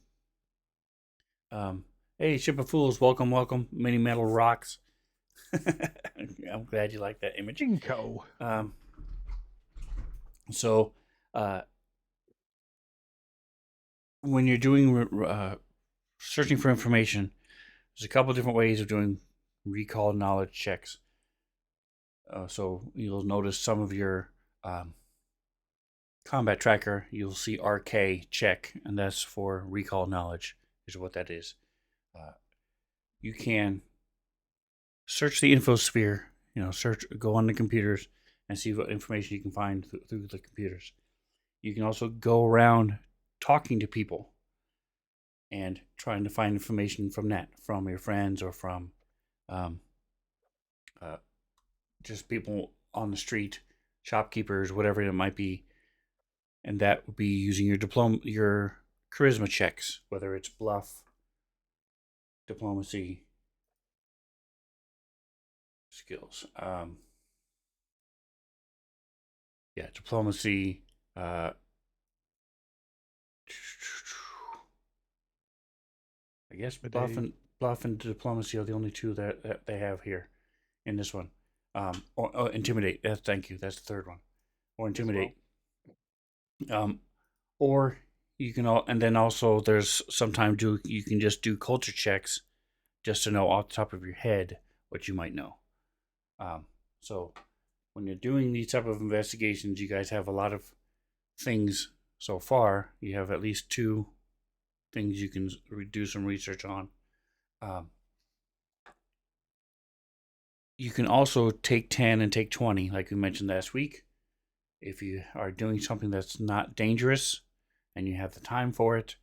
[SPEAKER 2] hey, Ship of Fools, welcome, welcome, Mini Metal Rocks. I'm glad you like that image.
[SPEAKER 1] Jinko.
[SPEAKER 2] So when you're doing searching for information, there's a couple different ways of doing recall knowledge checks. So you'll notice some of your combat tracker, you'll see RK check, and that's for recall knowledge, is what that is. You can search the infosphere, go on the computers and see what information you can find through the computers. You can also go around talking to people and trying to find information from that, from your friends or from just people on the street, shopkeepers, whatever it might be. And that would be using your charisma checks, whether it's bluff, diplomacy, skills. Diplomacy. I guess bluff and diplomacy are the only two that they have here in this one. Or intimidate. Thank you. That's the third one. Or intimidate. Or you can and then also there's sometimes you can just do culture checks just to know off the top of your head what you might know. So when you're doing these type of investigations, you guys have a lot of things so far. You have at least 2 things you can do some research on. You can also take 10 and take 20, like we mentioned last week. If you are doing something that's not dangerous and you have the time for it,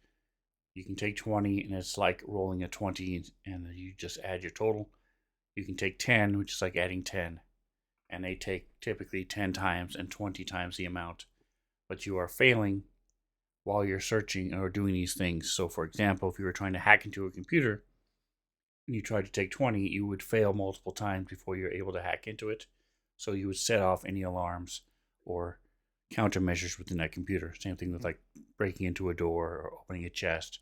[SPEAKER 2] you can take 20, and it's like rolling a 20 and you just add your total. You can take 10, which is like adding 10, and they take typically 10 times and 20 times the amount. But you are failing while you're searching or doing these things. So for example, if you were trying to hack into a computer and you tried to take 20, you would fail multiple times before you're able to hack into it. So you would set off any alarms or countermeasures within that computer. Same thing with like breaking into a door or opening a chest.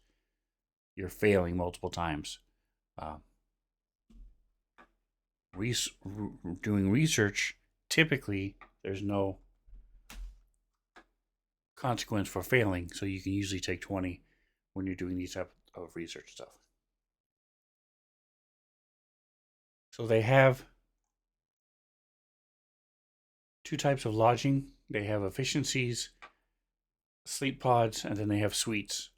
[SPEAKER 2] You're failing multiple times. Doing research, typically there's no consequence for failing, so you can usually take 20 when you're doing these type of research stuff. So they have 2 types of lodging. They have efficiencies, sleep pods, and then they have suites.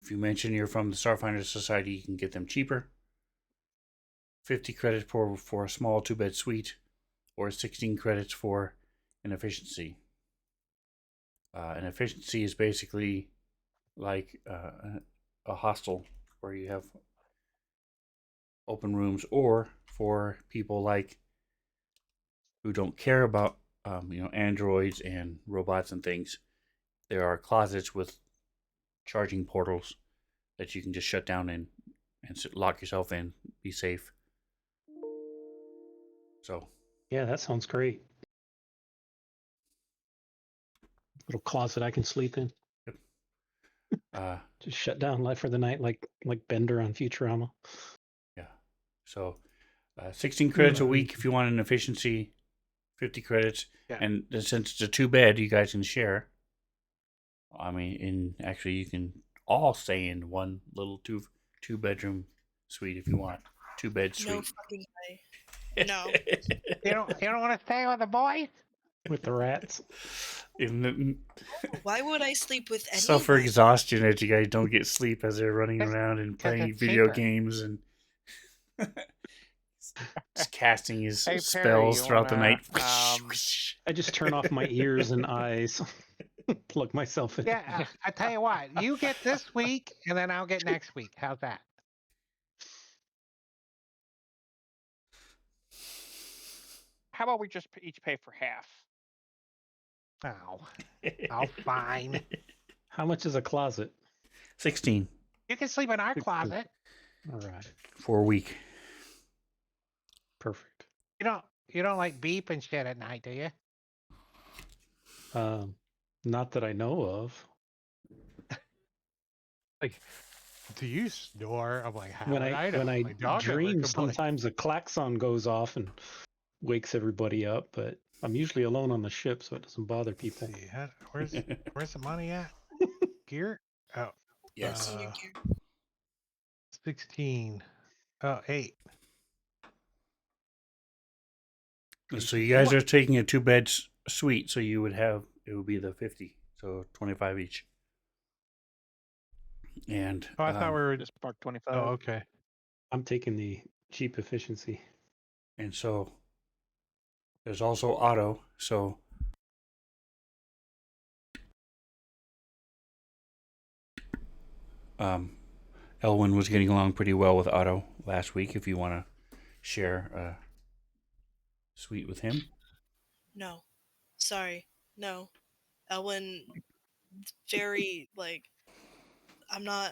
[SPEAKER 2] If you mention you're from the Starfinder Society, you can get them cheaper. 50 credits for a small 2-bed suite, or 16 credits for an efficiency. And efficiency is basically like a hostel where you have open rooms, or for people like who don't care about androids and robots and things, there are closets with charging portals that you can just shut down and lock yourself in, be safe. So
[SPEAKER 3] Yeah, that sounds great. Little closet I can sleep in. Just shut down life for the night, like Bender on Futurama.
[SPEAKER 2] Yeah. So 16 credits a week if you want an efficiency, 50 credits.
[SPEAKER 1] Yeah.
[SPEAKER 2] And since it's a 2-bed, you guys can share. I mean, actually, you can all stay in one little two bedroom suite if you want. 2-bed suite.
[SPEAKER 4] No fucking way. No.
[SPEAKER 1] You don't want to stay with the boys?
[SPEAKER 3] With the rats.
[SPEAKER 4] Why would I sleep with anyone?
[SPEAKER 2] Suffer exhaustion as you guys don't get sleep as they're running around and playing video games and just casting his spells throughout the night.
[SPEAKER 3] I just turn off my ears and eyes. Plug myself in.
[SPEAKER 1] Yeah, I tell you what, you get this week, and then I'll get next week. How's that?
[SPEAKER 6] How about we just each pay for half?
[SPEAKER 1] Oh, fine.
[SPEAKER 3] How much is a closet?
[SPEAKER 2] 16
[SPEAKER 1] You can sleep in our closet.
[SPEAKER 3] All right.
[SPEAKER 2] for a week.
[SPEAKER 3] Perfect.
[SPEAKER 1] You don't like beep and shit at night, do you?
[SPEAKER 3] Not that I know of.
[SPEAKER 1] Like, do you snore? I'm like, how
[SPEAKER 3] When
[SPEAKER 1] would
[SPEAKER 3] I
[SPEAKER 1] know?
[SPEAKER 3] when I
[SPEAKER 1] My dog never
[SPEAKER 3] dream,
[SPEAKER 1] complains.
[SPEAKER 3] sometimes a klaxon goes off and wakes everybody up. But I'm usually alone on the ship, so it doesn't bother people.
[SPEAKER 1] Let's see, where's the money at? Gear? Oh,
[SPEAKER 2] Yes.
[SPEAKER 4] Senior gear.
[SPEAKER 1] 16. Oh, 8.
[SPEAKER 2] So you guys are taking a 2-bed suite, so it would be the 50, so 25 each. And
[SPEAKER 1] I thought we were
[SPEAKER 6] just mark 25.
[SPEAKER 1] Oh, okay.
[SPEAKER 3] I'm taking the cheap efficiency.
[SPEAKER 2] And so there's also Otto. So Elwin was getting along pretty well with Otto last week. If you want to share a suite with him.
[SPEAKER 4] No. Sorry. No. Elwin, very, I'm not.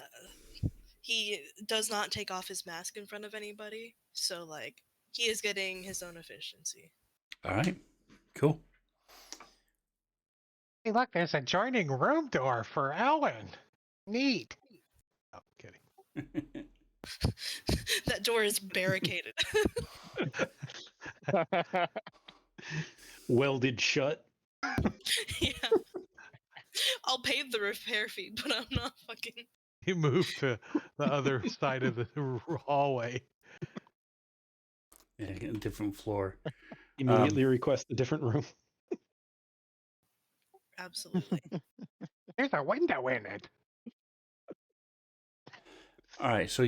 [SPEAKER 4] He does not take off his mask in front of anybody. So, he is getting his own efficiency.
[SPEAKER 2] All right. Cool.
[SPEAKER 1] Hey, look, there's a joining room door for Ellen. Neat. Oh, kidding.
[SPEAKER 4] That door is barricaded.
[SPEAKER 3] Welded shut.
[SPEAKER 4] Yeah. I'll pay the repair fee, but I'm not fucking.
[SPEAKER 1] You moved to the other side of the hallway.
[SPEAKER 2] Yeah, a different floor.
[SPEAKER 3] Immediately request a different room.
[SPEAKER 4] Absolutely.
[SPEAKER 1] There's a window in it.
[SPEAKER 2] All right. So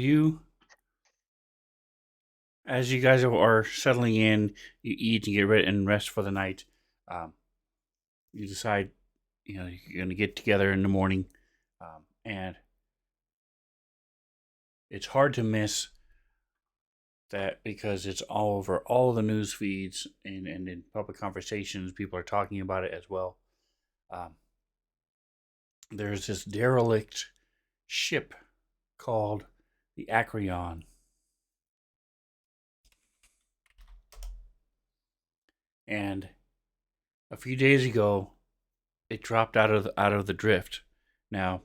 [SPEAKER 2] as you guys are settling in, you eat and get ready and rest for the night. You decide, you're going to get together in the morning, and it's hard to miss that because it's all over all the news feeds and in public conversations. People are talking about it as well. There's this derelict ship called the Acreon. And a few days ago, it dropped out of the drift. Now,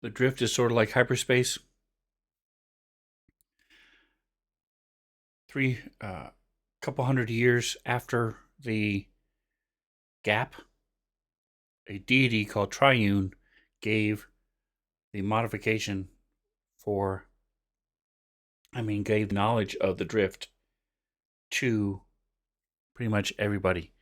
[SPEAKER 2] the drift is sort of like hyperspace. Couple hundred years after the gap, a deity called Triune gave the modification gave knowledge of the drift to pretty much everybody.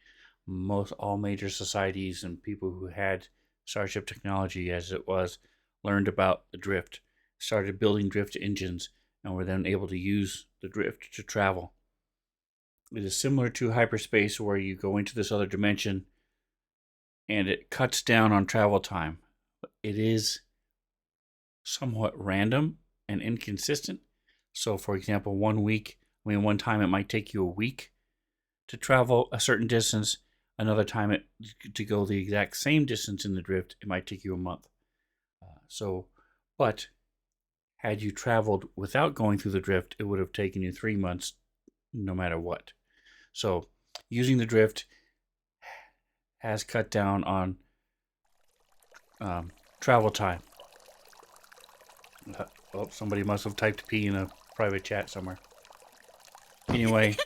[SPEAKER 2] All major societies and people who had starship technology as it was learned about the drift, started building drift engines, and were then able to use the drift to travel. It is similar to hyperspace, where you go into this other dimension and it cuts down on travel time. It is somewhat random and inconsistent. So, for example, one time it might take you a week to travel a certain distance. Another time, to go the exact same distance in the drift, it might take you a month. But had you traveled without going through the drift, it would have taken you 3 months, no matter what. So, using the drift has cut down on travel time. Somebody must have typed P in a private chat somewhere. Anyway,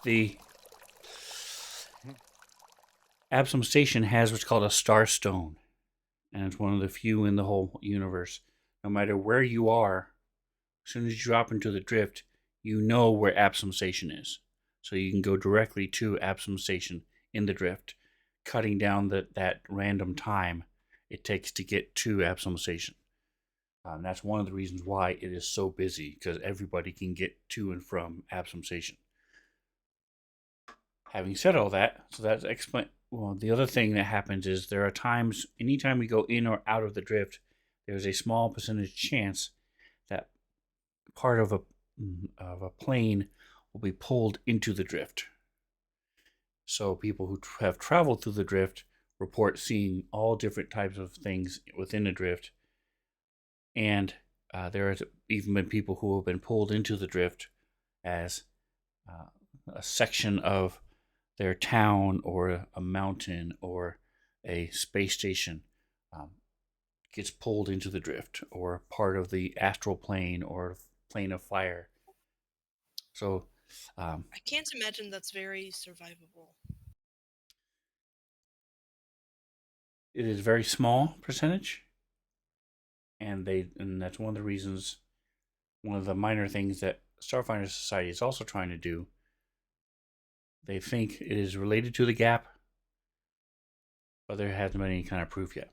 [SPEAKER 2] the Absalom Station has what's called a star stone, and it's one of the few in the whole universe. No matter where you are, as soon as you drop into the drift, you know where Absalom Station is. So you can go directly to Absalom Station in the drift, cutting down that random time it takes to get to Absalom Station. That's one of the reasons why it is so busy, because everybody can get to and from Absalom Station. Having said all that, so that's explain. Well, the other thing that happens is there are times, anytime we go in or out of the drift, there's a small percentage chance that part of a plane will be pulled into the drift. So people who have traveled through the drift report seeing all different types of things within the drift. And there has even been people who have been pulled into the drift as a section of their town or a mountain or a space station gets pulled into the drift, or part of the astral plane or plane of fire. So
[SPEAKER 4] I can't imagine that's very survivable.
[SPEAKER 2] It is a very small percentage, and that's one of the reasons, one of the minor things that Starfinder Society is also trying to do. They think it is related to the gap, but there hasn't been any kind of proof yet.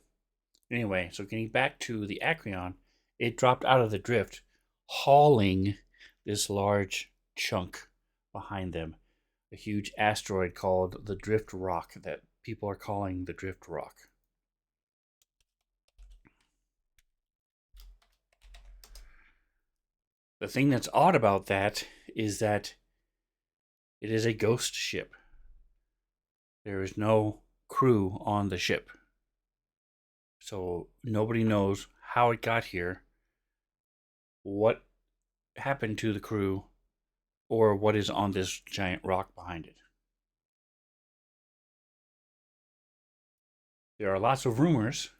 [SPEAKER 2] Anyway, so getting back to the Acreon, it dropped out of the drift, hauling this large chunk behind them, a huge asteroid called the Drift Rock that people are calling the Drift Rock. The thing that's odd about that is that it is a ghost ship. There is no crew on the ship. So nobody knows how it got here, what happened to the crew, or what is on this giant rock behind it. There are lots of rumors.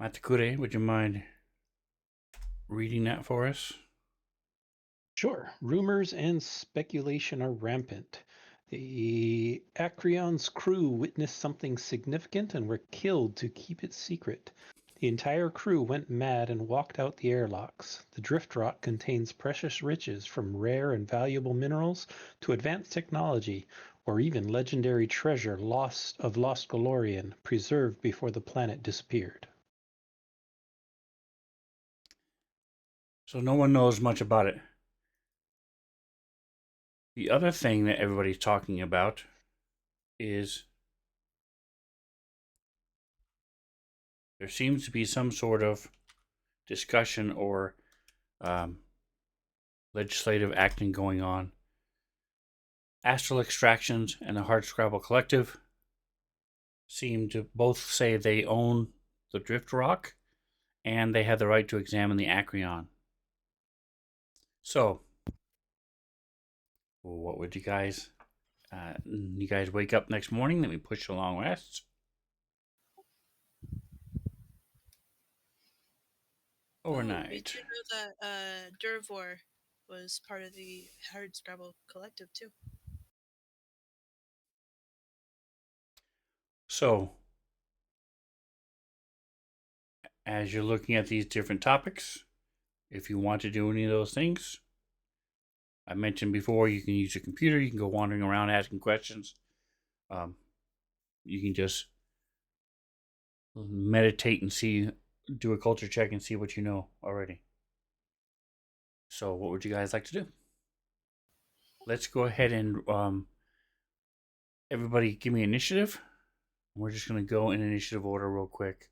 [SPEAKER 2] Matakure, would you mind reading that for us?
[SPEAKER 3] Sure. Rumors and speculation are rampant. The Acreon's crew witnessed something significant and were killed to keep it secret. The entire crew went mad and walked out the airlocks. The drift rock contains precious riches, from rare and valuable minerals to advanced technology, or even legendary treasure of Lost Golorian, preserved before the planet disappeared.
[SPEAKER 2] So no one knows much about it. The other thing that everybody's talking about is there seems to be some sort of discussion or legislative acting going on. Astral Extractions and the Hardscrabble Collective seem to both say they own the Drift Rock and they have the right to examine the Acreon. So, what would you guys wake up next morning, then we push a long rest? Overnight.
[SPEAKER 4] We do know that Durvor was part of the Hardscrabble Collective too.
[SPEAKER 2] So, as you're looking at these different topics, if you want to do any of those things, I mentioned before, you can use your computer, you can go wandering around asking questions. You can just meditate and see do a culture check and see what you know already. So, what would you guys like to do? Let's go ahead and everybody give me initiative. We're just going to go in initiative order real quick.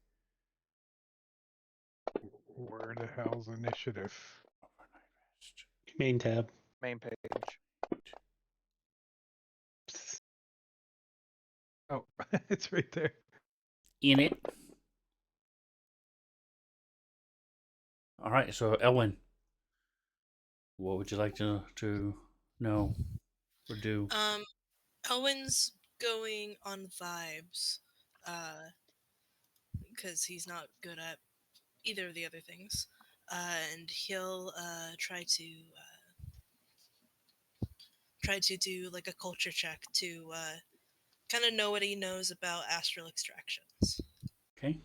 [SPEAKER 1] Where the hell's initiative?
[SPEAKER 3] Main tab.
[SPEAKER 6] Main page.
[SPEAKER 1] Oh, it's right there.
[SPEAKER 2] In it. All right, so Elwin, what would you like to know or do?
[SPEAKER 4] Owen's going on vibes, because he's not good at either of the other things, and he'll try to do like a culture check to kind of know what he knows about astral extractions.
[SPEAKER 2] Okay.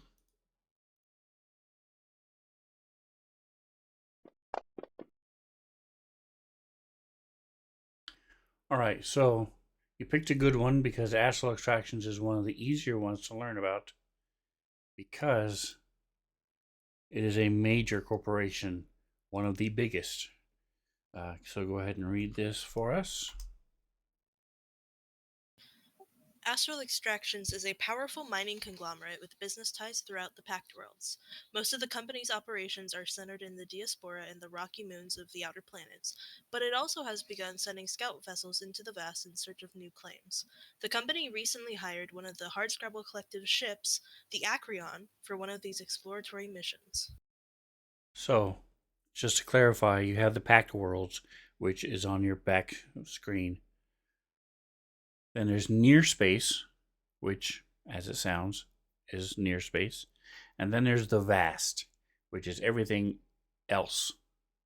[SPEAKER 2] All right, so you picked a good one because astral extractions is one of the easier ones to learn about because it is a major corporation, one of the biggest. So go ahead and read this for us.
[SPEAKER 4] Astral Extractions is a powerful mining conglomerate with business ties throughout the Pact Worlds. Most of the company's operations are centered in the Diaspora and the rocky moons of the outer planets, but it also has begun sending scout vessels into the vast in search of new claims. The company recently hired one of the Hardscrabble Collective's ships, the Acreon, for one of these exploratory missions.
[SPEAKER 2] So, just to clarify, you have the Pact Worlds, which is on your back screen. Then there's Near Space, which, as it sounds, is near space. And then there's the Vast, which is everything else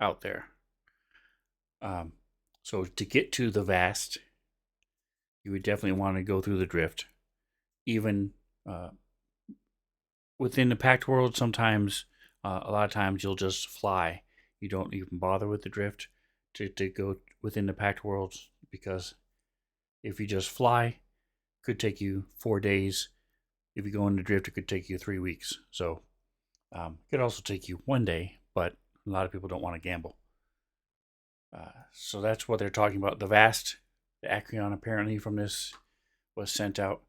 [SPEAKER 2] out there. So to get to the Vast, you would definitely want to go through the drift. Even within the Pact World, sometimes, a lot of times, you'll just fly. You don't even bother with the drift to go within the Pact Worlds because if you just fly, it could take you 4 days. If you go into drift, it could take you 3 weeks. So it could also take you 1 day, but a lot of people don't want to gamble. So that's what they're talking about. The Vast, the Acreon apparently from this was sent out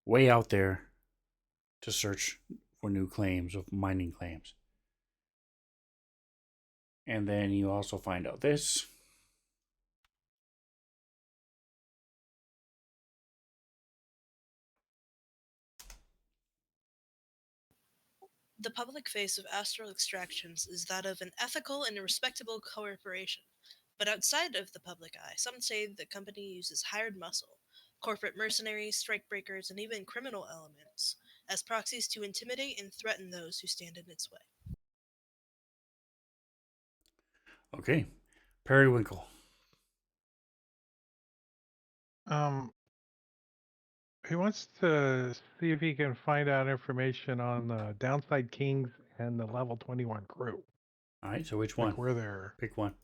[SPEAKER 2] way out there to search for new claims of mining claims. And then you also find out this.
[SPEAKER 4] The public face of Astral Extractions is that of an ethical and respectable corporation. But outside of the public eye, some say the company uses hired muscle, corporate mercenaries, strikebreakers, and even criminal elements as proxies to intimidate and threaten those who stand in its way.
[SPEAKER 2] Okay. Periwinkle.
[SPEAKER 1] He wants to see if he can find out information on the Downside Kings and the Level 21 crew.
[SPEAKER 2] All right, so which one?
[SPEAKER 1] Like where they're...
[SPEAKER 2] Pick one.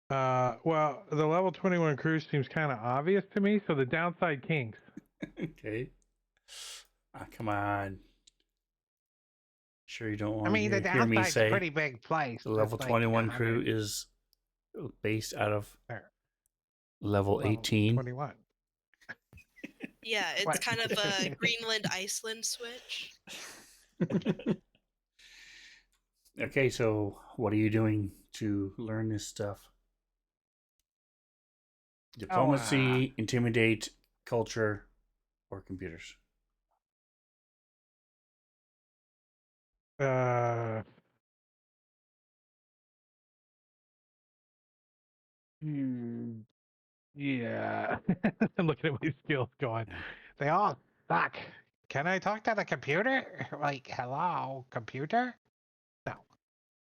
[SPEAKER 1] Well, the Level 21 crew seems kind of obvious to me, so the Downside Kings.
[SPEAKER 2] Okay. Come on. Sure you don't want
[SPEAKER 1] I mean,
[SPEAKER 2] to
[SPEAKER 1] the
[SPEAKER 2] hear me
[SPEAKER 1] Downside's
[SPEAKER 2] say
[SPEAKER 1] a pretty big place.
[SPEAKER 2] the level
[SPEAKER 1] It's like
[SPEAKER 2] 21
[SPEAKER 1] 100
[SPEAKER 2] crew is based out of
[SPEAKER 1] there.
[SPEAKER 2] level 18.
[SPEAKER 1] 21.
[SPEAKER 4] Yeah, it's
[SPEAKER 1] What?
[SPEAKER 4] kind of a Greenland-Iceland switch.
[SPEAKER 2] Okay, so what are you doing to learn this stuff? Diplomacy, intimidate, culture, or computers?
[SPEAKER 1] Yeah. I'm looking at my skills going,
[SPEAKER 2] Yeah.
[SPEAKER 1] they all suck. Can I talk to the computer? Like, hello, computer? No.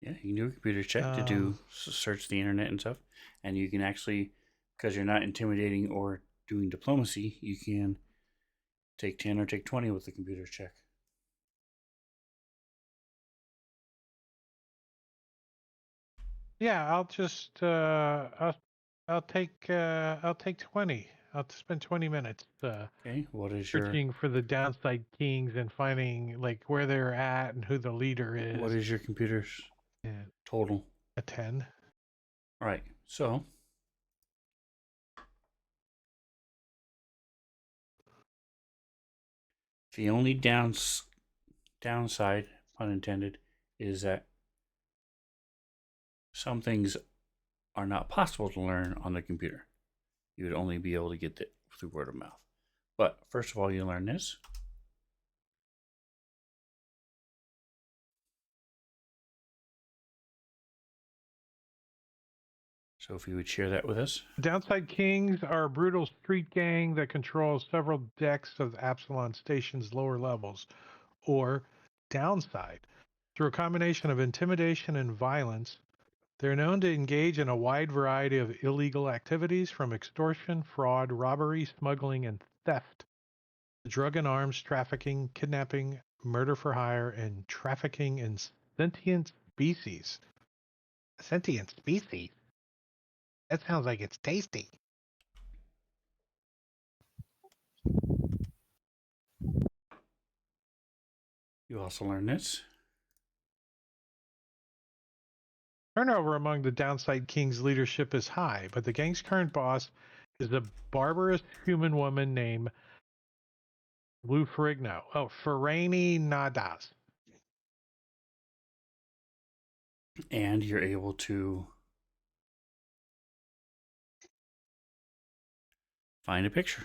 [SPEAKER 2] Yeah, you can do a computer check to do search the internet and stuff. And you can actually, because you're not intimidating or doing diplomacy, you can take 10 or take 20 with the computer check.
[SPEAKER 1] Yeah, I'll just I'll take 20. I'll spend 20 minutes
[SPEAKER 2] Okay. What is your
[SPEAKER 1] searching for the downside kings and finding like where they're at and who the leader is.
[SPEAKER 2] what is your computer's
[SPEAKER 1] And
[SPEAKER 2] total?
[SPEAKER 1] a 10.
[SPEAKER 2] All right. So the only downside, pun intended, is that some things are not possible to learn on the computer. You would only be able to get it through word of mouth. But first of all, you learn this. So if you would share that with us.
[SPEAKER 1] Downside Kings are a brutal street gang that controls several decks of Absalom Station's lower levels, or downside. Through a combination of intimidation and violence, they're known to engage in a wide variety of illegal activities from extortion, fraud, robbery, smuggling, and theft, to drug and arms trafficking, kidnapping, murder for hire, and trafficking in sentient species. Sentient species? That sounds like it's tasty.
[SPEAKER 2] You also learn this.
[SPEAKER 1] Turnover among the Downside King's leadership is high, but the gang's current boss is a barbarous human woman named Lou Ferrigno. Oh, Ferrani Nadas.
[SPEAKER 2] And you're able to find a picture.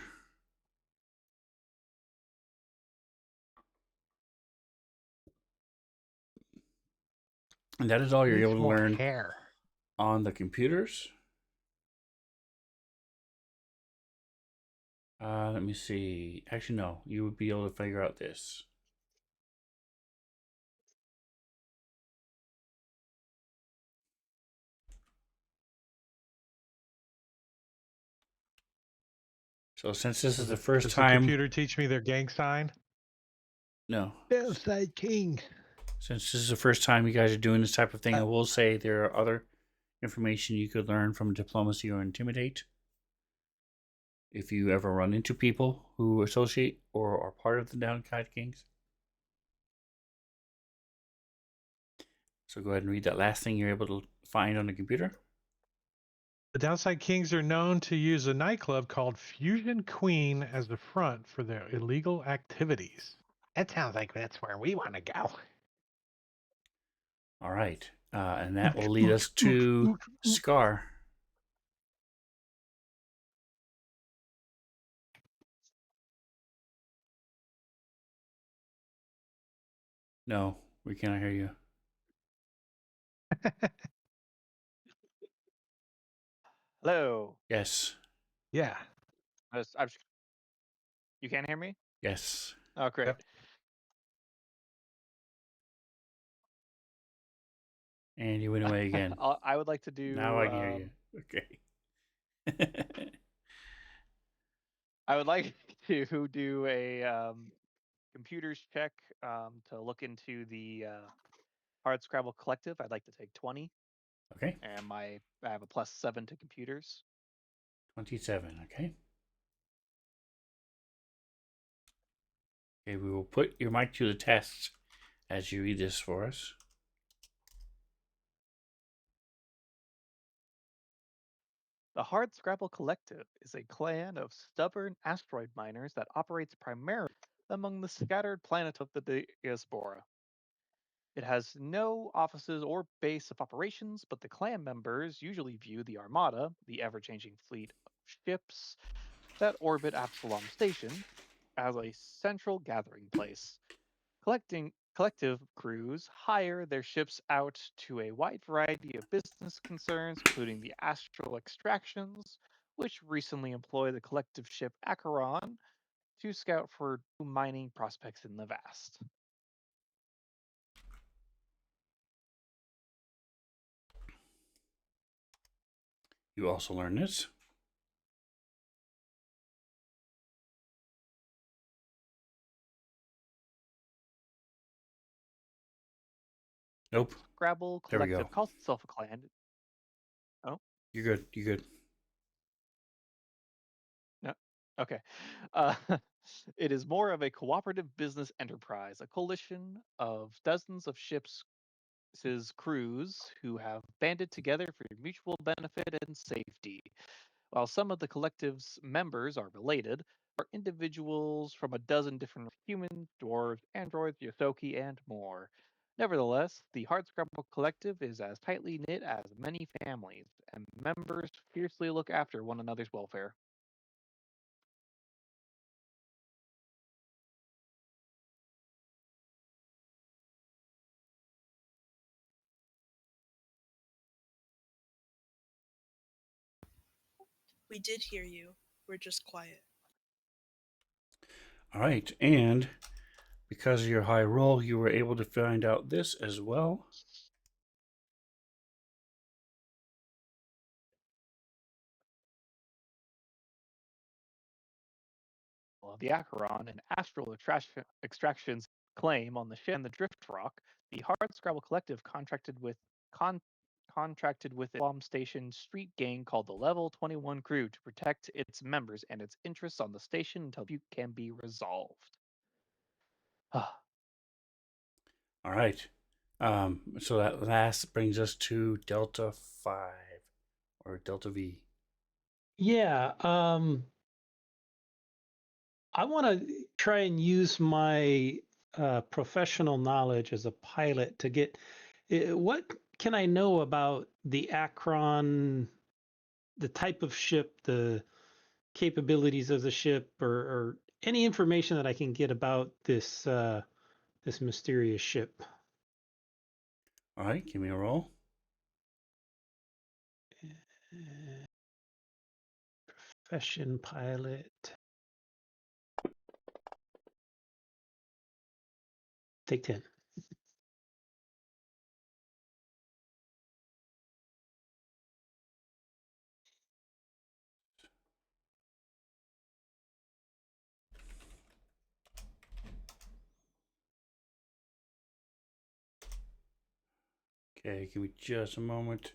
[SPEAKER 2] And that is all you're able to learn
[SPEAKER 1] hair
[SPEAKER 2] on the computers. Let me see. Actually, no. You would be able to figure out this. So since this is the first
[SPEAKER 1] Does
[SPEAKER 2] time...
[SPEAKER 1] the computer teach me their gang sign?
[SPEAKER 2] No.
[SPEAKER 1] Downside King.
[SPEAKER 2] Since this is the first time you guys are doing this type of thing, I will say there are other information you could learn from diplomacy or intimidate. If you ever run into people who associate or are part of the Downside Kings. So go ahead and read that last thing you're able to find on the computer.
[SPEAKER 1] The Downside Kings are known to use a nightclub called Fusion Queen as the front for their illegal activities. That sounds like that's where we want to go.
[SPEAKER 2] All right. And that will lead us to Scar. No, we cannot hear you.
[SPEAKER 6] Hello.
[SPEAKER 2] Yes.
[SPEAKER 1] Yeah.
[SPEAKER 6] You can't hear me?
[SPEAKER 2] Yes.
[SPEAKER 6] Oh, great.
[SPEAKER 1] Yep.
[SPEAKER 2] And you went away again.
[SPEAKER 6] I would like to do...
[SPEAKER 2] Now I can hear you. Okay.
[SPEAKER 6] I would like to do a computers check to look into the Hardscrabble Collective. I'd like to take 20.
[SPEAKER 2] Okay.
[SPEAKER 6] And I have a +7 to computers.
[SPEAKER 2] 27. Okay. Okay, we will put your mic to the test as you read this for us.
[SPEAKER 6] The Hardscrabble Collective is a clan of stubborn asteroid miners that operates primarily among the scattered planets of the diaspora. It has no offices or base of operations, but the clan members usually view the Armada, the ever-changing fleet of ships that orbit Absalom Station, as a central gathering place. Collective crews hire their ships out to a wide variety of business concerns, including the astral extractions, which recently employ the collective ship Acheron to scout for new mining prospects in the vast.
[SPEAKER 2] You also learn this. Nope.
[SPEAKER 6] Scrabble
[SPEAKER 2] There we
[SPEAKER 6] Collective
[SPEAKER 2] go.
[SPEAKER 6] calls itself a clan. Oh,
[SPEAKER 2] You're good. You're good.
[SPEAKER 6] no. Okay. It is more of a cooperative business enterprise, a coalition of dozens of ships' crews who have banded together for mutual benefit and safety. While some of the collective's members are related, are individuals from a dozen different humans, dwarves, androids, Yosoki, and more. Nevertheless, the Hardscrabble Collective is as tightly knit as many families, and members fiercely look after one another's welfare.
[SPEAKER 4] We did hear you. We're just quiet.
[SPEAKER 2] All right, and because of your high roll, you were able to find out this as well.
[SPEAKER 6] The Acheron and Astral Extractions claim on the ship and the Drift Rock, the Hardscrabble Collective contracted with a bomb station street gang called the Level 21 Crew to protect its members and its interests on the station until the dispute can be resolved.
[SPEAKER 2] All right. So that last brings us to Delta 5 or Delta V.
[SPEAKER 3] Yeah, I want to try and use my professional knowledge as a pilot to get what can I know about the Akron, the type of ship, the capabilities of the ship, or any information that I can get about this this mysterious ship.
[SPEAKER 2] All right, give me a roll.
[SPEAKER 3] Profession pilot. Take 10.
[SPEAKER 2] Okay, give me just a moment.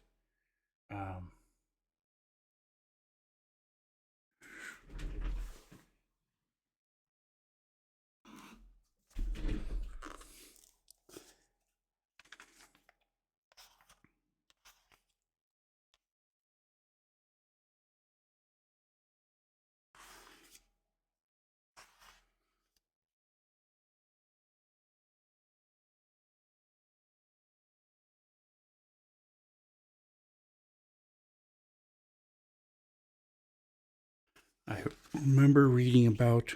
[SPEAKER 2] I remember reading about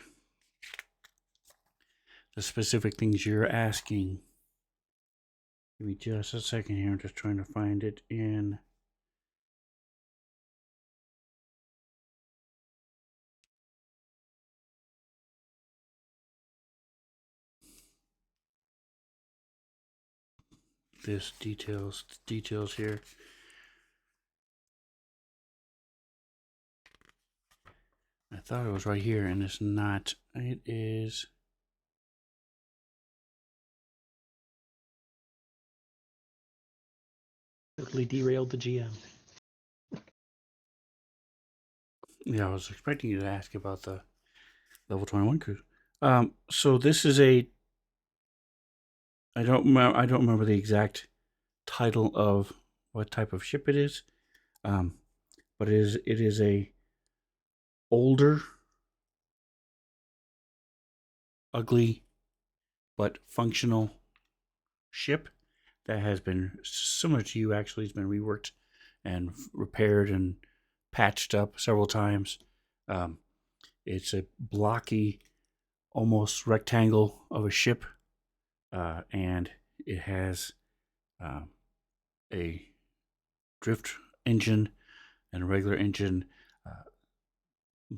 [SPEAKER 2] the specific things you're asking. Give me just a second here. I'm just trying to find it in. This details here. I thought it was right here, and it's not. It is.
[SPEAKER 3] Totally derailed the GM.
[SPEAKER 2] Yeah, I was expecting you to ask about the level 21 cruise. So this is a. I don't remember the exact title of what type of ship it is, but it is a older, ugly, but functional ship that has been similar to you. Actually, it's been reworked and repaired and patched up several times. It's a blocky, almost rectangle of a ship, and it has a drift engine and a regular engine.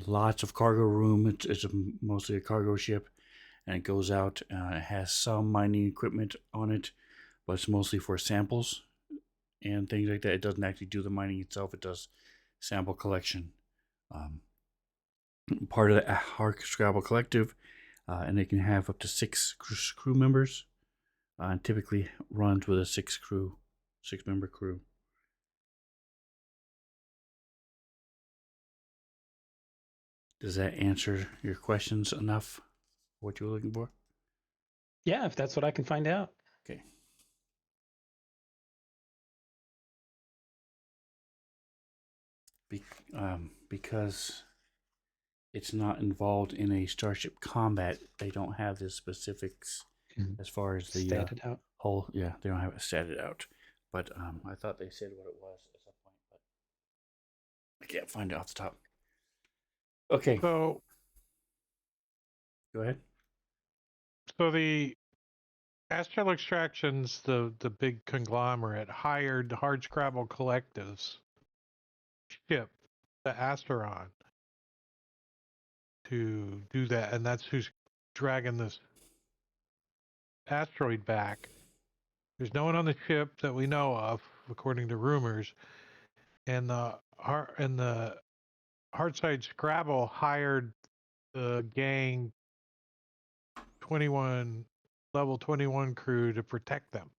[SPEAKER 2] Lots of cargo room. It's mostly a cargo ship, and it goes out. It has some mining equipment on it, but it's mostly for samples and things like that. It doesn't actually do the mining itself. It does sample collection. Part of the Hardscrabble Collective, and it can have up to 6 crew members. And typically runs with a 6-member crew. Does that answer your questions enough? What you were looking for?
[SPEAKER 3] Yeah, if that's what I can find out.
[SPEAKER 2] Okay. Because it's not involved in a starship combat, they don't have the specifics as far as the
[SPEAKER 3] Stated out.
[SPEAKER 2] whole. Yeah, they don't have it statted out. But I thought they said what it was at some point, but I can't find it off the top. Okay,
[SPEAKER 1] So
[SPEAKER 2] go ahead.
[SPEAKER 1] So the Astral Extractions, the big conglomerate, hired Hardscrabble Collective's ship, the Asteron, to do that, and that's who's dragging this asteroid back. There's no one on the ship that we know of, according to rumors, and the Hardside Scrabble hired the gang 21 level 21 crew to protect them.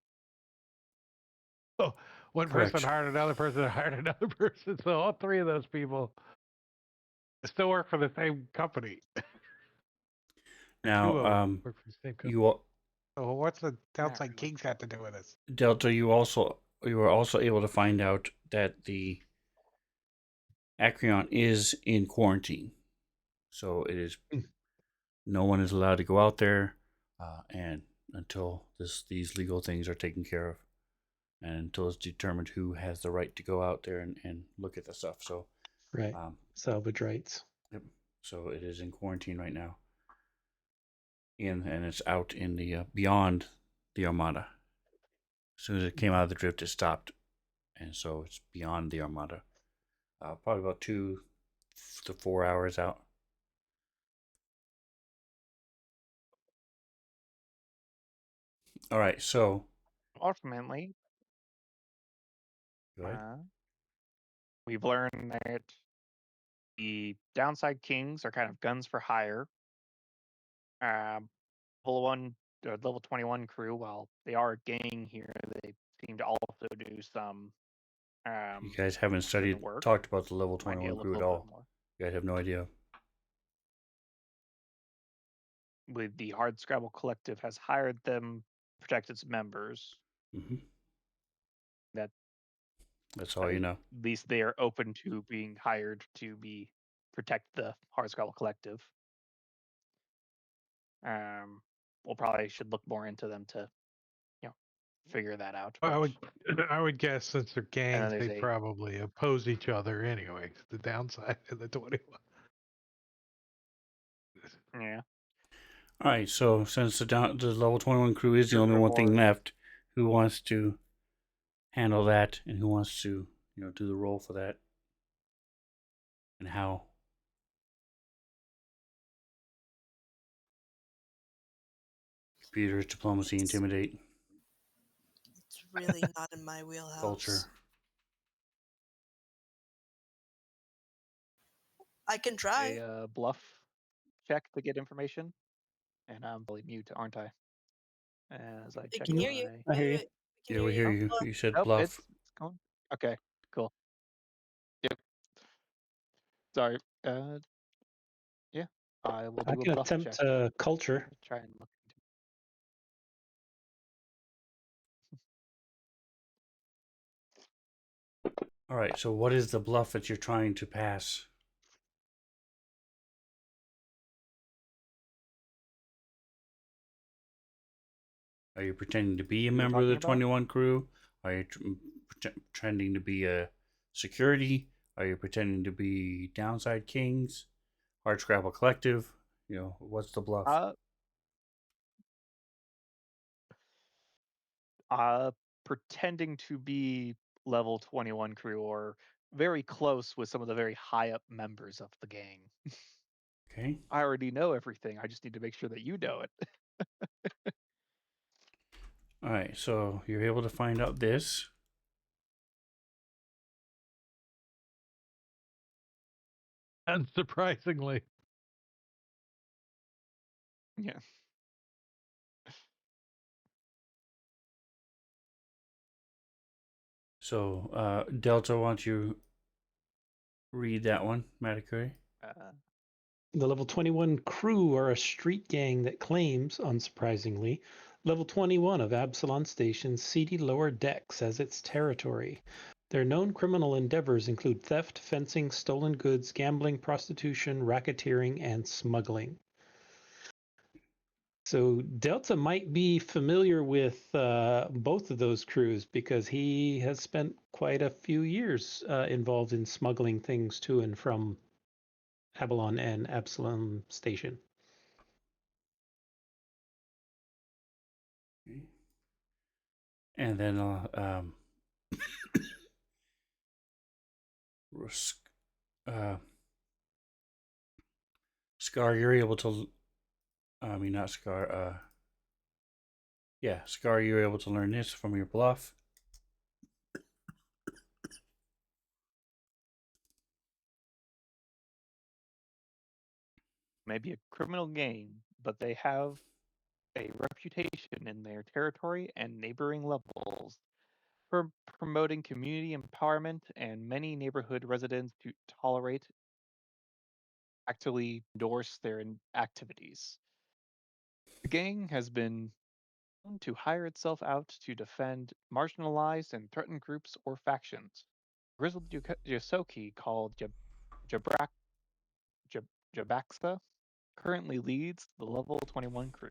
[SPEAKER 1] So one person
[SPEAKER 2] Correct.
[SPEAKER 1] hired another person, hired another person. So all three of those people still work for the same company.
[SPEAKER 2] Now,
[SPEAKER 1] Work for the same company.
[SPEAKER 2] you all,
[SPEAKER 1] So what's the Downside Kings got to do with this?
[SPEAKER 2] Delta, you were also able to find out that the Acreon is in quarantine, so it is no one is allowed to go out there, and until these legal things are taken care of, and until it's determined who has the right to go out there and look at the stuff. So,
[SPEAKER 3] Right. Salvage rights.
[SPEAKER 2] Yep. So it is in quarantine right now. And it's out in the beyond the Armada. As soon as it came out of the drift, it stopped, and so it's beyond the Armada. Probably about 2 to 4 hours out. All right, so
[SPEAKER 6] Ultimately,
[SPEAKER 2] go ahead.
[SPEAKER 6] We've learned that the Downside Kings are kind of guns for hire. Level 1, level 21 crew, while they are a gang here, they seem to also do some.
[SPEAKER 2] You guys haven't talked about the level 21 crew at all. You guys have no idea.
[SPEAKER 6] With the Hard Scrabble Collective has hired them, protect its members.
[SPEAKER 2] Mm-hmm. That's all you know.
[SPEAKER 6] At least they are open to being hired to protect the Hard Scrabble Collective. We'll probably should look more into them to, figure that out.
[SPEAKER 1] I would guess since they're gangs, they
[SPEAKER 6] there's
[SPEAKER 1] probably oppose each other anyway. The Downside of the 21.
[SPEAKER 6] Yeah.
[SPEAKER 2] All right, so since the level 21 crew is the only one thing left, who wants to handle that and who wants to, do the role for that? And how? Computers, diplomacy, intimidate.
[SPEAKER 4] It's really not in my wheelhouse.
[SPEAKER 2] Culture.
[SPEAKER 4] I can try.
[SPEAKER 6] A bluff check to get information. And I'm fully mute, aren't I? As I check.
[SPEAKER 4] Can hear you.
[SPEAKER 3] I hear you.
[SPEAKER 2] Yeah, we hear you. You said bluff.
[SPEAKER 6] It's going. Okay, cool. Yep. Sorry. Yeah. I will do
[SPEAKER 3] I
[SPEAKER 6] a
[SPEAKER 3] can
[SPEAKER 6] bluff
[SPEAKER 3] attempt
[SPEAKER 6] check.
[SPEAKER 3] culture.
[SPEAKER 6] Try and look.
[SPEAKER 2] All right, so what is the bluff that you're trying to pass? Are you pretending to be a member of the 21 crew? Are you pretending to be a security? Are you pretending to be Downside Kings? Hard Scrabble Collective? What's the bluff?
[SPEAKER 6] Pretending to be level 21 crew or very close with some of the very high up members of the gang.
[SPEAKER 2] Okay.
[SPEAKER 6] I already know everything. I just need to make sure that you know it.
[SPEAKER 2] All right, so you're able to find out this.
[SPEAKER 1] Unsurprisingly.
[SPEAKER 6] Yeah.
[SPEAKER 2] So, Delta, why don't you read that one, Matakuri?
[SPEAKER 3] The level 21 crew are a street gang that claims, unsurprisingly, level 21 of Absalom Station's seedy lower decks as its territory. Their known criminal endeavors include theft, fencing, stolen goods, gambling, prostitution, racketeering, and smuggling. So Delta might be familiar with both of those crews because he has spent quite a few years involved in smuggling things to and from Avalon and Absalom Station.
[SPEAKER 2] Okay. And then Scar, you're able to. I mean, not Scar. Yeah, Scar, you're able to learn this from your bluff.
[SPEAKER 6] Maybe a criminal gang, but they have a reputation in their territory and neighboring levels for promoting community empowerment, and many neighborhood residents to tolerate, actively endorse their activities. The gang has been known to hire itself out to defend marginalized and threatened groups or factions. Grizzled Yosoki called Jabrak, Jab, Jabaxa currently leads the level 21 crew.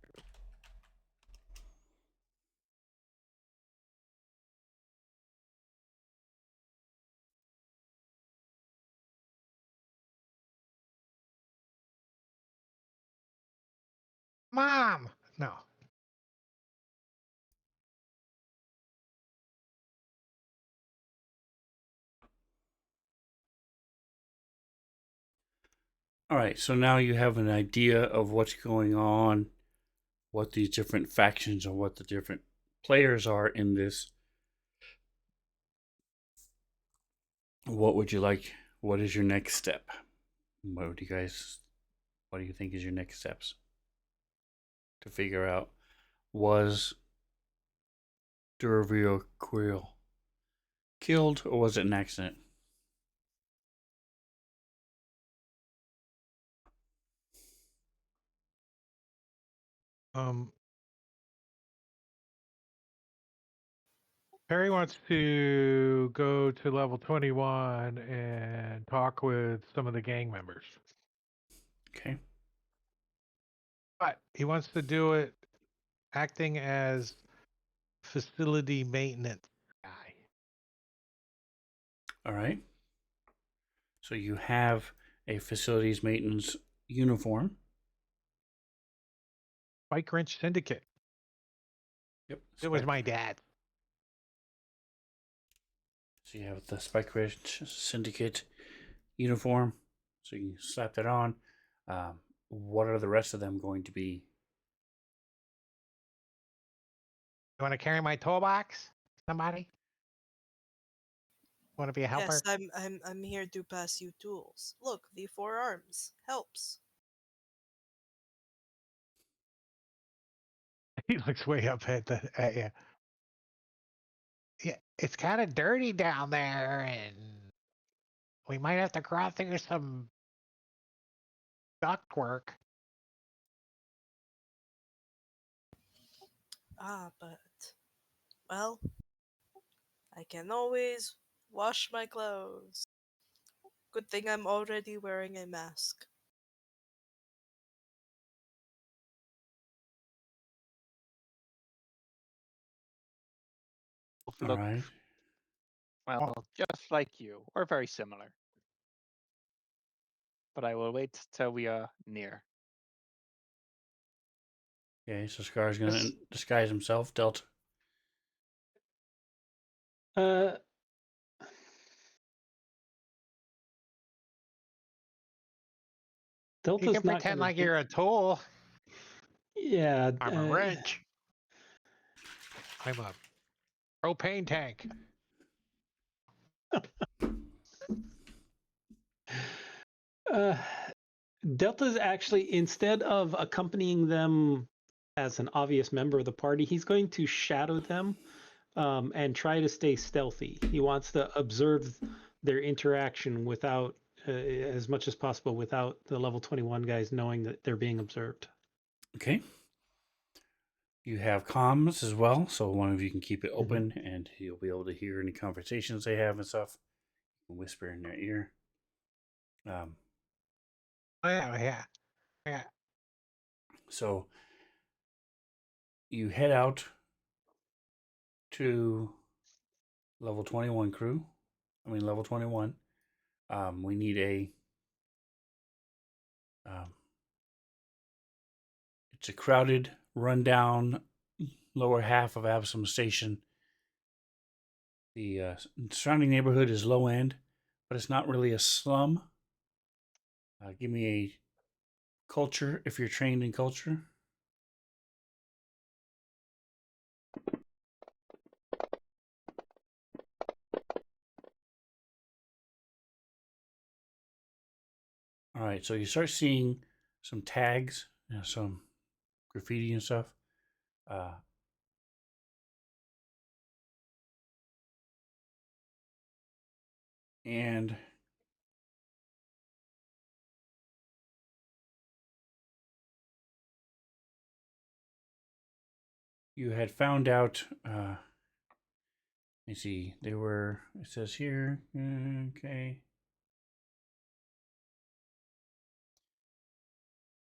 [SPEAKER 1] Mom! No.
[SPEAKER 2] All right, so now you have an idea of what's going on, what these different factions and what the different players are in this. What would you like? What is your next step? What do you think is your next steps to figure out? Was Duravio Quill killed or was it an accident?
[SPEAKER 1] Perry wants to go to level 21 and talk with some of the gang members.
[SPEAKER 2] Okay.
[SPEAKER 1] But he wants to do it acting as facility maintenance guy.
[SPEAKER 2] All right. So you have a facilities maintenance uniform.
[SPEAKER 1] Spike Wrench Syndicate.
[SPEAKER 2] Yep.
[SPEAKER 1] It was my dad.
[SPEAKER 2] So you have the Spike Wrench Syndicate uniform. So you slap that on. What are the rest of them going to be?
[SPEAKER 1] You want to carry my toolbox? Somebody? Want to be a helper?
[SPEAKER 4] Yes, I'm here to pass you tools. Look, the 4 arms helps.
[SPEAKER 1] He looks way up at you. Yeah, it's kind of dirty down there, and we might have to crawl through some ductwork.
[SPEAKER 4] But well, I can always wash my clothes. Good thing I'm already wearing a mask.
[SPEAKER 2] All
[SPEAKER 6] Look,
[SPEAKER 2] right.
[SPEAKER 6] well, just like you, or very similar. But I will wait till we are near.
[SPEAKER 2] Okay, so Scar's going to disguise himself, Delta.
[SPEAKER 3] Delta's
[SPEAKER 1] You can
[SPEAKER 3] not
[SPEAKER 1] pretend
[SPEAKER 3] gonna
[SPEAKER 1] like you're a tool.
[SPEAKER 3] Yeah.
[SPEAKER 1] I'm a wrench. I'm a propane tank.
[SPEAKER 3] Delta's actually, instead of accompanying them as an obvious member of the party, he's going to shadow them and try to stay stealthy. He wants to observe their interaction without as much as possible without the level 21 guys knowing that they're being observed.
[SPEAKER 2] Okay. You have comms as well, so one of you can keep it open, and you'll be able to hear any conversations they have and stuff. You can whisper in their ear.
[SPEAKER 1] Oh yeah.
[SPEAKER 2] So you head out to level 21 crew. Level 21. We need a... it's a crowded, rundown lower half of Absalom Station. The surrounding neighborhood is low end, but it's not really a slum. Give me a culture if you're trained in culture. All right, so you start seeing some tags, some graffiti and stuff. And you had found out, let me see, they were, it says here, okay.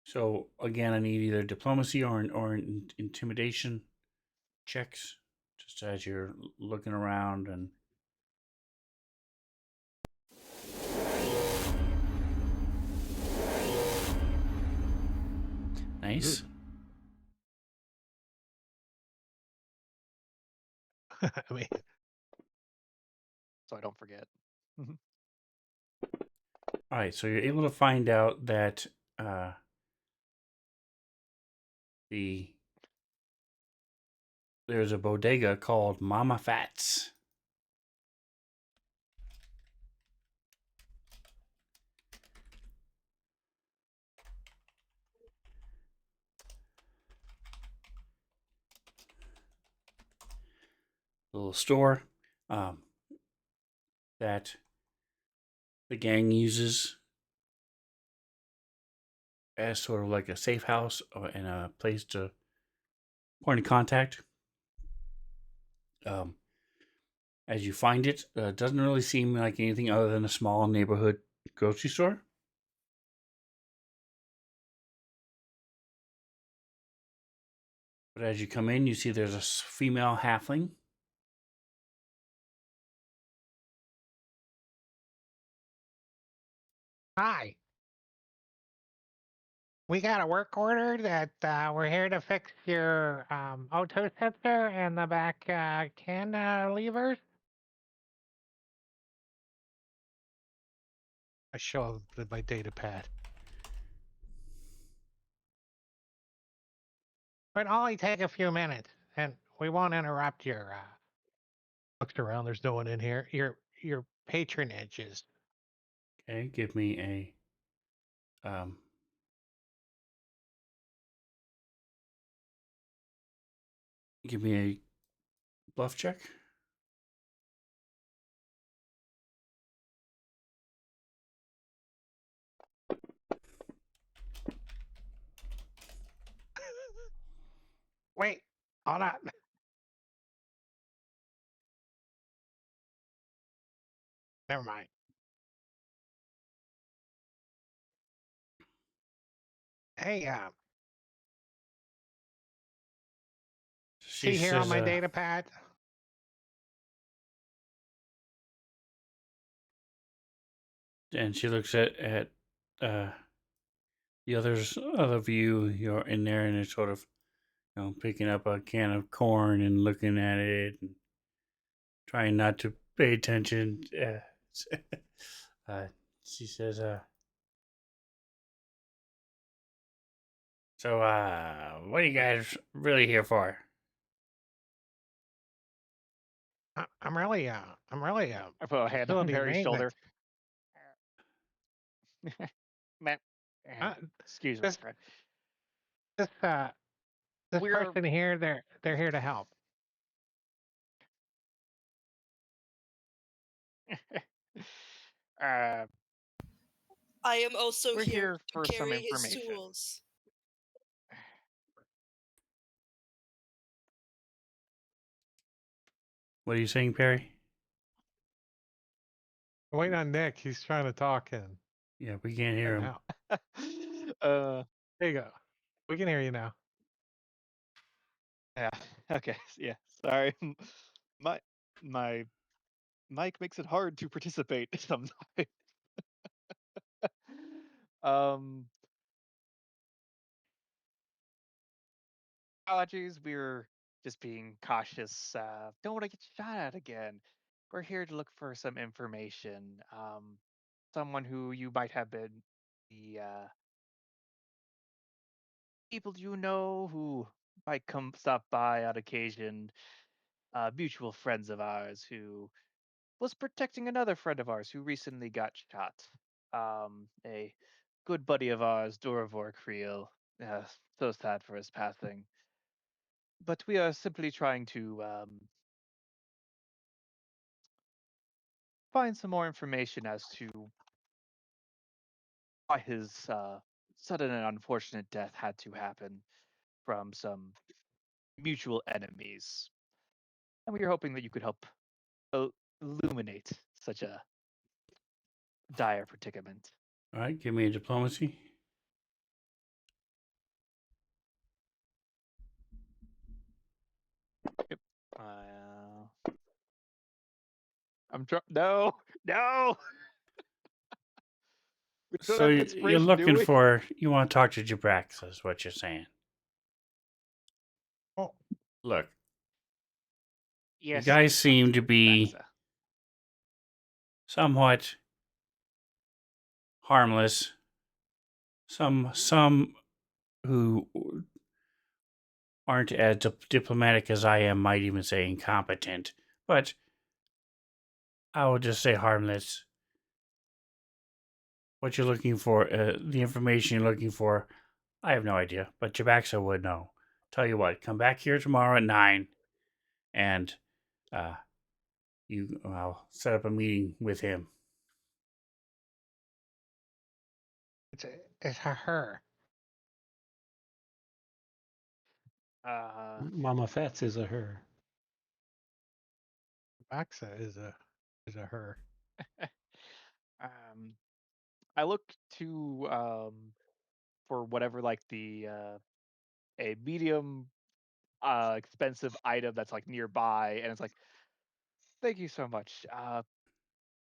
[SPEAKER 2] So again, I need either diplomacy or intimidation checks, just as you're looking around and... Nice.
[SPEAKER 1] I mean,
[SPEAKER 6] So I don't forget.
[SPEAKER 2] All right, so you're able to find out that there's a bodega called Mama Fats. Little store that the gang uses as sort of like a safe house and a place to point of contact. As you find it, doesn't really seem like anything other than a small neighborhood grocery store. But as you come in, you see there's a female halfling.
[SPEAKER 1] hi. We got a work order that we're here to fix your auto sensor and the back can levers. I show my data pad. But only take a few minutes, and we won't interrupt your looks around. There's no one in here. Your patronages.
[SPEAKER 2] Okay, give me a bluff check.
[SPEAKER 1] Wait, hold on. Never mind. Hey,
[SPEAKER 2] She
[SPEAKER 1] see here on
[SPEAKER 2] says,
[SPEAKER 1] my data pad.
[SPEAKER 2] and she looks at the other of you. You're in there, and it's sort of, picking up a can of corn and looking at it and trying not to pay attention. She says, so, what are you guys really here for?
[SPEAKER 1] I'm really
[SPEAKER 6] I put a hand on
[SPEAKER 1] facility
[SPEAKER 6] Barry's
[SPEAKER 1] maintenance.
[SPEAKER 6] shoulder. Man, excuse me,
[SPEAKER 1] this
[SPEAKER 6] friend.
[SPEAKER 1] this
[SPEAKER 6] We're
[SPEAKER 1] person here, they're here to help.
[SPEAKER 4] I am also
[SPEAKER 6] We're here
[SPEAKER 4] to
[SPEAKER 6] for some
[SPEAKER 4] carry his
[SPEAKER 6] information.
[SPEAKER 4] tools.
[SPEAKER 2] What are you saying, Perry?
[SPEAKER 1] I'm waiting on Nick. He's trying to talk in.
[SPEAKER 2] Yeah, we can't hear him.
[SPEAKER 1] Now.
[SPEAKER 6] uh,
[SPEAKER 1] There you go. We can hear you now.
[SPEAKER 6] yeah. Okay. Yeah. Sorry. My mic makes it hard to participate sometimes. um. Apologies. We're just being cautious. Don't want to get shot at again. We're here to look for some information. Someone who you might have been the people you know who might come stop by on occasion. Mutual friends of ours who was protecting another friend of ours who recently got shot. A good buddy of ours, Doravor Creel. So sad for his passing. But we are simply trying to find some more information as to why his sudden and unfortunate death had to happen from some mutual enemies. And we are hoping that you could help illuminate such a dire predicament.
[SPEAKER 2] All right, give me a diplomacy.
[SPEAKER 6] Yep. I'm trying. No, no. We don't
[SPEAKER 2] So
[SPEAKER 6] have
[SPEAKER 2] you're
[SPEAKER 6] inspiration, do
[SPEAKER 2] looking
[SPEAKER 6] we?
[SPEAKER 2] for, you want to talk to Jabrax, is what you're saying.
[SPEAKER 1] Oh,
[SPEAKER 2] Look,
[SPEAKER 6] Yes.
[SPEAKER 2] you guys seem to
[SPEAKER 6] Dr.
[SPEAKER 2] be
[SPEAKER 6] Baxa.
[SPEAKER 2] somewhat harmless. Some who aren't as diplomatic as I am might even say incompetent, but I will just say harmless. What you're looking for, the information you're looking for, I have no idea, but Jabaxa would know. Tell you what, come back here tomorrow at 9, and I'll set up a meeting with him.
[SPEAKER 1] it's her.
[SPEAKER 3] Mama Fats is a her.
[SPEAKER 1] Maxa is a her.
[SPEAKER 6] I look to for whatever like the a medium expensive item that's like nearby, and it's like, thank you so much.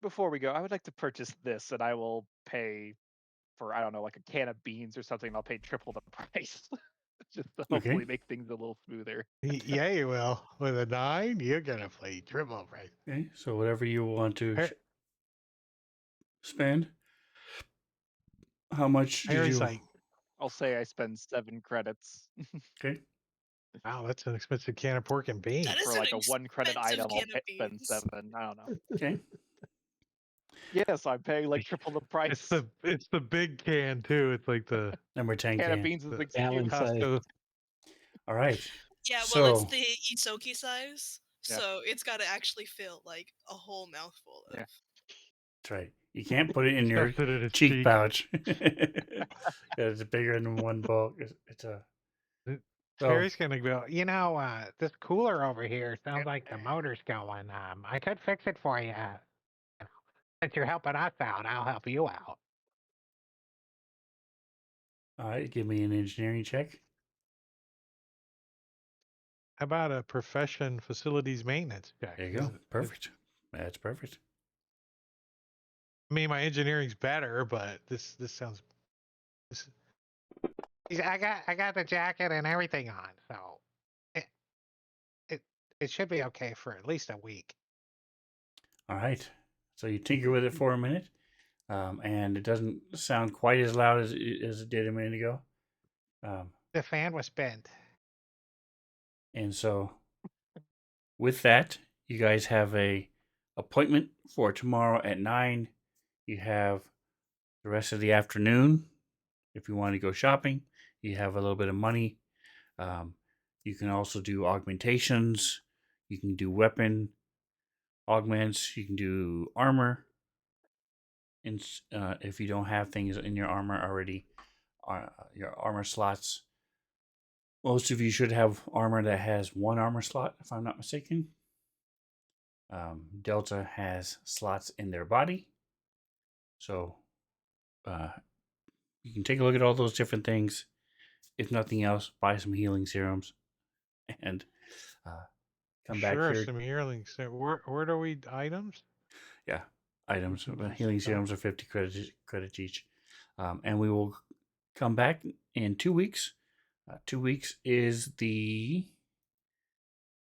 [SPEAKER 6] Before we go, I would like to purchase this, and I will pay for, I don't know, like a can of beans or something. And I'll pay triple the price, just to hopefully
[SPEAKER 2] Okay.
[SPEAKER 6] make things a little smoother.
[SPEAKER 1] Yeah, you will. With a 9, you're gonna play triple, right?
[SPEAKER 2] Okay, so whatever you want to spend. How much did
[SPEAKER 1] Harry's
[SPEAKER 2] you?
[SPEAKER 1] like,
[SPEAKER 6] I'll say I spend 7 credits
[SPEAKER 2] Okay.
[SPEAKER 1] wow, that's an expensive can of pork and beans.
[SPEAKER 4] That is
[SPEAKER 6] for
[SPEAKER 4] an
[SPEAKER 6] like a 1 credit
[SPEAKER 4] expensive
[SPEAKER 6] item. I'll
[SPEAKER 4] can of
[SPEAKER 6] spend
[SPEAKER 4] beans.
[SPEAKER 6] 7. I don't know.
[SPEAKER 2] Okay.
[SPEAKER 6] Yes, I'm paying like triple the price.
[SPEAKER 1] It's the big can too. It's like the
[SPEAKER 2] Number 10
[SPEAKER 6] Can of
[SPEAKER 2] can.
[SPEAKER 6] beans is
[SPEAKER 1] the
[SPEAKER 6] like
[SPEAKER 3] Gallon
[SPEAKER 6] huge.
[SPEAKER 3] size.
[SPEAKER 1] Costco.
[SPEAKER 2] All right.
[SPEAKER 4] Yeah,
[SPEAKER 2] So,
[SPEAKER 4] well, it's the Isoki size,
[SPEAKER 6] Yeah.
[SPEAKER 4] so it's got to actually fill like a whole mouthful of.
[SPEAKER 6] Yeah.
[SPEAKER 2] that's right. You can't put it in your
[SPEAKER 1] Stuffed it in his
[SPEAKER 2] cheek pouch. It's bigger than one bulk. It's a. So,
[SPEAKER 1] Harry's gonna go. You know, this cooler over here sounds like the motor's going. I could fix it for you. Since you're helping us out, I'll help you out.
[SPEAKER 2] all right, give me an engineering check.
[SPEAKER 1] How about a profession facilities maintenance check?
[SPEAKER 2] There you go. Perfect. That's perfect.
[SPEAKER 1] I mean, my engineering's better, but this sounds. I got the jacket and everything on, so it should be okay for at least a week.
[SPEAKER 2] All right. So you tinker with it for a minute, and it doesn't sound quite as loud as it did a minute ago.
[SPEAKER 1] The fan was bent.
[SPEAKER 2] And so, with that, you guys have a appointment for tomorrow at 9. You have the rest of the afternoon if you want to go shopping. You have a little bit of money. You can also do augmentations. You can do weapon augments. You can do armor. if you don't have things in your armor already, your armor slots. Most of you should have armor that has one armor slot, if I'm not mistaken. Delta has slots in their body. So you can take a look at all those different things. If nothing else, buy some healing serums and come back
[SPEAKER 1] Sure,
[SPEAKER 2] here.
[SPEAKER 1] some healing. So where do we items?
[SPEAKER 2] Yeah, items. Healing serums are 50 credits each. And we will come back in 2 weeks. 2 weeks is the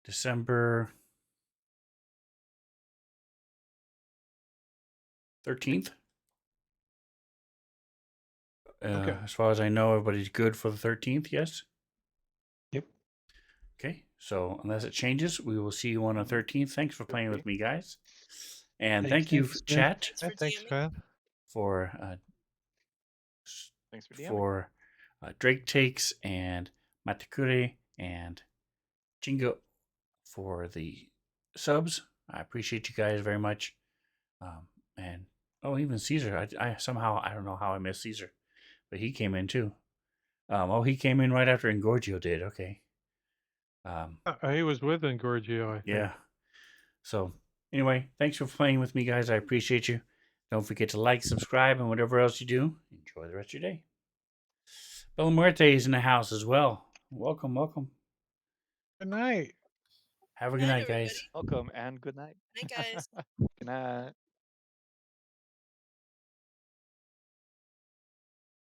[SPEAKER 2] December 13th.
[SPEAKER 1] Okay.
[SPEAKER 2] As far as I know, everybody's good for the 13th, yes?
[SPEAKER 1] Yep.
[SPEAKER 2] Okay, so unless it changes, we will see you on the 13th. Thanks for playing with me, guys. And thank you,
[SPEAKER 3] Thanks, Ben.
[SPEAKER 2] chat,
[SPEAKER 1] Thanks, Ben.
[SPEAKER 2] for
[SPEAKER 6] Thanks for DMing.
[SPEAKER 2] Drake Takes and Matakure and Jingo for the subs. I appreciate you guys very much. And even Caesar. I somehow, I don't know how I missed Caesar, but he came in too. He came in right after Engorgio did. Okay.
[SPEAKER 1] He was with Engorgio, I think.
[SPEAKER 2] Yeah. So anyway, thanks for playing with me, guys. I appreciate you. Don't forget to like, subscribe, and whatever else you do. Enjoy the rest of your day. Bella Muerte is in the house as well. Welcome, welcome.
[SPEAKER 1] Good night.
[SPEAKER 2] Have a good night, guys.
[SPEAKER 6] Welcome and good night.
[SPEAKER 4] Night, guys.
[SPEAKER 6] Good night.